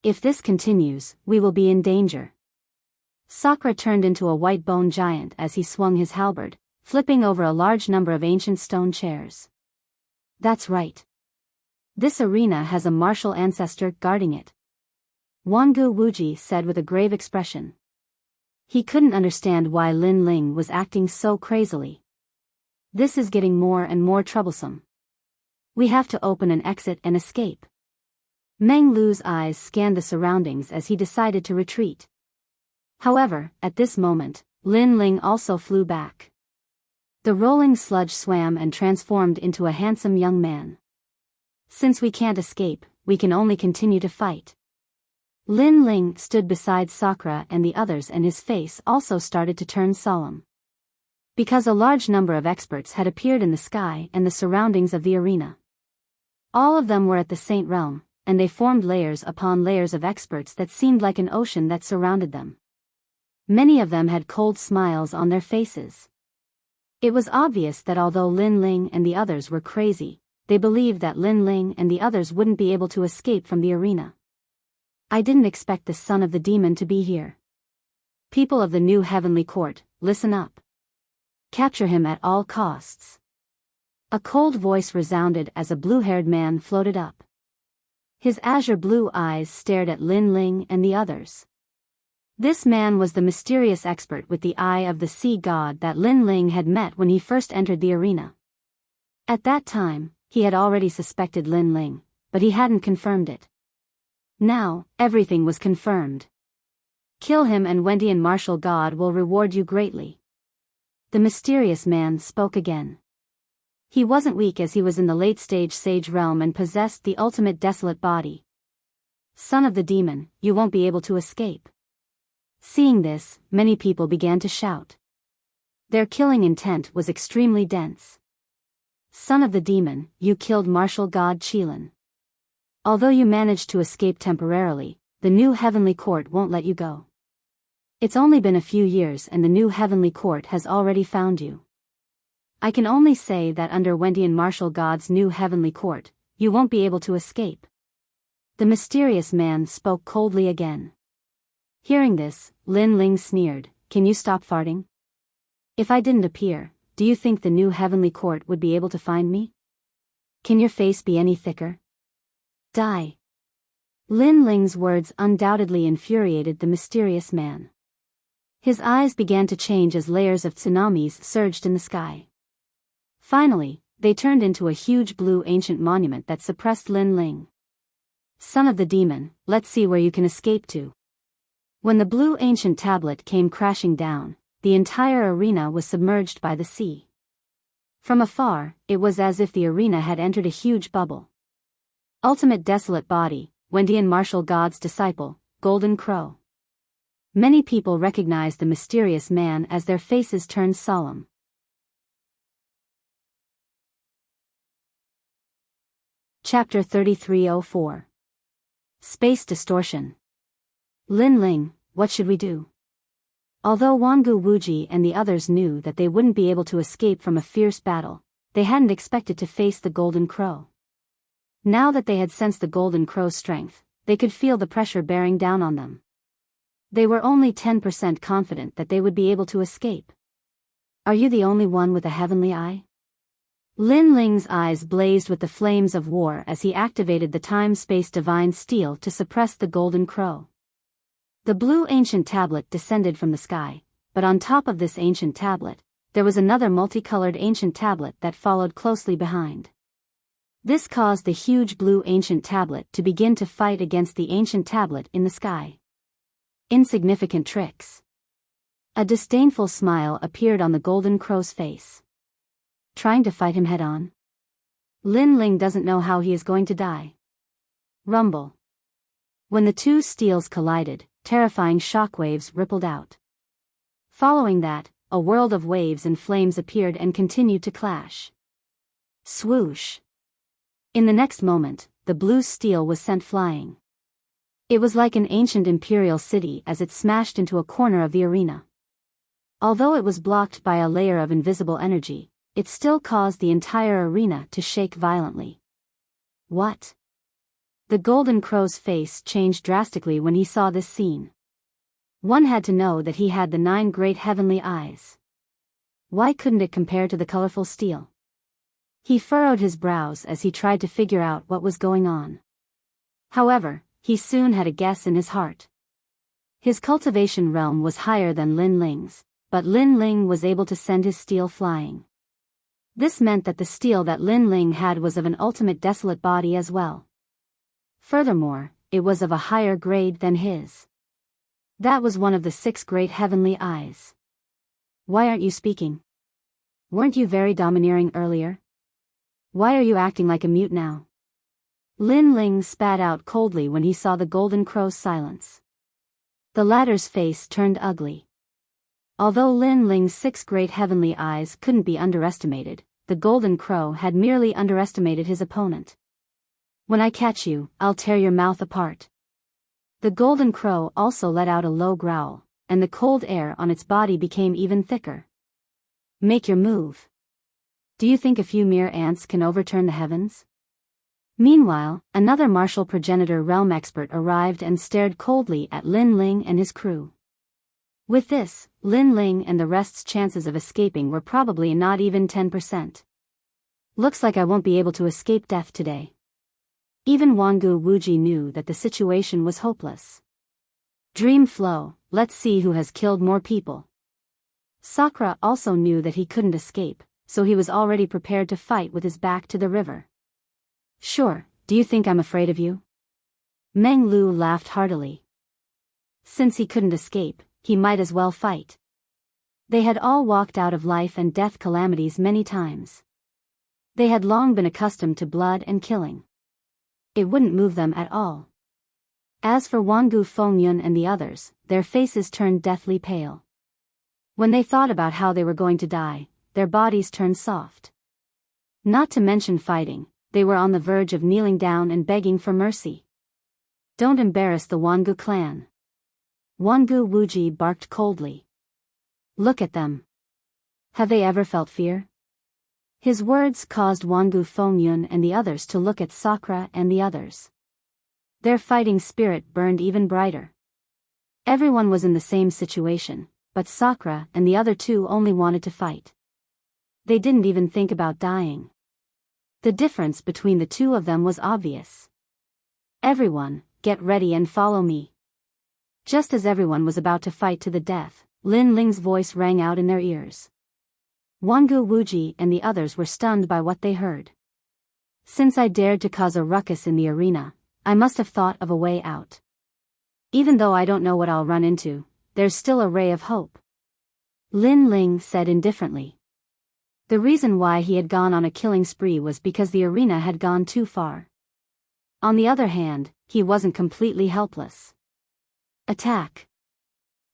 [SPEAKER 1] If this continues, we will be in danger. Sakura turned into a white bone giant as he swung his halberd, flipping over a large number of ancient stone chairs. That's right. This arena has a martial ancestor guarding it. Wangu Wuji said with a grave expression. He couldn't understand why Lin Ling was acting so crazily. This is getting more and more troublesome. We have to open an exit and escape. Meng Lu's eyes scanned the surroundings as he decided to retreat. However, at this moment, Lin Ling also flew back. The rolling sludge swam and transformed into a handsome young man. Since we can't escape, we can only continue to fight. Lin Ling stood beside Sakura and the others, and his face also started to turn solemn. Because a large number of experts had appeared in the sky and the surroundings of the arena. All of them were at the Saint Realm, and they formed layers upon layers of experts that seemed like an ocean that surrounded them. Many of them had cold smiles on their faces. It was obvious that although Lin Ling and the others were crazy, they believed that Lin Ling and the others wouldn't be able to escape from the arena. I didn't expect the son of the demon to be here. People of the new heavenly court, listen up. Capture him at all costs. A cold voice resounded as a blue-haired man floated up. His azure blue eyes stared at Lin Ling and the others. This man was the mysterious expert with the eye of the sea god that Lin Ling had met when he first entered the arena. At that time, he had already suspected Lin Ling, but he hadn't confirmed it. Now, everything was confirmed. Kill him and Wendian martial god will reward you greatly. The mysterious man spoke again. He wasn't weak as he was in the late-stage Sage Realm and possessed the ultimate desolate body. Son of the demon, you won't be able to escape. Seeing this, many people began to shout. Their killing intent was extremely dense. Son of the demon, you killed martial god Qilin. Although you managed to escape temporarily, the new heavenly court won't let you go. It's only been a few years and the new heavenly court has already found you. I can only say that under Wendian martial god's new heavenly court, you won't be able to escape. The mysterious man spoke coldly again. Hearing this, Lin Ling sneered, can you stop farting? If I didn't appear, do you think the new heavenly court would be able to find me? Can your face be any thicker? Die. Lin Ling's words undoubtedly infuriated the mysterious man. His eyes began to change as layers of tsunamis surged in the sky. Finally, they turned into a huge blue ancient monument that suppressed Lin Ling. Son of the demon, let's see where you can escape to. When the blue ancient tablet came crashing down, the entire arena was submerged by the sea. From afar, it was as if the arena had entered a huge bubble. Ultimate desolate body, Wendian martial god's disciple, Golden Crow. Many people recognized the mysterious man as their faces turned solemn. Chapter 3304. Space Distortion. Lin Ling, what should we do? Although Wangu Wuji and the others knew that they wouldn't be able to escape from a fierce battle, they hadn't expected to face the Golden Crow. Now that they had sensed the Golden Crow's strength, they could feel the pressure bearing down on them. They were only 10% confident that they would be able to escape. Are you the only one with a heavenly eye? Lin Ling's eyes blazed with the flames of war as he activated the time-space divine steel to suppress the Golden Crow. The blue ancient tablet descended from the sky, but on top of this ancient tablet, there was another multicolored ancient tablet that followed closely behind. This caused the huge blue ancient tablet to begin to fight against the ancient tablet in the sky. Insignificant tricks. A disdainful smile appeared on the Golden Crow's face. Trying to fight him head-on? Lin Ling doesn't know how he is going to die. Rumble. When the two steels collided, terrifying shockwaves rippled out. Following that, a world of waves and flames appeared and continued to clash. Swoosh. In the next moment, the blue steel was sent flying. It was like an ancient imperial city as it smashed into a corner of the arena. Although it was blocked by a layer of invisible energy, it still caused the entire arena to shake violently. What? The Golden Crow's face changed drastically when he saw this scene. One had to know that he had the 9 great heavenly eyes. Why couldn't it compare to the colorful steel? He furrowed his brows as he tried to figure out what was going on. However, he soon had a guess in his heart. His cultivation realm was higher than Lin Ling's, but Lin Ling was able to send his steel flying. This meant that the steel that Lin Ling had was of an ultimate desolate body as well. Furthermore, it was of a higher grade than his. That was one of the 6 great heavenly eyes. Why aren't you speaking? Weren't you very domineering earlier? Why are you acting like a mute now? Lin Ling spat out coldly when he saw the Golden Crow's silence. The latter's face turned ugly. Although Lin Ling's 6 great heavenly eyes couldn't be underestimated, the Golden Crow had merely underestimated his opponent. When I catch you, I'll tear your mouth apart. The Golden Crow also let out a low growl, and the cold air on its body became even thicker. Make your move. Do you think a few mere ants can overturn the heavens? Meanwhile, another martial progenitor realm expert arrived and stared coldly at Lin Ling and his crew. With this, Lin Ling and the rest's chances of escaping were probably not even 10%. Looks like I won't be able to escape death today. Even Wangu Wuji knew that the situation was hopeless. Dream flow, let's see who has killed more people. Sakura also knew that he couldn't escape, so he was already prepared to fight with his back to the river. Sure, do you think I'm afraid of you? Meng Lu laughed heartily. Since he couldn't escape, he might as well fight. They had all walked out of life and death calamities many times. They had long been accustomed to blood and killing. It wouldn't move them at all. As for Wangu Fengyun and the others, their faces turned deathly pale. When they thought about how they were going to die, their bodies turned soft. Not to mention fighting, they were on the verge of kneeling down and begging for mercy. Don't embarrass the Wangu clan. Wangu Wuji barked coldly. Look at them. Have they ever felt fear? His words caused Wangu Fengyun and the others to look at Sakura and the others. Their fighting spirit burned even brighter. Everyone was in the same situation, but Sakura and the other two only wanted to fight. They didn't even think about dying. The difference between the two of them was obvious. Everyone, get ready and follow me. Just as everyone was about to fight to the death, Lin Ling's voice rang out in their ears. Wangu Wuji and the others were stunned by what they heard. Since I dared to cause a ruckus in the arena, I must have thought of a way out. Even though I don't know what I'll run into, there's still a ray of hope. Lin Ling said indifferently. The reason why he had gone on a killing spree was because the arena had gone too far. On the other hand, he wasn't completely helpless. Attack.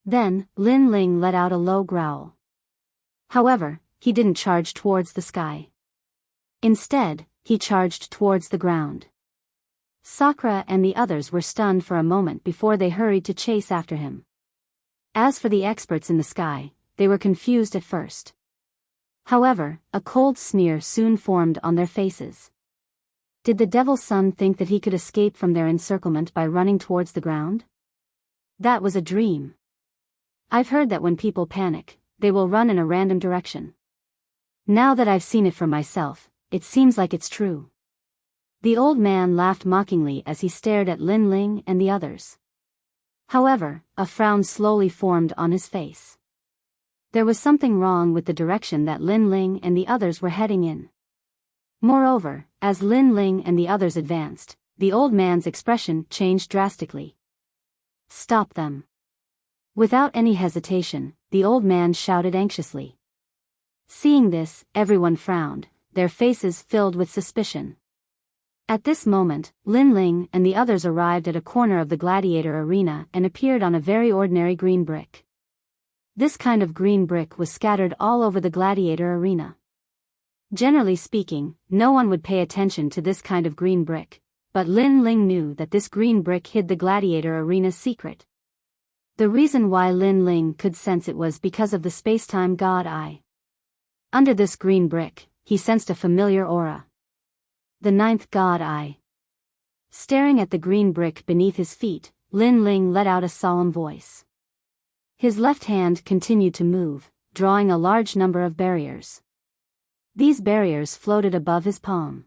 [SPEAKER 1] Then, Lin Ling let out a low growl. However, he didn't charge towards the sky. Instead, he charged towards the ground. Sakura and the others were stunned for a moment before they hurried to chase after him. As for the experts in the sky, they were confused at first. However, a cold sneer soon formed on their faces. Did the Devil's Son think that he could escape from their encirclement by running towards the ground? That was a dream. I've heard that when people panic, they will run in a random direction. Now that I've seen it for myself, it seems like it's true. The old man laughed mockingly as he stared at Lin Ling and the others. However, a frown slowly formed on his face. There was something wrong with the direction that Lin Ling and the others were heading in. Moreover, as Lin Ling and the others advanced, the old man's expression changed drastically. Stop them. Without any hesitation, the old man shouted anxiously. Seeing this, everyone frowned, their faces filled with suspicion. At this moment, Lin Ling and the others arrived at a corner of the gladiator arena and appeared on a very ordinary green brick. This kind of green brick was scattered all over the gladiator arena. Generally speaking, no one would pay attention to this kind of green brick, but Lin Ling knew that this green brick hid the gladiator arena's secret. The reason why Lin Ling could sense it was because of the space-time god eye. Under this green brick, he sensed a familiar aura. The ninth god eye. Staring at the green brick beneath his feet, Lin Ling let out a solemn voice. His left hand continued to move, drawing a large number of barriers. These barriers floated above his palm.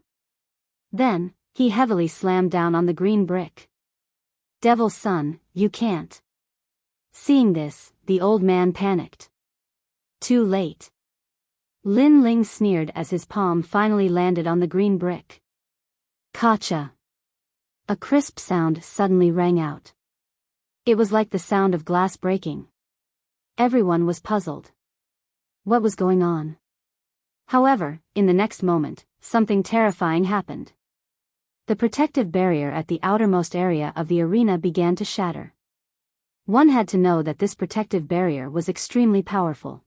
[SPEAKER 1] Then, he heavily slammed down on the green brick. Devil's Son, you can't. Seeing this, the old man panicked. Too late. Lin Ling sneered as his palm finally landed on the green brick. Kacha. A crisp sound suddenly rang out. It was like the sound of glass breaking. Everyone was puzzled. What was going on? However, in the next moment, something terrifying happened. The protective barrier at the outermost area of the arena began to shatter. One had to know that this protective barrier was extremely powerful.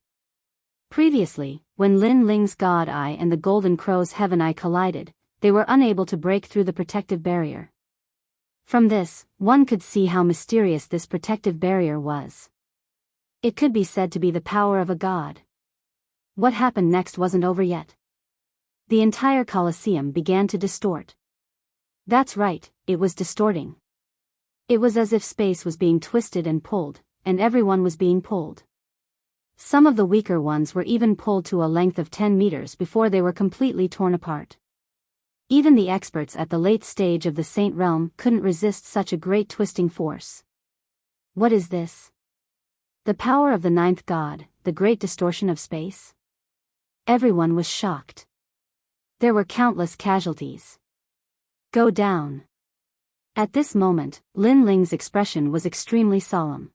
[SPEAKER 1] Previously, when Lin Ling's God Eye and the Golden Crow's Heaven Eye collided, they were unable to break through the protective barrier. From this, one could see how mysterious this protective barrier was. It could be said to be the power of a god. What happened next wasn't over yet. The entire Colosseum began to distort. That's right, it was distorting. It was as if space was being twisted and pulled, and everyone was being pulled. Some of the weaker ones were even pulled to a length of 10 meters before they were completely torn apart. Even the experts at the late stage of the Saint Realm couldn't resist such a great twisting force. What is this? The power of the ninth god, the great distortion of space? Everyone was shocked. There were countless casualties. Go down. At this moment, Lin Ling's expression was extremely solemn.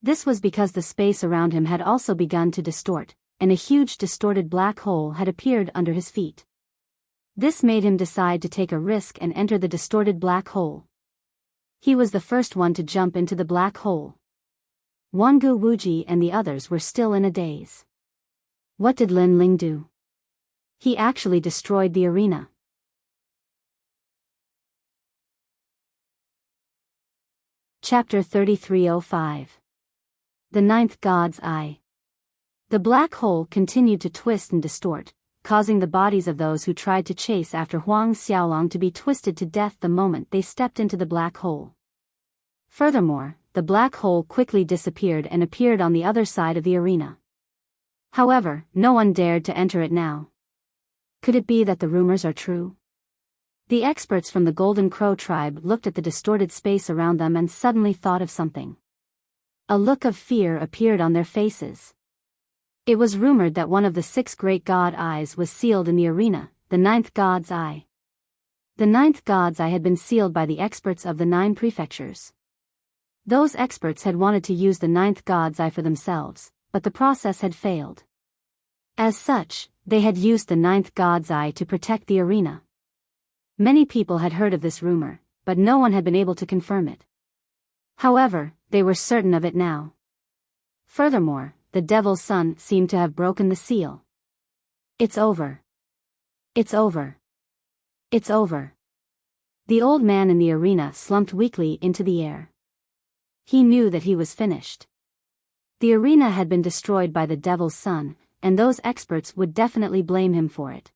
[SPEAKER 1] This was because the space around him had also begun to distort, and a huge distorted black hole had appeared under his feet. This made him decide to take a risk and enter the distorted black hole. He was the first one to jump into the black hole. Wangu Wuji and the others were still in a daze. What did Lin Ling do? He actually destroyed the arena. Chapter 3305. The Ninth God's Eye. The black hole continued to twist and distort, causing the bodies of those who tried to chase after Huang Xiaolong to be twisted to death the moment they stepped into the black hole. Furthermore, the black hole quickly disappeared and appeared on the other side of the arena. However, no one dared to enter it now. Could it be that the rumors are true? The experts from the Golden Crow tribe looked at the distorted space around them and suddenly thought of something. A look of fear appeared on their faces. It was rumored that one of the 6 great god eyes was sealed in the arena, the 9th god's eye. The 9th god's eye had been sealed by the experts of the 9 prefectures. Those experts had wanted to use the 9th god's eye for themselves, but the process had failed. As such, they had used the 9th god's eye to protect the arena. Many people had heard of this rumor, but no one had been able to confirm it. However, they were certain of it now. Furthermore, the Devil's Son seemed to have broken the seal. It's over. It's over. It's over. The old man in the arena slumped weakly into the air. He knew that he was finished. The arena had been destroyed by the Devil's Son, and those experts would definitely blame him for it.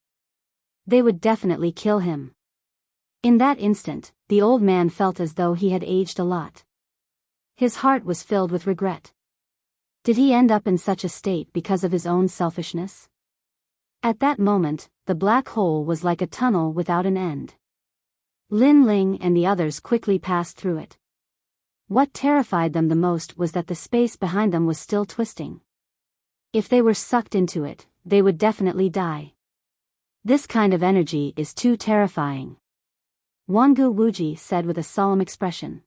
[SPEAKER 1] They would definitely kill him. In that instant, the old man felt as though he had aged a lot. His heart was filled with regret. Did he end up in such a state because of his own selfishness? At that moment, the black hole was like a tunnel without an end. Lin Ling and the others quickly passed through it. What terrified them the most was that the space behind them was still twisting. If they were sucked into it, they would definitely die. This kind of energy is too terrifying. Wangu Wuji said with a solemn expression.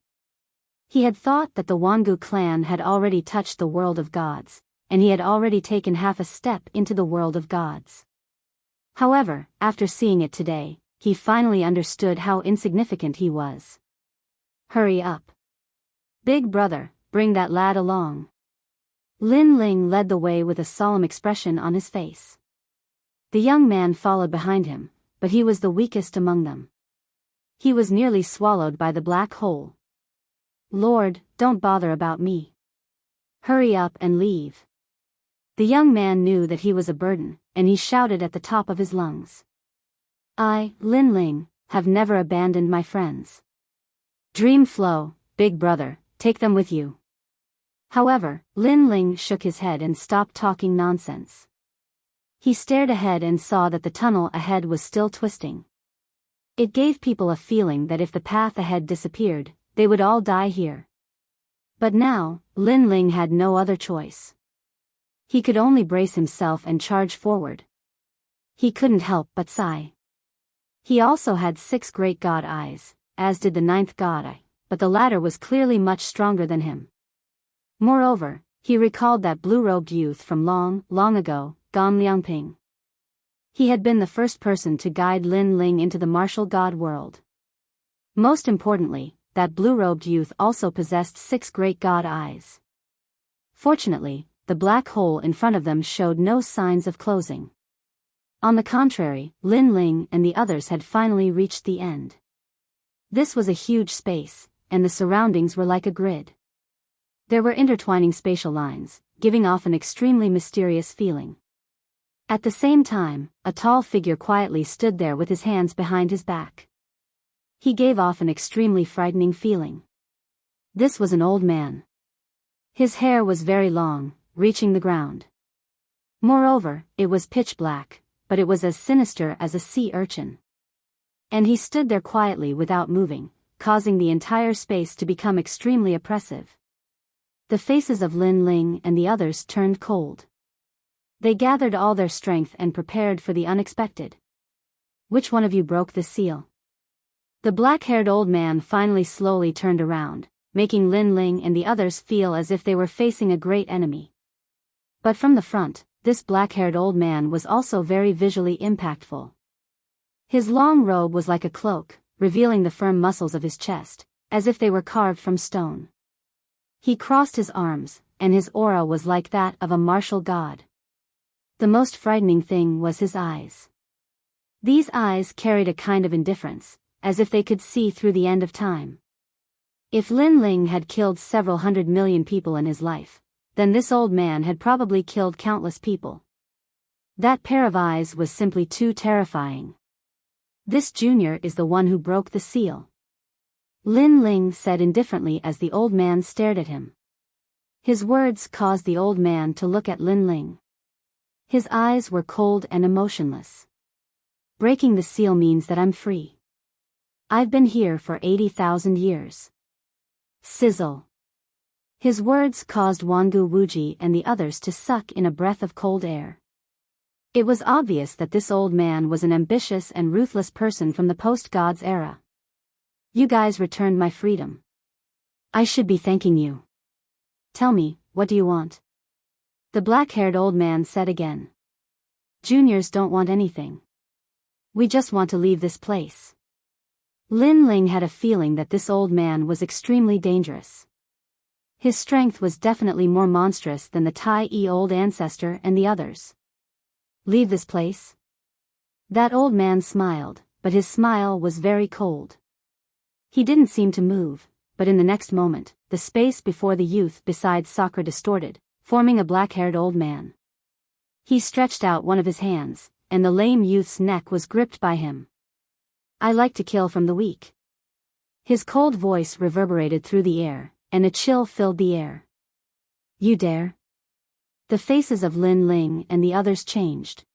[SPEAKER 1] He had thought that the Wangu clan had already touched the world of gods, and he had already taken half a step into the world of gods. However, after seeing it today, he finally understood how insignificant he was. Hurry up. Big brother, bring that lad along. Lin Ling led the way with a solemn expression on his face. The young man followed behind him, but he was the weakest among them. He was nearly swallowed by the black hole. Lord, don't bother about me. Hurry up and leave. The young man knew that he was a burden, and he shouted at the top of his lungs. I, Lin Ling, have never abandoned my friends. Dream flow, big brother, take them with you. However, Lin Ling shook his head and stopped talking nonsense. He stared ahead and saw that the tunnel ahead was still twisting. It gave people a feeling that if the path ahead disappeared, they would all die here. But now, Lin Ling had no other choice. He could only brace himself and charge forward. He couldn't help but sigh. He also had 6 great god eyes, as did the 9th god eye, but the latter was clearly much stronger than him. Moreover, he recalled that blue-robed youth from long, long ago, Gan Liangping. He had been the first person to guide Lin Ling into the martial god world. Most importantly, that blue-robed youth also possessed 6 great god eyes. Fortunately, the black hole in front of them showed no signs of closing. On the contrary, Lin Ling and the others had finally reached the end. This was a huge space, and the surroundings were like a grid. There were intertwining spatial lines, giving off an extremely mysterious feeling. At the same time, a tall figure quietly stood there with his hands behind his back. He gave off an extremely frightening feeling. This was an old man. His hair was very long, reaching the ground. Moreover, it was pitch black, but it was as sinister as a sea urchin. And he stood there quietly without moving, causing the entire space to become extremely oppressive. The faces of Lin Ling and the others turned cold. They gathered all their strength and prepared for the unexpected. Which one of you broke the seal? The black-haired old man finally slowly turned around, making Lin Ling and the others feel as if they were facing a great enemy. But from the front, this black-haired old man was also very visually impactful. His long robe was like a cloak, revealing the firm muscles of his chest, as if they were carved from stone. He crossed his arms, and his aura was like that of a martial god. The most frightening thing was his eyes. These eyes carried a kind of indifference, as if they could see through the end of time. If Lin Ling had killed several 100 million people in his life, then this old man had probably killed countless people. That pair of eyes was simply too terrifying. This junior is the one who broke the seal. Lin Ling said indifferently as the old man stared at him. His words caused the old man to look at Lin Ling. His eyes were cold and emotionless. Breaking the seal means that I'm free. I've been here for 80,000 years. Sizzle. His words caused Wangu Wuji and the others to suck in a breath of cold air. It was obvious that this old man was an ambitious and ruthless person from the post-gods era. You guys returned my freedom. I should be thanking you. Tell me, what do you want? The black-haired old man said again. Juniors don't want anything. We just want to leave this place. Lin Ling had a feeling that this old man was extremely dangerous. His strength was definitely more monstrous than the Tai-E old ancestor and the others. Leave this place? That old man smiled, but his smile was very cold. He didn't seem to move, but in the next moment, the space before the youth beside Sakura distorted, forming a black-haired old man. He stretched out one of his hands, and the lame youth's neck was gripped by him. I like to kill from the weak. His cold voice reverberated through the air, and a chill filled the air. You dare? The faces of Lin Ling and the others changed.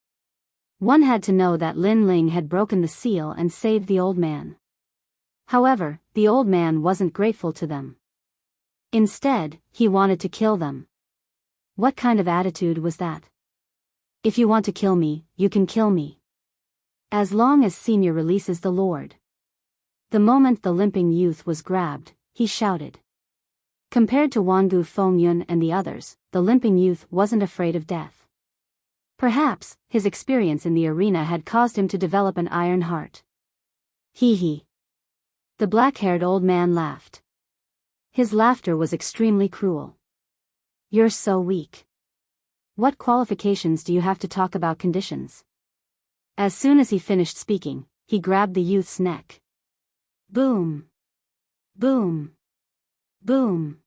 [SPEAKER 1] One had to know that Lin Ling had broken the seal and saved the old man. However, the old man wasn't grateful to them. Instead, he wanted to kill them. What kind of attitude was that? If you want to kill me, you can kill me. As long as Senior releases the Lord. The moment the limping youth was grabbed, he shouted. Compared to Wangu Fengyun and the others, the limping youth wasn't afraid of death. Perhaps, his experience in the arena had caused him to develop an iron heart. Hee hee. The black-haired old man laughed. His laughter was extremely cruel. You're so weak. What qualifications do you have to talk about conditions? As soon as he finished speaking, he grabbed the youth's neck. Boom. Boom. Boom.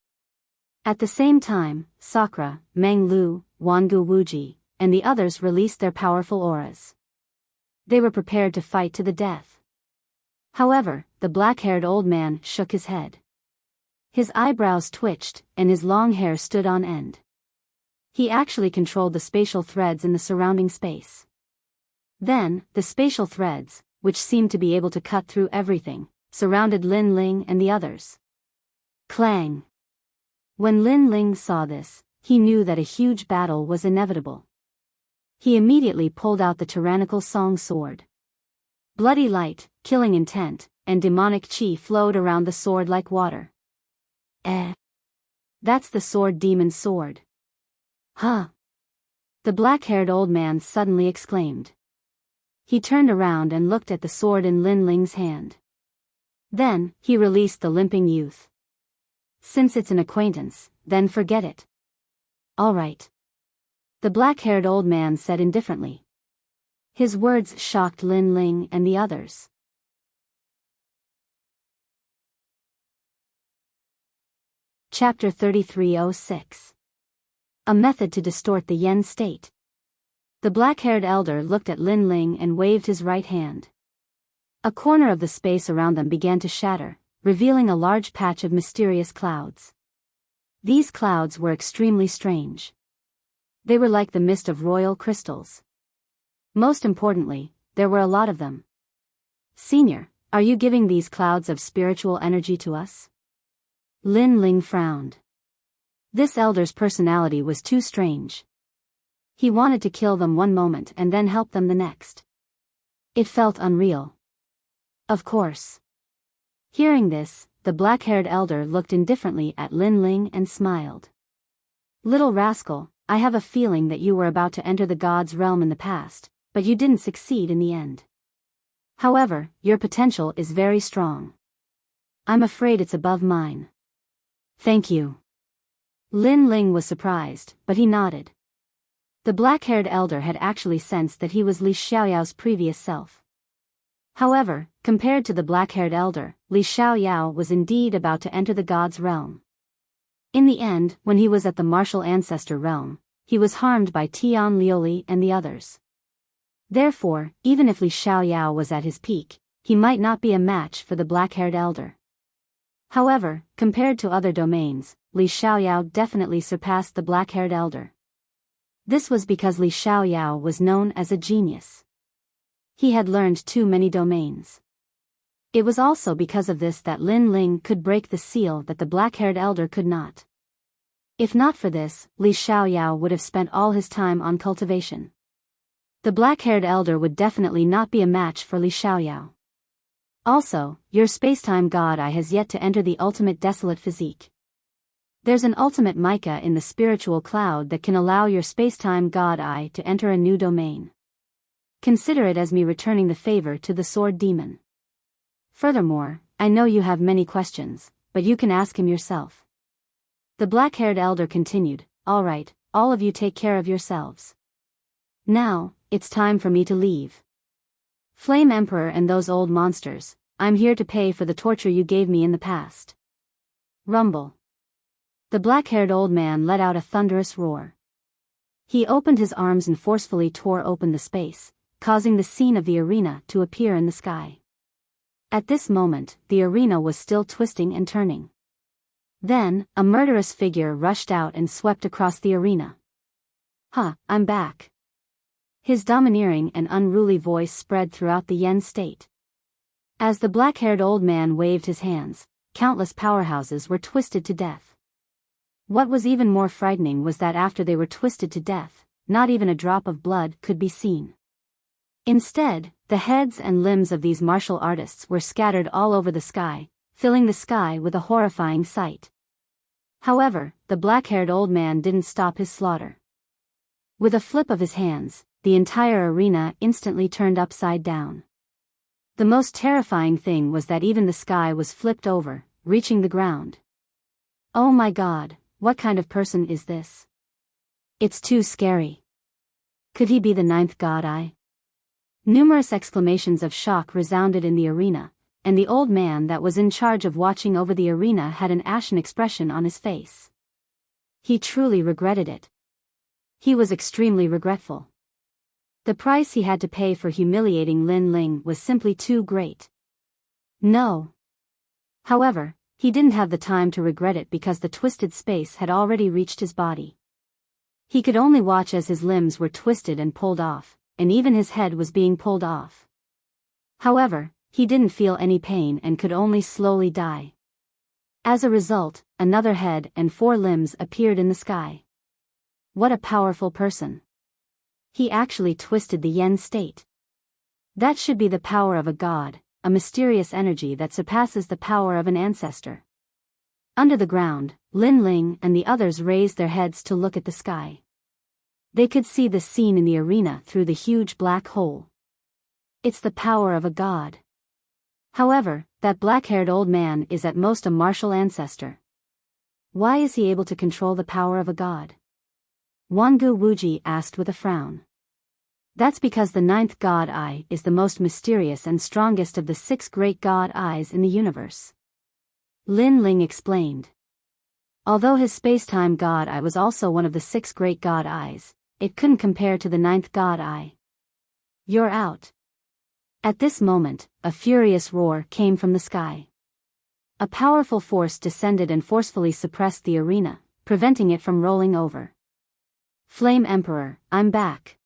[SPEAKER 1] At the same time, Sakura, Meng Lu, Wangu Wuji, and the others released their powerful auras. They were prepared to fight to the death. However, the black-haired old man shook his head. His eyebrows twitched, and his long hair stood on end. He actually controlled the spatial threads in the surrounding space. Then, the spatial threads, which seemed to be able to cut through everything, surrounded Lin Ling and the others. Clang! When Lin Ling saw this, he knew that a huge battle was inevitable. He immediately pulled out the tyrannical song sword. Bloody light, killing intent, and demonic chi flowed around the sword like water. That's the sword demon's sword. Huh! The black-haired old man suddenly exclaimed. He turned around and looked at the sword in Lin Ling's hand. Then, he released the limping youth. Since it's an acquaintance, then forget it. All right. The black-haired old man said indifferently. His words shocked Lin Ling and the others. Chapter 3306. A method to distort the yen state. The black-haired elder looked at Lin Ling and waved his right hand. A corner of the space around them began to shatter, revealing a large patch of mysterious clouds. These clouds were extremely strange. They were like the mist of royal crystals. Most importantly, there were a lot of them. Senior, are you giving these clouds of spiritual energy to us? Lin Ling frowned. This elder's personality was too strange. He wanted to kill them one moment and then help them the next. It felt unreal. Of course. Hearing this, the black-haired elder looked indifferently at Lin Ling and smiled. Little rascal, I have a feeling that you were about to enter the god's realm in the past, but you didn't succeed in the end. However, your potential is very strong. I'm afraid it's above mine. Thank you. Lin Ling was surprised, but he nodded. The black-haired elder had actually sensed that he was Li Xiaoyao's previous self. However, compared to the black-haired elder, Li Xiaoyao was indeed about to enter the god's realm. In the end, when he was at the martial ancestor realm, he was harmed by Tian Liuli and the others. Therefore, even if Li Xiaoyao was at his peak, he might not be a match for the black-haired elder. However, compared to other domains, Li Xiaoyao definitely surpassed the black-haired elder. This was because Li Xiaoyao was known as a genius. He had learned too many domains. It was also because of this that Lin Ling could break the seal that the black-haired elder could not. If not for this, Li Xiaoyao would have spent all his time on cultivation. The black-haired elder would definitely not be a match for Li Xiaoyao. Also, your spacetime god eye has yet to enter the ultimate desolate physique. There's an ultimate mica in the spiritual cloud that can allow your spacetime god eye to enter a new domain. Consider it as me returning the favor to the sword demon. Furthermore, I know you have many questions, but you can ask him yourself. The black-haired elder continued, all right, all of you take care of yourselves. Now, it's time for me to leave. Flame Emperor and those old monsters, I'm here to pay for the torture you gave me in the past. Rumble. The black-haired old man let out a thunderous roar. He opened his arms and forcefully tore open the space, causing the scene of the arena to appear in the sky. At this moment, the arena was still twisting and turning. Then, a murderous figure rushed out and swept across the arena. I'm back. His domineering and unruly voice spread throughout the Yen state. As the black-haired old man waved his hands, countless powerhouses were twisted to death. What was even more frightening was that after they were twisted to death, not even a drop of blood could be seen. Instead, the heads and limbs of these martial artists were scattered all over the sky, filling the sky with a horrifying sight. However, the black-haired old man didn't stop his slaughter. With a flip of his hands, the entire arena instantly turned upside down. The most terrifying thing was that even the sky was flipped over, reaching the ground. Oh my God, what kind of person is this? It's too scary. Could he be the ninth god eye? Numerous exclamations of shock resounded in the arena, and the old man that was in charge of watching over the arena had an ashen expression on his face. He truly regretted it. He was extremely regretful. The price he had to pay for humiliating Lin Ling was simply too great. No. However, he didn't have the time to regret it because the twisted space had already reached his body. He could only watch as his limbs were twisted and pulled off, and even his head was being pulled off. However, he didn't feel any pain and could only slowly die. As a result, another head and 4 limbs appeared in the sky. What a powerful person. He actually twisted the Yen state. That should be the power of a god, a mysterious energy that surpasses the power of an ancestor. Under the ground, Lin Ling and the others raised their heads to look at the sky. They could see the scene in the arena through the huge black hole. It's the power of a god. However, that black-haired old man is at most a martial ancestor. Why is he able to control the power of a god? Wangu Wuji asked with a frown. That's because the 9th god eye is the most mysterious and strongest of the 6 great god eyes in the universe. Lin Ling explained. Although his space-time god eye was also one of the 6 great god eyes, it couldn't compare to the 9th god eye. You're out. At this moment, a furious roar came from the sky. A powerful force descended and forcefully suppressed the arena, preventing it from rolling over. Flame Emperor, I'm back.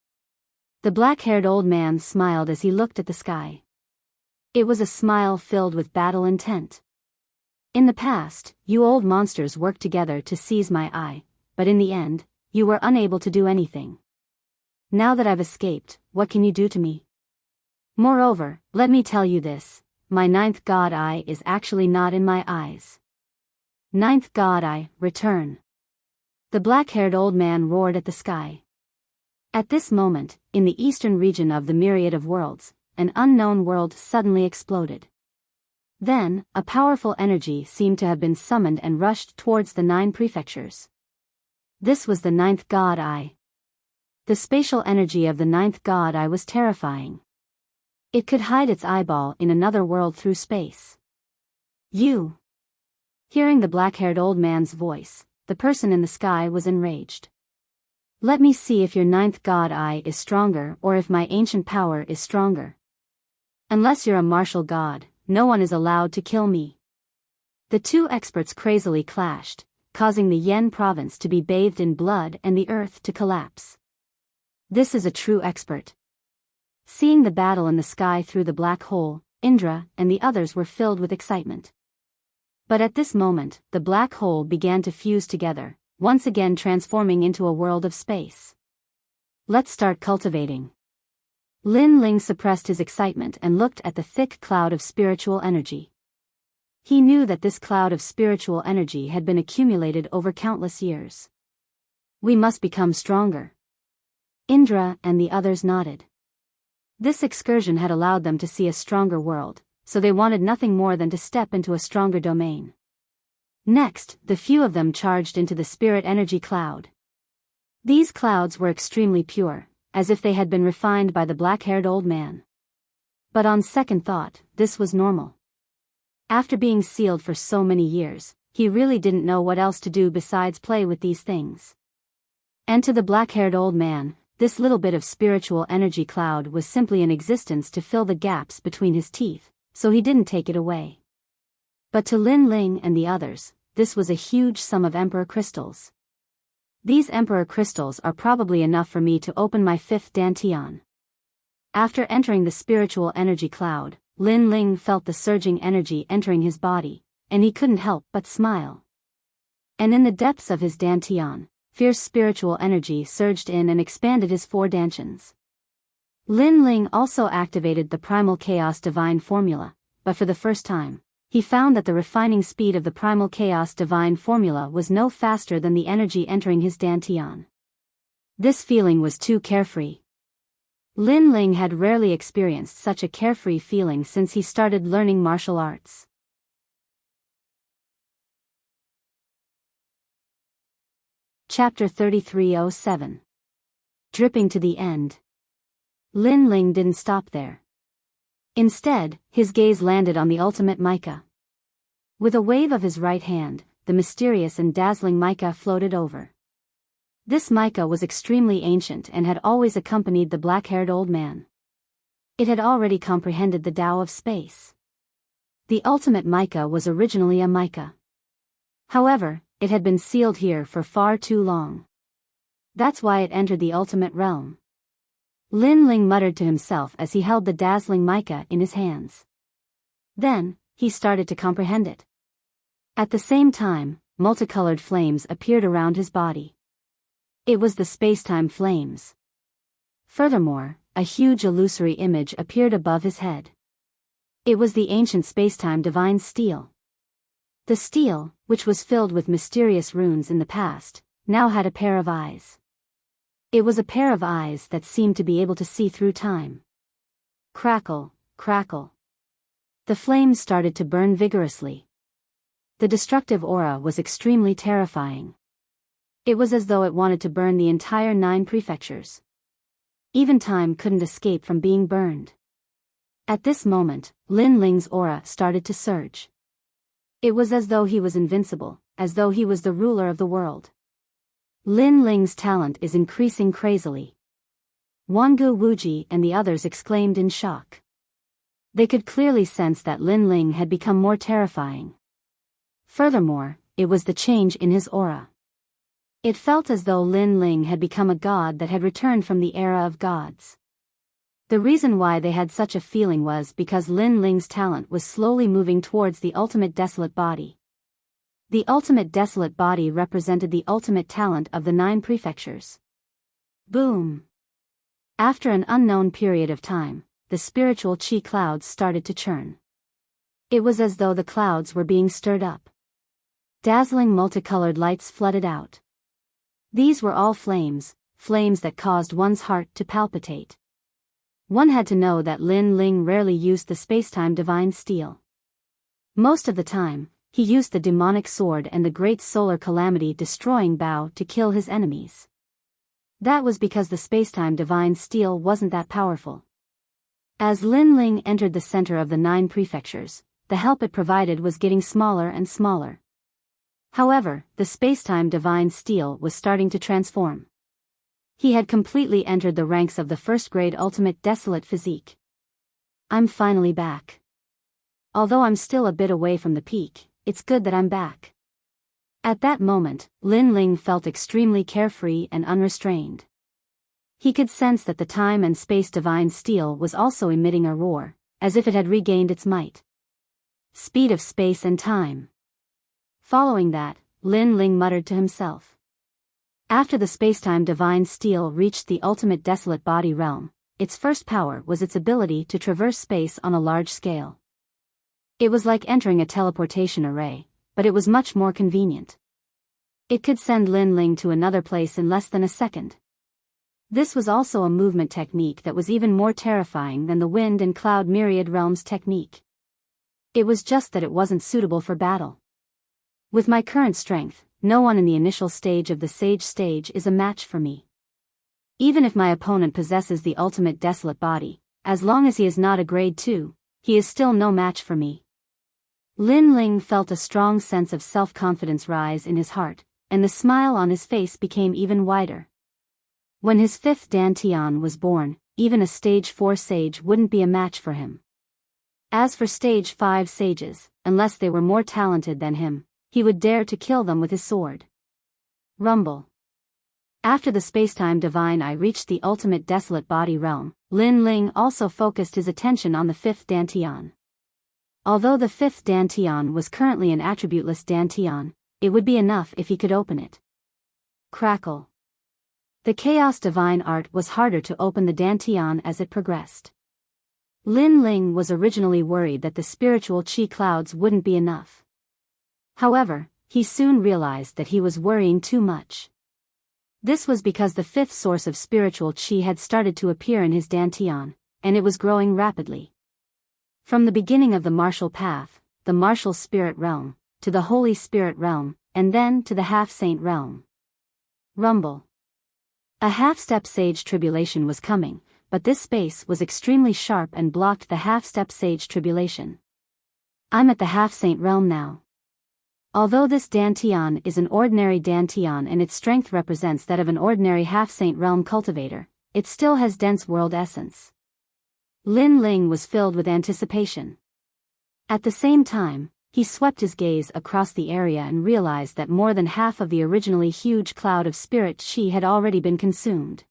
[SPEAKER 1] The black-haired old man smiled as he looked at the sky. It was a smile filled with battle intent. In the past, you old monsters worked together to seize my eye, but in the end, you were unable to do anything. Now that I've escaped, what can you do to me? Moreover, let me tell you this, my 9th god eye is actually not in my eyes. 9th god eye, return. The black-haired old man roared at the sky. At this moment, in the eastern region of the myriad of worlds, an unknown world suddenly exploded. Then, a powerful energy seemed to have been summoned and rushed towards the 9 prefectures. This was the 9th God Eye. The spatial energy of the 9th God Eye was terrifying. It could hide its eyeball in another world through space. You! Hearing the black-haired old man's voice, the person in the sky was enraged. Let me see if your 9th God Eye is stronger or if my ancient power is stronger. Unless you're a martial god, no one is allowed to kill me. The 2 experts crazily clashed, causing the Yen province to be bathed in blood and the earth to collapse. This is a true expert. Seeing the battle in the sky through the black hole, Indra and the others were filled with excitement. But at this moment, the black hole began to fuse together, once again transforming into a world of space. Let's start cultivating. Lin Ling suppressed his excitement and looked at the thick cloud of spiritual energy. He knew that this cloud of spiritual energy had been accumulated over countless years. We must become stronger. Indra and the others nodded. This excursion had allowed them to see a stronger world, so they wanted nothing more than to step into a stronger domain. Next, the few of them charged into the spirit energy cloud. These clouds were extremely pure, as if they had been refined by the black-haired old man. But on second thought, this was normal. After being sealed for so many years, he really didn't know what else to do besides play with these things. And to the black-haired old man, this little bit of spiritual energy cloud was simply in existence to fill the gaps between his teeth, so he didn't take it away. But to Lin Ling and the others, this was a huge sum of Emperor crystals. These Emperor crystals are probably enough for me to open my 5th dantian. After entering the spiritual energy cloud, Lin Ling felt the surging energy entering his body, and he couldn't help but smile. And in the depths of his dantian, fierce spiritual energy surged in and expanded his 4 dantians. Lin Ling also activated the Primal Chaos Divine Formula, but for the first time, he found that the refining speed of the Primal Chaos Divine Formula was no faster than the energy entering his dantian. This feeling was too carefree. Lin Ling had rarely experienced such a carefree feeling since he started learning martial arts. Chapter 3307. Dripping to the end. Lin Ling didn't stop there. Instead, his gaze landed on the ultimate mica. With a wave of his right hand, the mysterious and dazzling mica floated over. This mica was extremely ancient and had always accompanied the black-haired old man. It had already comprehended the Tao of space. The ultimate mica was originally a mica. However, it had been sealed here for far too long. That's why it entered the ultimate realm. Lin Ling muttered to himself as he held the dazzling mica in his hands. Then, he started to comprehend it. At the same time, multicolored flames appeared around his body. It was the space-time flames. Furthermore, a huge illusory image appeared above his head. It was the ancient space-time divine steel. The steel, which was filled with mysterious runes in the past, now had a pair of eyes. It was a pair of eyes that seemed to be able to see through time. Crackle, crackle. The flames started to burn vigorously. The destructive aura was extremely terrifying. It was as though it wanted to burn the entire 9 prefectures. Even time couldn't escape from being burned. At this moment, Lin Ling's aura started to surge. It was as though he was invincible, as though he was the ruler of the world. Lin Ling's talent is increasing crazily. Wangu Wuji and the others exclaimed in shock. They could clearly sense that Lin Ling had become more terrifying. Furthermore, it was the change in his aura. It felt as though Lin Ling had become a god that had returned from the era of gods. The reason why they had such a feeling was because Lin Ling's talent was slowly moving towards the ultimate desolate body. The ultimate desolate body represented the ultimate talent of the 9 prefectures. Boom! After an unknown period of time, the spiritual chi clouds started to churn. It was as though the clouds were being stirred up. Dazzling multicolored lights flooded out. These were all flames, flames that caused one's heart to palpitate. One had to know that Lin Ling rarely used the spacetime divine steel. Most of the time, he used the demonic sword and the great solar calamity destroying Biyao to kill his enemies. That was because the spacetime divine steel wasn't that powerful. As Lin Ling entered the center of the 9 prefectures, the help it provided was getting smaller and smaller. However, the spacetime divine steel was starting to transform. He had completely entered the ranks of the first-grade ultimate desolate physique. I'm finally back. Although I'm still a bit away from the peak, it's good that I'm back. At that moment, Lin Ling felt extremely carefree and unrestrained. He could sense that the time and space divine steel was also emitting a roar, as if it had regained its might. Speed of space and time. Following that, Lin Ling muttered to himself. After the spacetime divine steel reached the ultimate desolate body realm, its first power was its ability to traverse space on a large scale. It was like entering a teleportation array, but it was much more convenient. It could send Lin Ling to another place in less than a second. This was also a movement technique that was even more terrifying than the wind and cloud myriad realms technique. It was just that it wasn't suitable for battle. With my current strength, no one in the initial stage of the Sage stage is a match for me. Even if my opponent possesses the ultimate desolate body, as long as he is not a grade 2, he is still no match for me. Lin Ling felt a strong sense of self-confidence rise in his heart, and the smile on his face became even wider. When his 5th Dantian was born, even a stage 4 sage wouldn't be a match for him. As for stage 5 sages, unless they were more talented than him, he would dare to kill them with his sword. Rumble. After the spacetime divine eye reached the ultimate desolate body realm, Lin Ling also focused his attention on the 5th Dantian. Although the 5th Dantian was currently an attributeless Dantian, it would be enough if he could open it. Crackle. The Chaos Divine Art was harder to open the Dantian as it progressed. Lin Ling was originally worried that the spiritual chi clouds wouldn't be enough. However, he soon realized that he was worrying too much. This was because the 5th source of spiritual chi had started to appear in his Dantian, and it was growing rapidly. From the beginning of the martial path, the martial spirit realm, to the holy spirit realm, and then to the half-saint realm. Rumble. A half-step sage tribulation was coming, but this space was extremely sharp and blocked the half-step sage tribulation. I'm at the half-saint realm now. Although this Dantian is an ordinary Dantian and its strength represents that of an ordinary half-saint realm cultivator, it still has dense world essence. Lin Ling was filled with anticipation. At the same time, he swept his gaze across the area and realized that more than half of the originally huge cloud of spirit chi had already been consumed.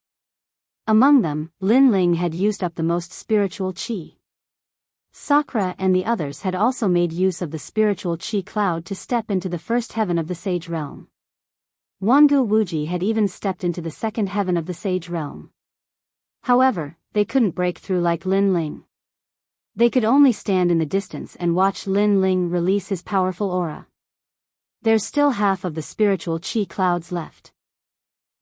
[SPEAKER 1] Among them, Lin Ling had used up the most spiritual chi. Sakura and the others had also made use of the spiritual chi cloud to step into the first heaven of the sage realm. Wangu Wuji had even stepped into the second heaven of the sage realm. However, they couldn't break through like Lin Ling. They could only stand in the distance and watch Lin Ling release his powerful aura. There's still half of the spiritual chi clouds left.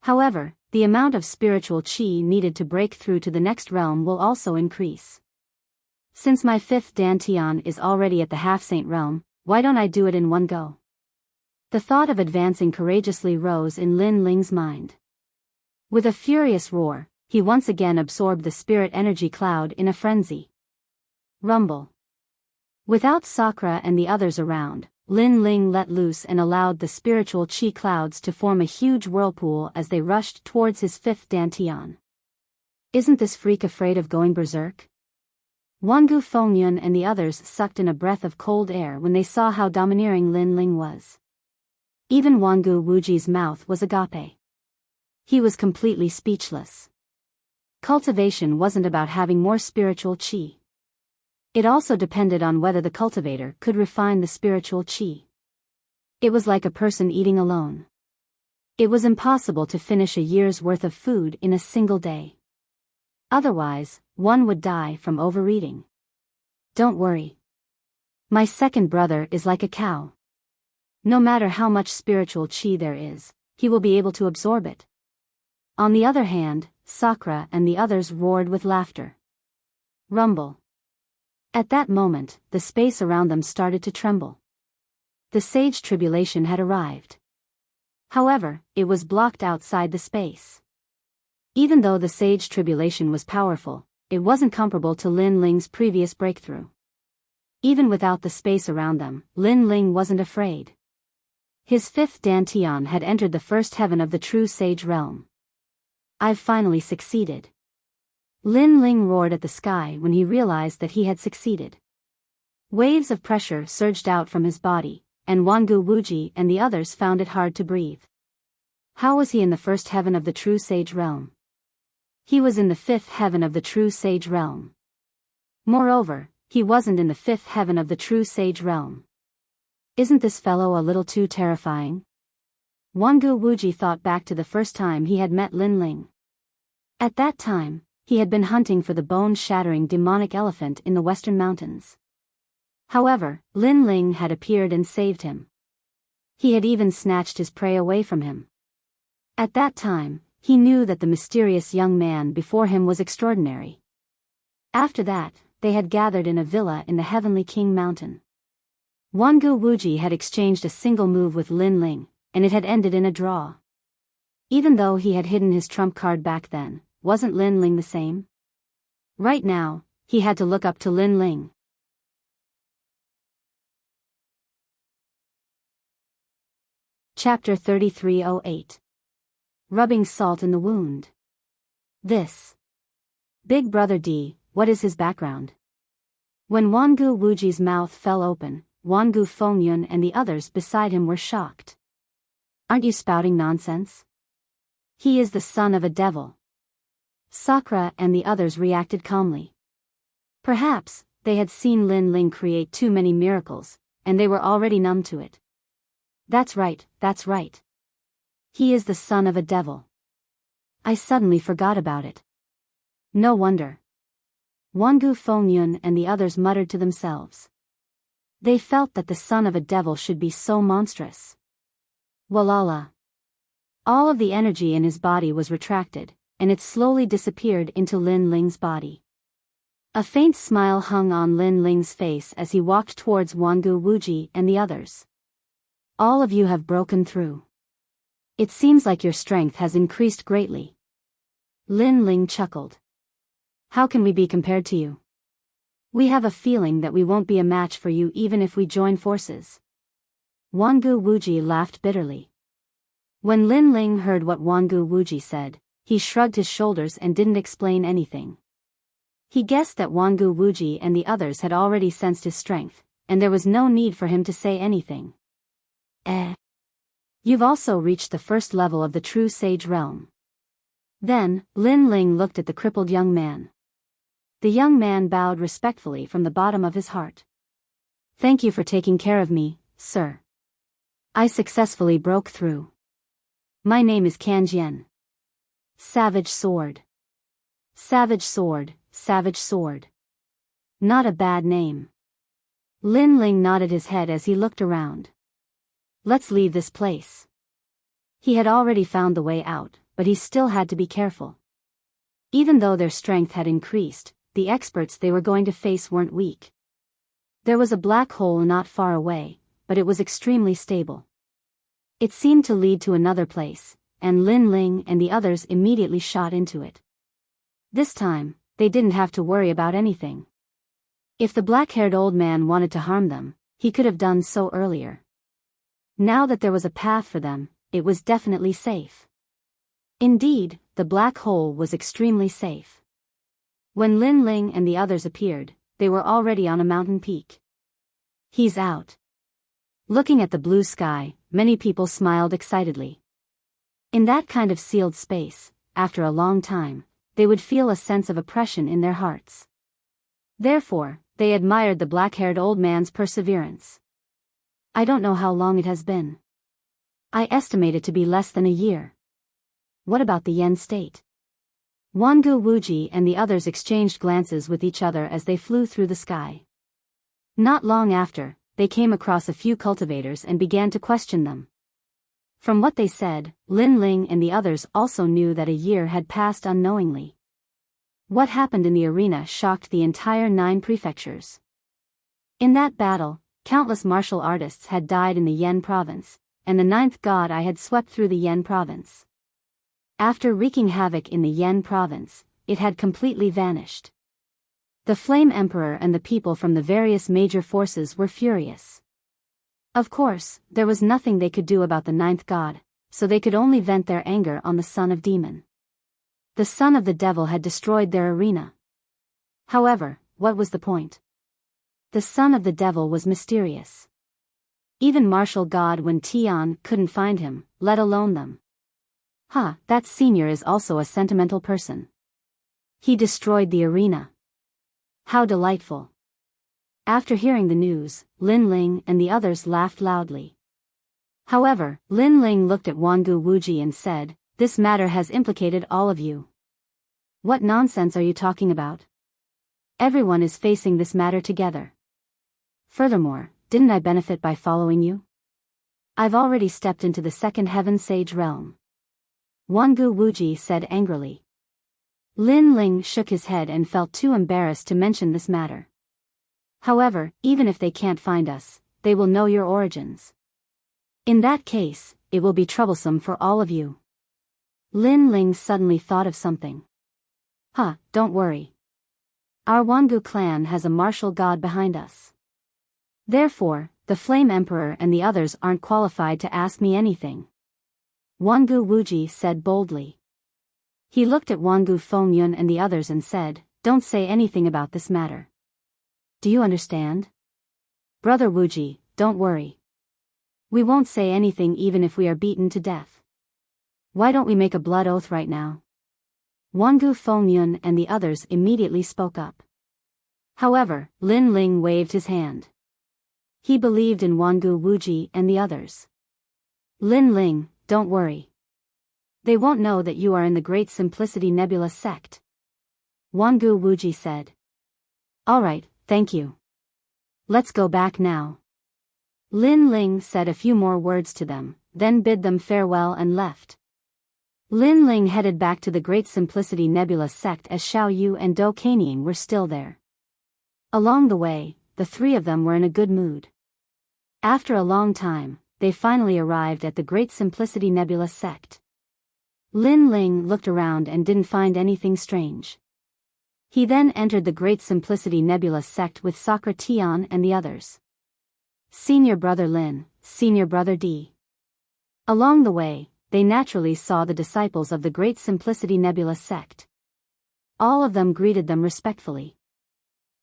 [SPEAKER 1] However, the amount of spiritual chi needed to break through to the next realm will also increase. Since my 5th Dantian is already at the half-saint realm, why don't I do it in one go? The thought of advancing courageously rose in Lin Ling's mind. With a furious roar, he once again absorbed the spirit energy cloud in a frenzy. Rumble. Without Sakura and the others around, Lin Ling let loose and allowed the spiritual chi clouds to form a huge whirlpool as they rushed towards his 5th Dantian. Isn't this freak afraid of going berserk? Wangu Fengyun and the others sucked in a breath of cold air when they saw how domineering Lin Ling was. Even Wangu Wuji's mouth was agape. He was completely speechless. Cultivation wasn't about having more spiritual chi. It also depended on whether the cultivator could refine the spiritual chi. It was like a person eating alone. It was impossible to finish a year's worth of food in a single day. Otherwise, one would die from overeating. Don't worry. My second brother is like a cow. No matter how much spiritual chi there is, he will be able to absorb it. On the other hand, Sakura and the others roared with laughter. Rumble. At that moment, the space around them started to tremble. The sage tribulation had arrived. However, it was blocked outside the space. Even though the sage tribulation was powerful, it wasn't comparable to Lin Ling's previous breakthrough. Even without the space around them, Lin Ling wasn't afraid. His fifth dantian had entered the first heaven of the true sage realm. I've finally succeeded. Lin Ling roared at the sky when he realized that he had succeeded. Waves of pressure surged out from his body, and Wangu Wuji and the others found it hard to breathe. How was he in the first heaven of the true sage realm? He was in the fifth heaven of the true sage realm. Moreover, he wasn't in the fifth heaven of the true sage realm. Isn't this fellow a little too terrifying? Wangu Wuji thought back to the first time he had met Lin Ling. At that time, he had been hunting for the bone-shattering demonic elephant in the western mountains. However, Lin Ling had appeared and saved him. He had even snatched his prey away from him. At that time, he knew that the mysterious young man before him was extraordinary. After that, they had gathered in a villa in the Heavenly King Mountain. Wangu Wuji had exchanged a single move with Lin Ling, and it had ended in a draw. Even though he had hidden his trump card back then, wasn't Lin Ling the same? Right now, he had to look up to Lin Ling. Chapter 3308. Rubbing salt in the wound. This. Big Brother D, what is his background? When Wangu Wuji's mouth fell open, Wangu Fengyun and the others beside him were shocked. Aren't you spouting nonsense? He is the son of a devil. Sakura and the others reacted calmly. Perhaps, they had seen Lin Ling create too many miracles, and they were already numb to it. That's right, that's right. He is the son of a devil. I suddenly forgot about it. No wonder. Wangu Fengyun and the others muttered to themselves. They felt that the son of a devil should be so monstrous. Walala. All of the energy in his body was retracted, and it slowly disappeared into Lin Ling's body. A faint smile hung on Lin Ling's face as he walked towards Wangu Wuji and the others. All of you have broken through. It seems like your strength has increased greatly. Lin Ling chuckled. How can we be compared to you? We have a feeling that we won't be a match for you even if we join forces. Wangu Wuji laughed bitterly. When Lin Ling heard what Wangu Wuji said, he shrugged his shoulders and didn't explain anything. He guessed that Wangu Wuji and the others had already sensed his strength, and there was no need for him to say anything. You've also reached the first level of the true sage realm. Then, Lin Ling looked at the crippled young man. The young man bowed respectfully from the bottom of his heart. Thank you for taking care of me, sir. I successfully broke through. My name is Kanjian. Savage sword. Savage sword, savage sword. Not a bad name. Lin Ling nodded his head as he looked around. Let's leave this place. He had already found the way out, but he still had to be careful. Even though their strength had increased, the experts they were going to face weren't weak. There was a black hole not far away, but it was extremely stable. It seemed to lead to another place, and Lin Ling and the others immediately shot into it. This time, they didn't have to worry about anything. If the black-haired old man wanted to harm them, he could have done so earlier. Now that there was a path for them, it was definitely safe. Indeed, the black hole was extremely safe. When Lin Ling and the others appeared, they were already on a mountain peak. He's out. Looking at the blue sky, many people smiled excitedly. In that kind of sealed space, after a long time, they would feel a sense of oppression in their hearts. Therefore, they admired the black-haired old man's perseverance. I don't know how long it has been. I estimate it to be less than a year. What about the Yen state? Wangu Wuji and the others exchanged glances with each other as they flew through the sky. Not long after, they came across a few cultivators and began to question them. From what they said, Lin Ling and the others also knew that a year had passed unknowingly. What happened in the arena shocked the entire 9 prefectures. In that battle, countless martial artists had died in the Yen province, and the 9th god Eye had swept through the Yen province. After wreaking havoc in the Yen province, it had completely vanished. The Flame Emperor and the people from the various major forces were furious. Of course, there was nothing they could do about the 9th god, so they could only vent their anger on the son of demon. The son of the devil had destroyed their arena. However, what was the point? The son of the devil was mysterious. Even martial god Wen Tian couldn't find him, let alone them. That senior is also a sentimental person. He destroyed the arena. How delightful. After hearing the news, Lin Ling and the others laughed loudly. However, Lin Ling looked at Wangu Wuji and said, "This matter has implicated all of you. What nonsense are you talking about? Everyone is facing this matter together. Furthermore, didn't I benefit by following you? I've already stepped into the second heaven sage realm." Wangu Wuji said angrily. Lin Ling shook his head and felt too embarrassed to mention this matter. However, even if they can't find us, they will know your origins. In that case, it will be troublesome for all of you. Lin Ling suddenly thought of something. Don't worry. Our Wangu clan has a martial god behind us. Therefore, the Flame Emperor and the others aren't qualified to ask me anything. Wangu Wuji said boldly. He looked at Wangu Fengyun and the others and said, "Don't say anything about this matter. Do you understand? Brother Wuji, don't worry. We won't say anything even if we are beaten to death. Why don't we make a blood oath right now?" Wangu Fengyun and the others immediately spoke up. However, Lin Ling waved his hand. He believed in Wangu Wuji and the others. "Lin Ling, don't worry. They won't know that you are in the Great Simplicity Nebula sect," Wangu Wuji said. "All right, thank you. Let's go back now." Lin Ling said a few more words to them, then bid them farewell and left. Lin Ling headed back to the Great Simplicity Nebula sect as Xiao Yu and Do Kanying were still there. Along the way, the 3 of them were in a good mood. After a long time, they finally arrived at the Great Simplicity Nebula sect. Lin Ling looked around and didn't find anything strange. He then entered the Great Simplicity Nebula sect with Sakura Tian and the others. Senior brother Lin, senior brother D. Along the way, they naturally saw the disciples of the Great Simplicity Nebula sect. All of them greeted them respectfully.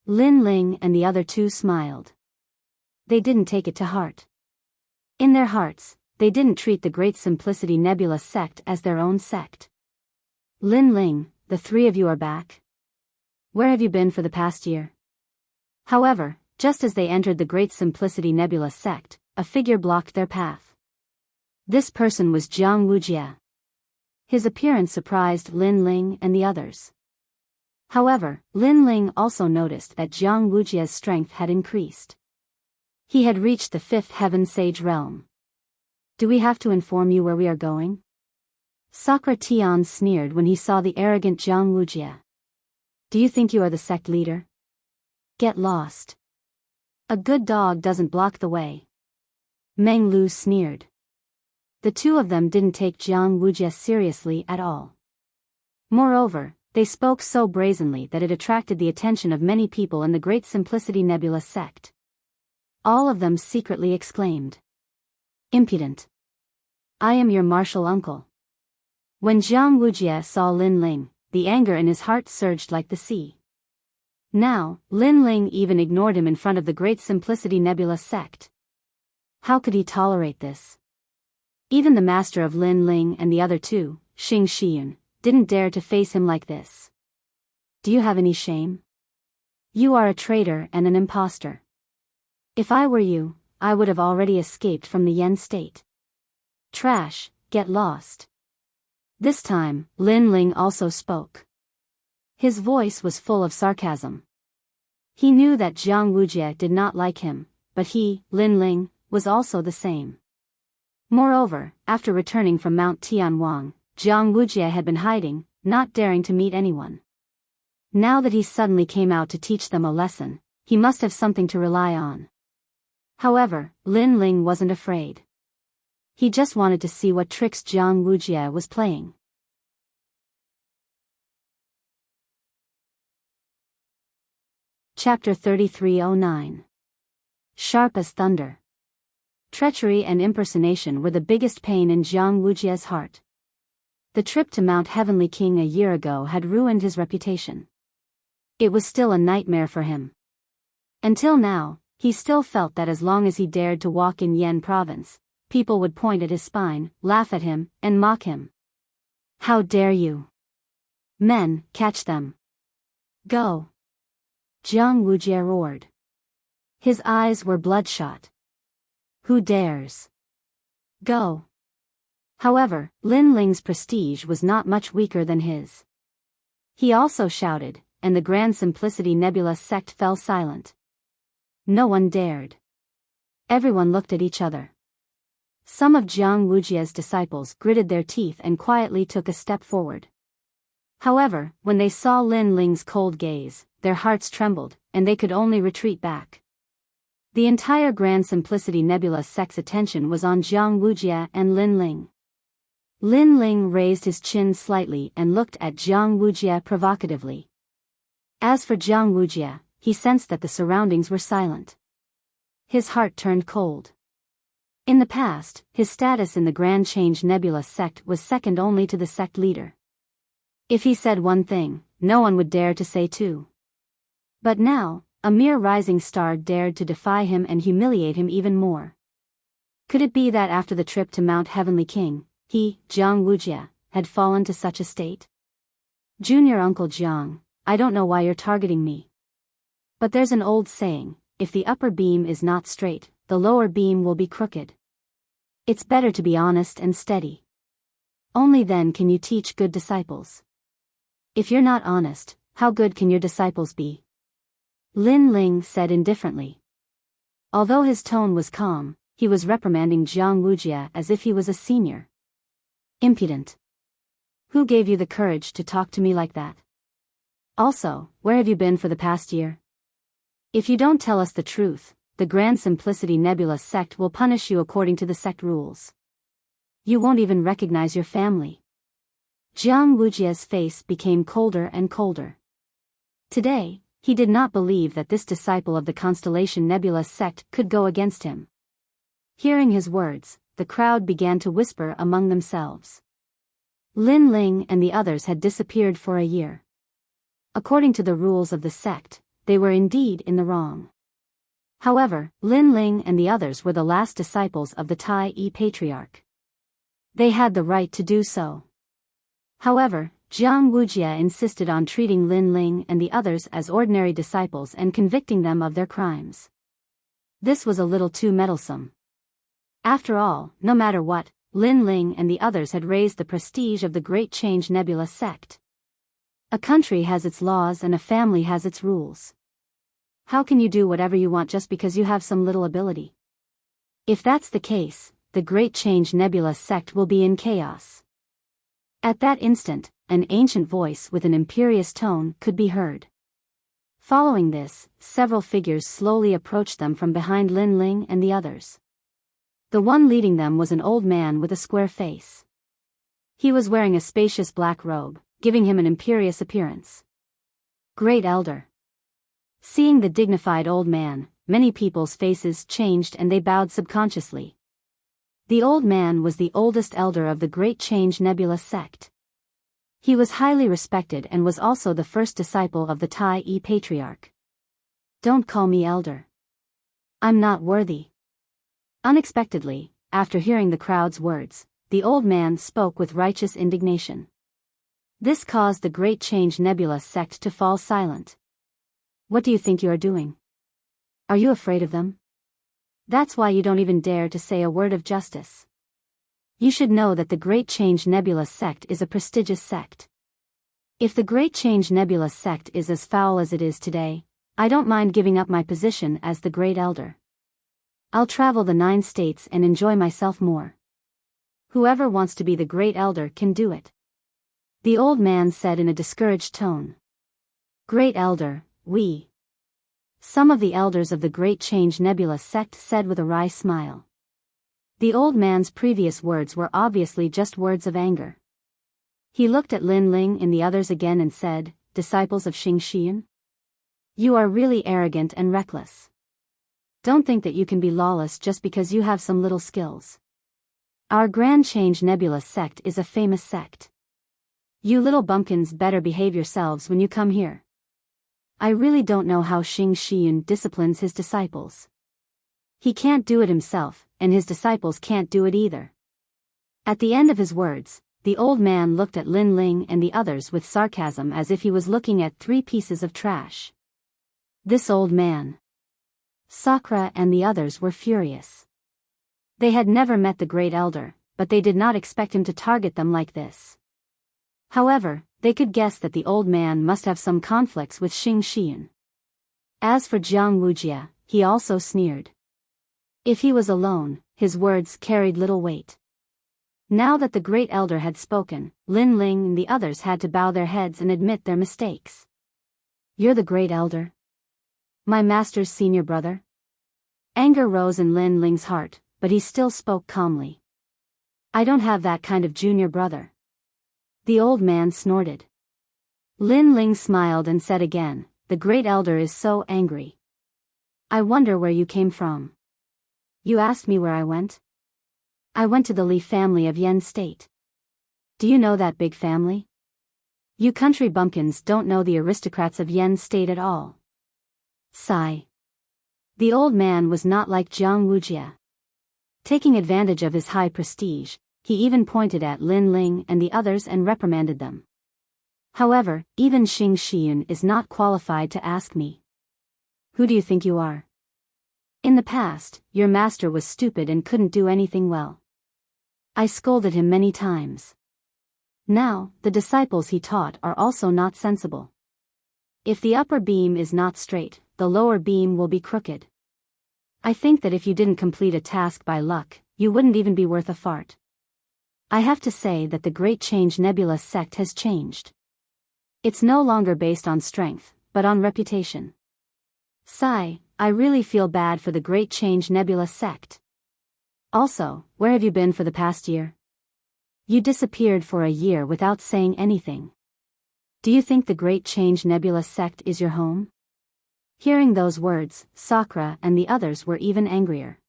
[SPEAKER 1] Lin Ling and the other 2 smiled. They didn't take it to heart. In their hearts, they didn't treat the Great Simplicity Nebula sect as their own sect. "Lin Ling, the 3 of you are back? Where have you been for the past year?" However, just as they entered the Great Simplicity Nebula sect, a figure blocked their path. This person was Jiang Wujia. His appearance surprised Lin Ling and the others. However, Lin Ling also noticed that Jiang Wujia's strength had increased. He had reached the 5th heaven sage realm. "Do we have to inform you where we are going?" Sakura Tian sneered when he saw the arrogant Jiang Wujia. "Do you think you are the sect leader? Get lost. A good dog doesn't block the way." Meng Lu sneered. The 2 of them didn't take Jiang Wujia seriously at all. Moreover, they spoke so brazenly that it attracted the attention of many people in the Great Simplicity Nebula sect. All of them secretly exclaimed, "Impudent! I am your martial uncle." When Jiang Wujia saw Lin Ling, the anger in his heart surged like the sea. Now, Lin Ling even ignored him in front of the Great Simplicity Nebula sect. How could he tolerate this? Even the master of Lin Ling and the other 2, Xing Shiyun, didn't dare to face him like this. Do you have any shame? You are a traitor and an impostor. If I were you, I would have already escaped from the Yen state. Trash, get lost. This time, Lin Ling also spoke. His voice was full of sarcasm. He knew that Jiang Wujia did not like him, but he, Lin Ling, was also the same. Moreover, after returning from Mount Tianwang, Jiang Wujia had been hiding, not daring to meet anyone. Now that he suddenly came out to teach them a lesson, he must have something to rely on. However, Lin Ling wasn't afraid. He just wanted to see what tricks Jiang Wujie was playing. Chapter 3309. Sharp as thunder. Treachery and impersonation were the biggest pain in Jiang Wujie's heart. The trip to Mount Heavenly King a year ago had ruined his reputation. It was still a nightmare for him. Until now, he still felt that as long as he dared to walk in Yan province, people would point at his spine, laugh at him, and mock him. How dare you? Men, catch them. Go. Jiang Wujie roared. His eyes were bloodshot. Who dares? Go. However, Lin Ling's prestige was not much weaker than his. He also shouted, and the Grand Simplicity Nebula sect fell silent. No one dared. Everyone looked at each other. Some of Jiang Wujie's disciples gritted their teeth and quietly took a step forward. However, when they saw Lin Ling's cold gaze, their hearts trembled, and they could only retreat back. The entire Grand Simplicity Nebula sect's attention was on Jiang Wujie and Lin Ling. Lin Ling raised his chin slightly and looked at Jiang Wujie provocatively. As for Jiang Wujie, he sensed that the surroundings were silent. His heart turned cold. In the past, his status in the Grand Change Nebula sect was second only to the sect leader. If he said one thing, no one would dare to say two. But now, a mere rising star dared to defy him and humiliate him even more. Could it be that after the trip to Mount Heavenly King, he, Jiang Wujie, had fallen to such a state? Junior Uncle Jiang, I don't know why you're targeting me. But there's an old saying, if the upper beam is not straight, the lower beam will be crooked. It's better to be honest and steady. Only then can you teach good disciples. If you're not honest, how good can your disciples be? Lin Ling said indifferently. Although his tone was calm, he was reprimanding Jiang Wujie as if he was a senior. Impudent. Who gave you the courage to talk to me like that? Also, where have you been for the past year? If you don't tell us the truth, the Grand Simplicity Nebula sect will punish you according to the sect rules. You won't even recognize your family. Jiang Wujie's face became colder and colder. Today, he did not believe that this disciple of the Constellation Nebula sect could go against him. Hearing his words, the crowd began to whisper among themselves. Lin Ling and the others had disappeared for a year. According to the rules of the sect, they were indeed in the wrong. However, Lin Ling and the others were the last disciples of the Tai Yi Patriarch. They had the right to do so. However, Jiang Wujie insisted on treating Lin Ling and the others as ordinary disciples and convicting them of their crimes. This was a little too meddlesome. After all, no matter what, Lin Ling and the others had raised the prestige of the Great Change Nebula sect. A country has its laws and a family has its rules. How can you do whatever you want just because you have some little ability? If that's the case, the Great Change Nebula sect will be in chaos. At that instant, an ancient voice with an imperious tone could be heard. Following this, several figures slowly approached them from behind Lin Ling and the others. The one leading them was an old man with a square face. He was wearing a spacious black robe, giving him an imperious appearance. Great Elder. Seeing the dignified old man, many people's faces changed and they bowed subconsciously. The old man was the oldest elder of the Great Change Nebula sect. He was highly respected and was also the first disciple of the Tai Yi Patriarch. Don't call me elder. I'm not worthy. Unexpectedly, after hearing the crowd's words, the old man spoke with righteous indignation. This caused the Great Change Nebula sect to fall silent. What do you think you are doing? Are you afraid of them? That's why you don't even dare to say a word of justice. You should know that the Great Change Nebula sect is a prestigious sect. If the Great Change Nebula sect is as foul as it is today, I don't mind giving up my position as the Great Elder. I'll travel the 9 states and enjoy myself more. Whoever wants to be the Great Elder can do it. The old man said in a discouraged tone. Great Elder, we. Some of the elders of the Great Change Nebula sect said with a wry smile. The old man's previous words were obviously just words of anger. He looked at Lin Ling and the others again and said, "Disciples of Xing Xian? You are really arrogant and reckless. Don't think that you can be lawless just because you have some little skills. Our Grand Change Nebula sect is a famous sect. You little bumpkins better behave yourselves when you come here. I really don't know how Xing Xian disciplines his disciples. He can't do it himself, and his disciples can't do it either." At the end of his words, the old man looked at Lin Ling and the others with sarcasm as if he was looking at 3 pieces of trash. This old man. Sakura and the others were furious. They had never met the Great Elder, but they did not expect him to target them like this. However, they could guess that the old man must have some conflicts with Xing Xian. As for Jiang Wujia, he also sneered. If he was alone, his words carried little weight. Now that the Great Elder had spoken, Lin Ling and the others had to bow their heads and admit their mistakes. "You're the Great Elder? My master's senior brother?" Anger rose in Lin Ling's heart, but he still spoke calmly. "I don't have that kind of junior brother." The old man snorted. Lin Ling smiled and said again, "The Great Elder is so angry. I wonder where you came from." "You asked me where I went? I went to the Li family of Yen State. Do you know that big family? You country bumpkins don't know the aristocrats of Yen State at all." Sigh. The old man was not like Jiang Wujia. Taking advantage of his high prestige, he even pointed at Lin Ling and the others and reprimanded them. "However, even Xing Xian is not qualified to ask me. Who do you think you are? In the past, your master was stupid and couldn't do anything well. I scolded him many times. Now, the disciples he taught are also not sensible. If the upper beam is not straight, the lower beam will be crooked. I think that if you didn't complete a task by luck, you wouldn't even be worth a fart. I have to say that the Great Change Nebula sect has changed. It's no longer based on strength, but on reputation. Sigh, I really feel bad for the Great Change Nebula sect. Also, where have you been for the past year? You disappeared for a year without saying anything. Do you think the Great Change Nebula sect is your home?" Hearing those words, Sakura and the others were even angrier.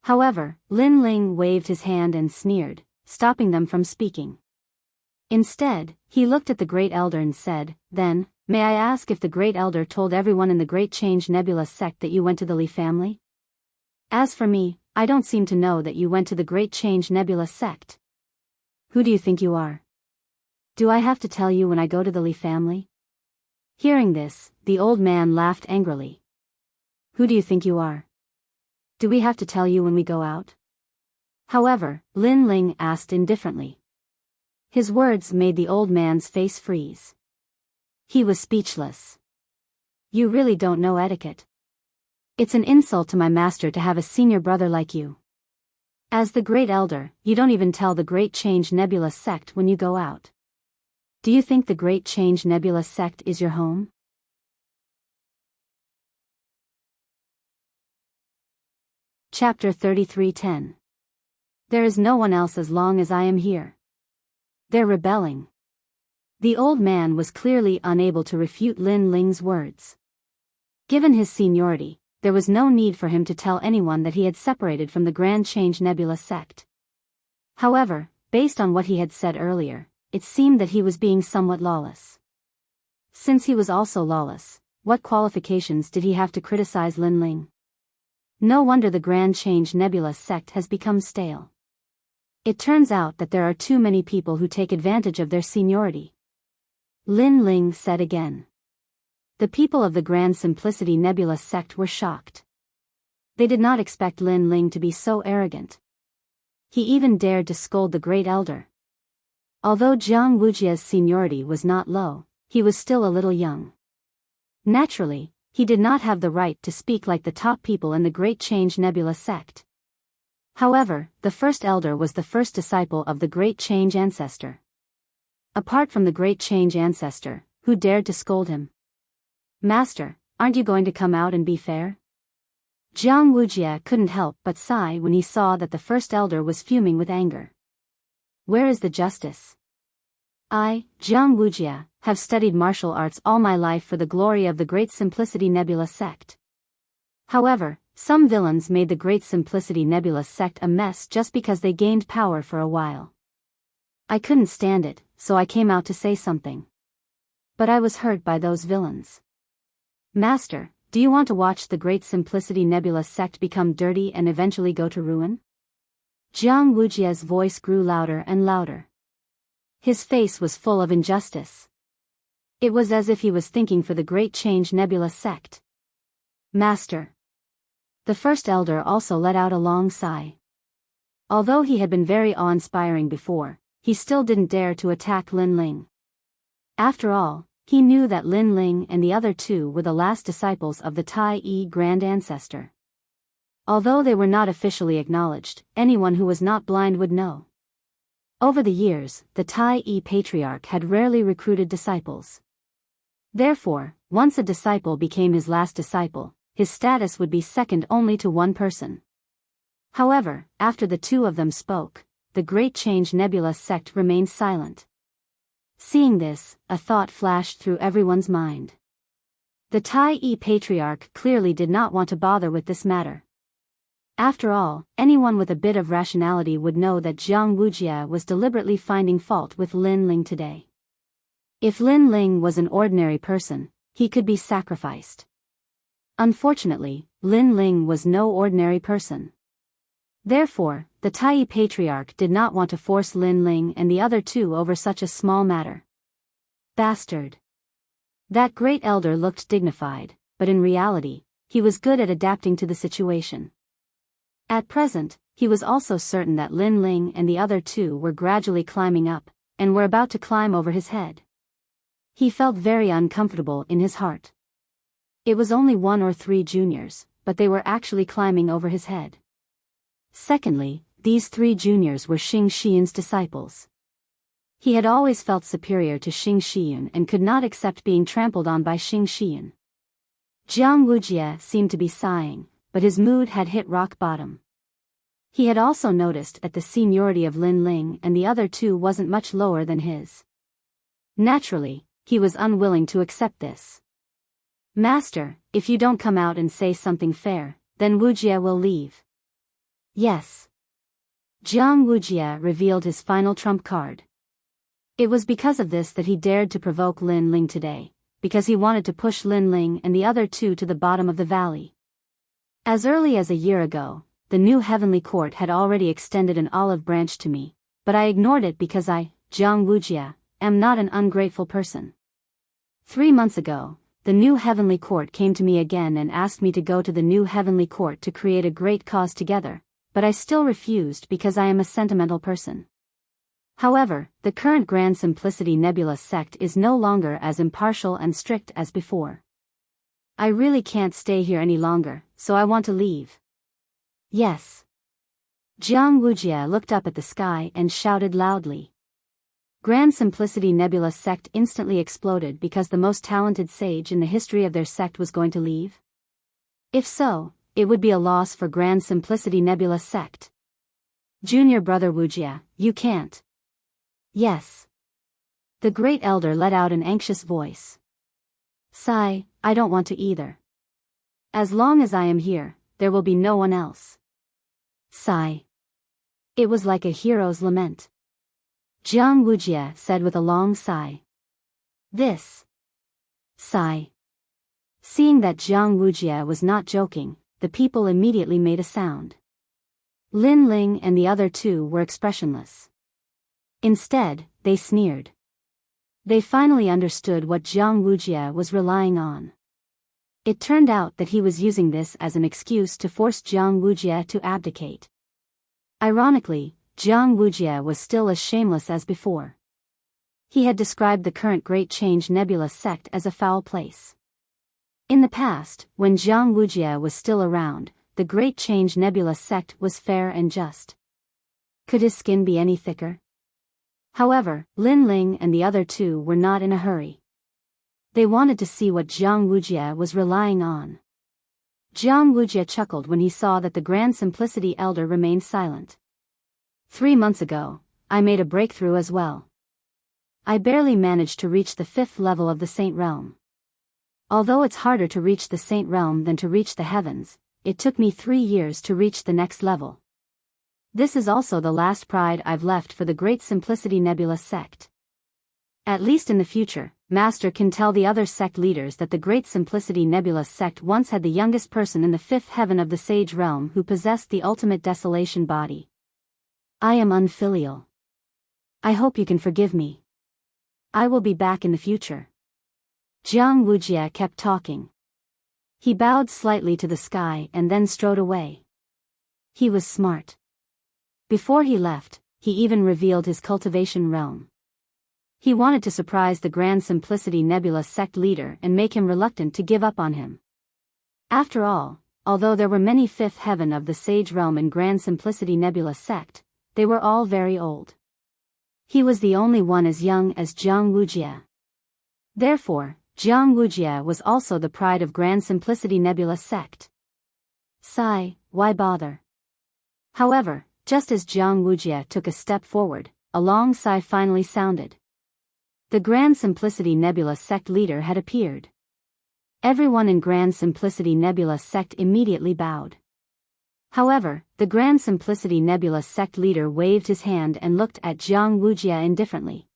[SPEAKER 1] However, Lin Ling waved his hand and sneered, stopping them from speaking. Instead, he looked at the Great Elder and said, "Then, may I ask if the Great Elder told everyone in the Great Change Nebula sect that you went to the Li family? As for me, I don't seem to know that you went to the Great Change Nebula sect. Who do you think you are? Do I have to tell you when I go to the Li family?" Hearing this, the old man laughed angrily. "Who do you think you are? Do we have to tell you when we go out?" However, Lin Ling asked indifferently. His words made the old man's face freeze. He was speechless. "You really don't know etiquette. It's an insult to my master to have a senior brother like you. As the Great Elder, you don't even tell the Great Change Nebula sect when you go out. Do you think the Great Change Nebula sect is your home?" Chapter 33:10. There is no one else as long as I am here. They're rebelling. The old man was clearly unable to refute Lin Ling's words. Given his seniority, there was no need for him to tell anyone that he had separated from the Grand Change Nebula sect. However, based on what he had said earlier, it seemed that he was being somewhat lawless. Since he was also lawless, what qualifications did he have to criticize Lin Ling? No wonder the Grand Change Nebula sect has become stale. It turns out that there are too many people who take advantage of their seniority. Lin Ling said again. The people of the Grand Simplicity Nebula sect were shocked. They did not expect Lin Ling to be so arrogant. He even dared to scold the Great Elder. Although Jiang Wujia's seniority was not low, he was still a little young. Naturally, he did not have the right to speak like the top people in the Great Change Nebula sect. However, the first elder was the first disciple of the Great Change Ancestor. Apart from the Great Change Ancestor, who dared to scold him? Master, aren't you going to come out and be fair? Jiang Wujia couldn't help but sigh when he saw that the first elder was fuming with anger. Where is the justice? I, Jiang Wujia, have studied martial arts all my life for the glory of the Great Simplicity Nebula sect. However, some villains made the Great Simplicity Nebula sect a mess just because they gained power for a while. I couldn't stand it, so I came out to say something. But I was hurt by those villains. Master, do you want to watch the Great Simplicity Nebula sect become dirty and eventually go to ruin? Jiang Wujia's voice grew louder and louder. His face was full of injustice. It was as if he was thinking for the Great Change Nebula sect. Master. The first elder also let out a long sigh. Although he had been very awe-inspiring before, he still didn't dare to attack Lin Ling. After all, he knew that Lin Ling and the other two were the last disciples of the Tai Yi Grand Ancestor. Although they were not officially acknowledged, anyone who was not blind would know. Over the years, the Tai Yi Patriarch had rarely recruited disciples. Therefore, once a disciple became his last disciple, his status would be second only to one person. However, after the two of them spoke, the Great Change Nebula sect remained silent. Seeing this, a thought flashed through everyone's mind. The Tai Yi Patriarch clearly did not want to bother with this matter. After all, anyone with a bit of rationality would know that Jiang Wujia was deliberately finding fault with Lin Ling today. If Lin Ling was an ordinary person, he could be sacrificed. Unfortunately, Lin Ling was no ordinary person. Therefore, the Tai Yi Patriarch did not want to force Lin Ling and the other two over such a small matter. Bastard. That great elder looked dignified, but in reality, he was good at adapting to the situation. At present, he was also certain that Lin Ling and the other two were gradually climbing up, and were about to climb over his head. He felt very uncomfortable in his heart. It was only 1 or 3 juniors, but they were actually climbing over his head. Secondly, these 3 juniors were Xing Shiyun's disciples. He had always felt superior to Xing Shiyun and could not accept being trampled on by Xing Shiyun. Jiang Wujia seemed to be sighing, but his mood had hit rock bottom. He had also noticed that the seniority of Lin Ling and the other two wasn't much lower than his. Naturally, he was unwilling to accept this. Master, if you don't come out and say something fair, then Wujia will leave. Yes. Jiang Wujia revealed his final trump card. It was because of this that he dared to provoke Lin Ling today, because he wanted to push Lin Ling and the other two to the bottom of the valley. As early as a year ago, the new heavenly court had already extended an olive branch to me, but I ignored it because I, Jiang Wujia, am not an ungrateful person. 3 months ago, the new heavenly court came to me again and asked me to go to the new heavenly court to create a great cause together, but I still refused because I am a sentimental person. However, the current Grand Simplicity Nebula sect is no longer as impartial and strict as before. I really can't stay here any longer, so I want to leave. Yes. Jiang Wujia looked up at the sky and shouted loudly. Grand Simplicity Nebula sect instantly exploded because the most talented sage in the history of their sect was going to leave? If so, it would be a loss for Grand Simplicity Nebula sect. Junior brother Wujia, you can't. Yes. The great elder let out an anxious voice. Sigh, I don't want to either. As long as I am here, there will be no one else. Sigh. It was like a hero's lament. Jiang Wujia said with a long sigh. This. Sigh. Seeing that Jiang Wujia was not joking, the people immediately made a sound. Lin Ling and the other two were expressionless. Instead, they sneered. They finally understood what Jiang Wujia was relying on. It turned out that he was using this as an excuse to force Jiang Wujia to abdicate. Ironically, Jiang Wujia was still as shameless as before. He had described the current Great Change Nebula sect as a foul place. In the past, when Jiang Wujia was still around, the Great Change Nebula sect was fair and just. Could his skin be any thicker? However, Lin Ling and the other two were not in a hurry. They wanted to see what Jiang Wujia was relying on. Jiang Wujia chuckled when he saw that the Grand Simplicity Elder remained silent. 3 months ago, I made a breakthrough as well. I barely managed to reach the 5th level of the Saint Realm. Although it's harder to reach the Saint Realm than to reach the heavens, it took me 3 years to reach the next level. This is also the last pride I've left for the Great Simplicity Nebula sect. At least in the future, Master can tell the other sect leaders that the Great Simplicity Nebula sect once had the youngest person in the 5th heaven of the Sage Realm who possessed the ultimate desolation body. I am unfilial. I hope you can forgive me. I will be back in the future. Jiang Wujia kept talking. He bowed slightly to the sky and then strode away. He was smart. Before he left, he even revealed his cultivation realm. He wanted to surprise the Grand Simplicity Nebula sect leader and make him reluctant to give up on him. After all, although there were many 5th heaven of the Sage Realm in Grand Simplicity Nebula sect, they were all very old. He was the only one as young as Jiang Wujia. Therefore, Jiang Wujia was also the pride of Grand Simplicity Nebula sect. Sigh, why bother? However, just as Jiang Wujia took a step forward, a long sigh finally sounded. The Grand Simplicity Nebula sect leader had appeared. Everyone in Grand Simplicity Nebula sect immediately bowed. However, the Grand Simplicity Nebula sect leader waved his hand and looked at Jiang Wujia indifferently.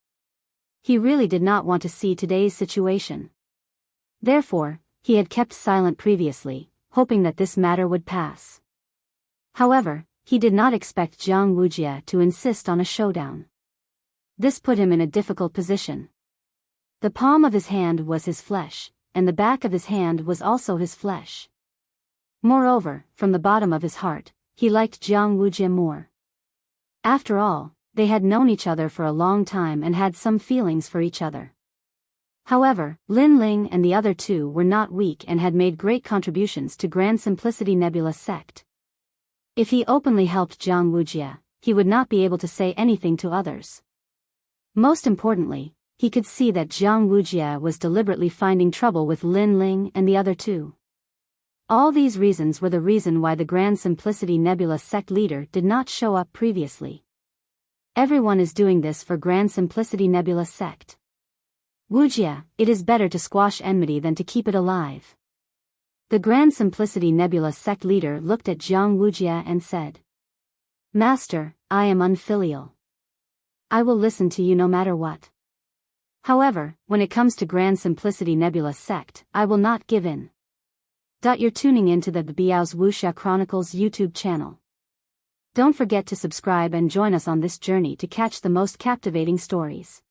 [SPEAKER 1] He really did not want to see today's situation. Therefore, he had kept silent previously, hoping that this matter would pass. However, he did not expect Jiang Wujia to insist on a showdown. This put him in a difficult position. The palm of his hand was his flesh, and the back of his hand was also his flesh. Moreover, from the bottom of his heart, he liked Jiang Wujia more. After all, they had known each other for a long time and had some feelings for each other. However, Lin Ling and the other two were not weak and had made great contributions to Grand Simplicity Nebula sect. If he openly helped Jiang Wujia, he would not be able to say anything to others. Most importantly, he could see that Jiang Wujia was deliberately finding trouble with Lin Ling and the other two. All these reasons were the reason why the Grand Simplicity Nebula sect leader did not show up previously. Everyone is doing this for Grand Simplicity Nebula sect. Wujia, it is better to squash enmity than to keep it alive. The Grand Simplicity Nebula sect leader looked at Jiang Wujia and said, Master, I am unfilial. I will listen to you no matter what. However, when it comes to Grand Simplicity Nebula sect, I will not give in. You're tuning into the Biyao's Wuxia Chronicles YouTube channel. Don't forget to subscribe and join us on this journey to catch the most captivating stories.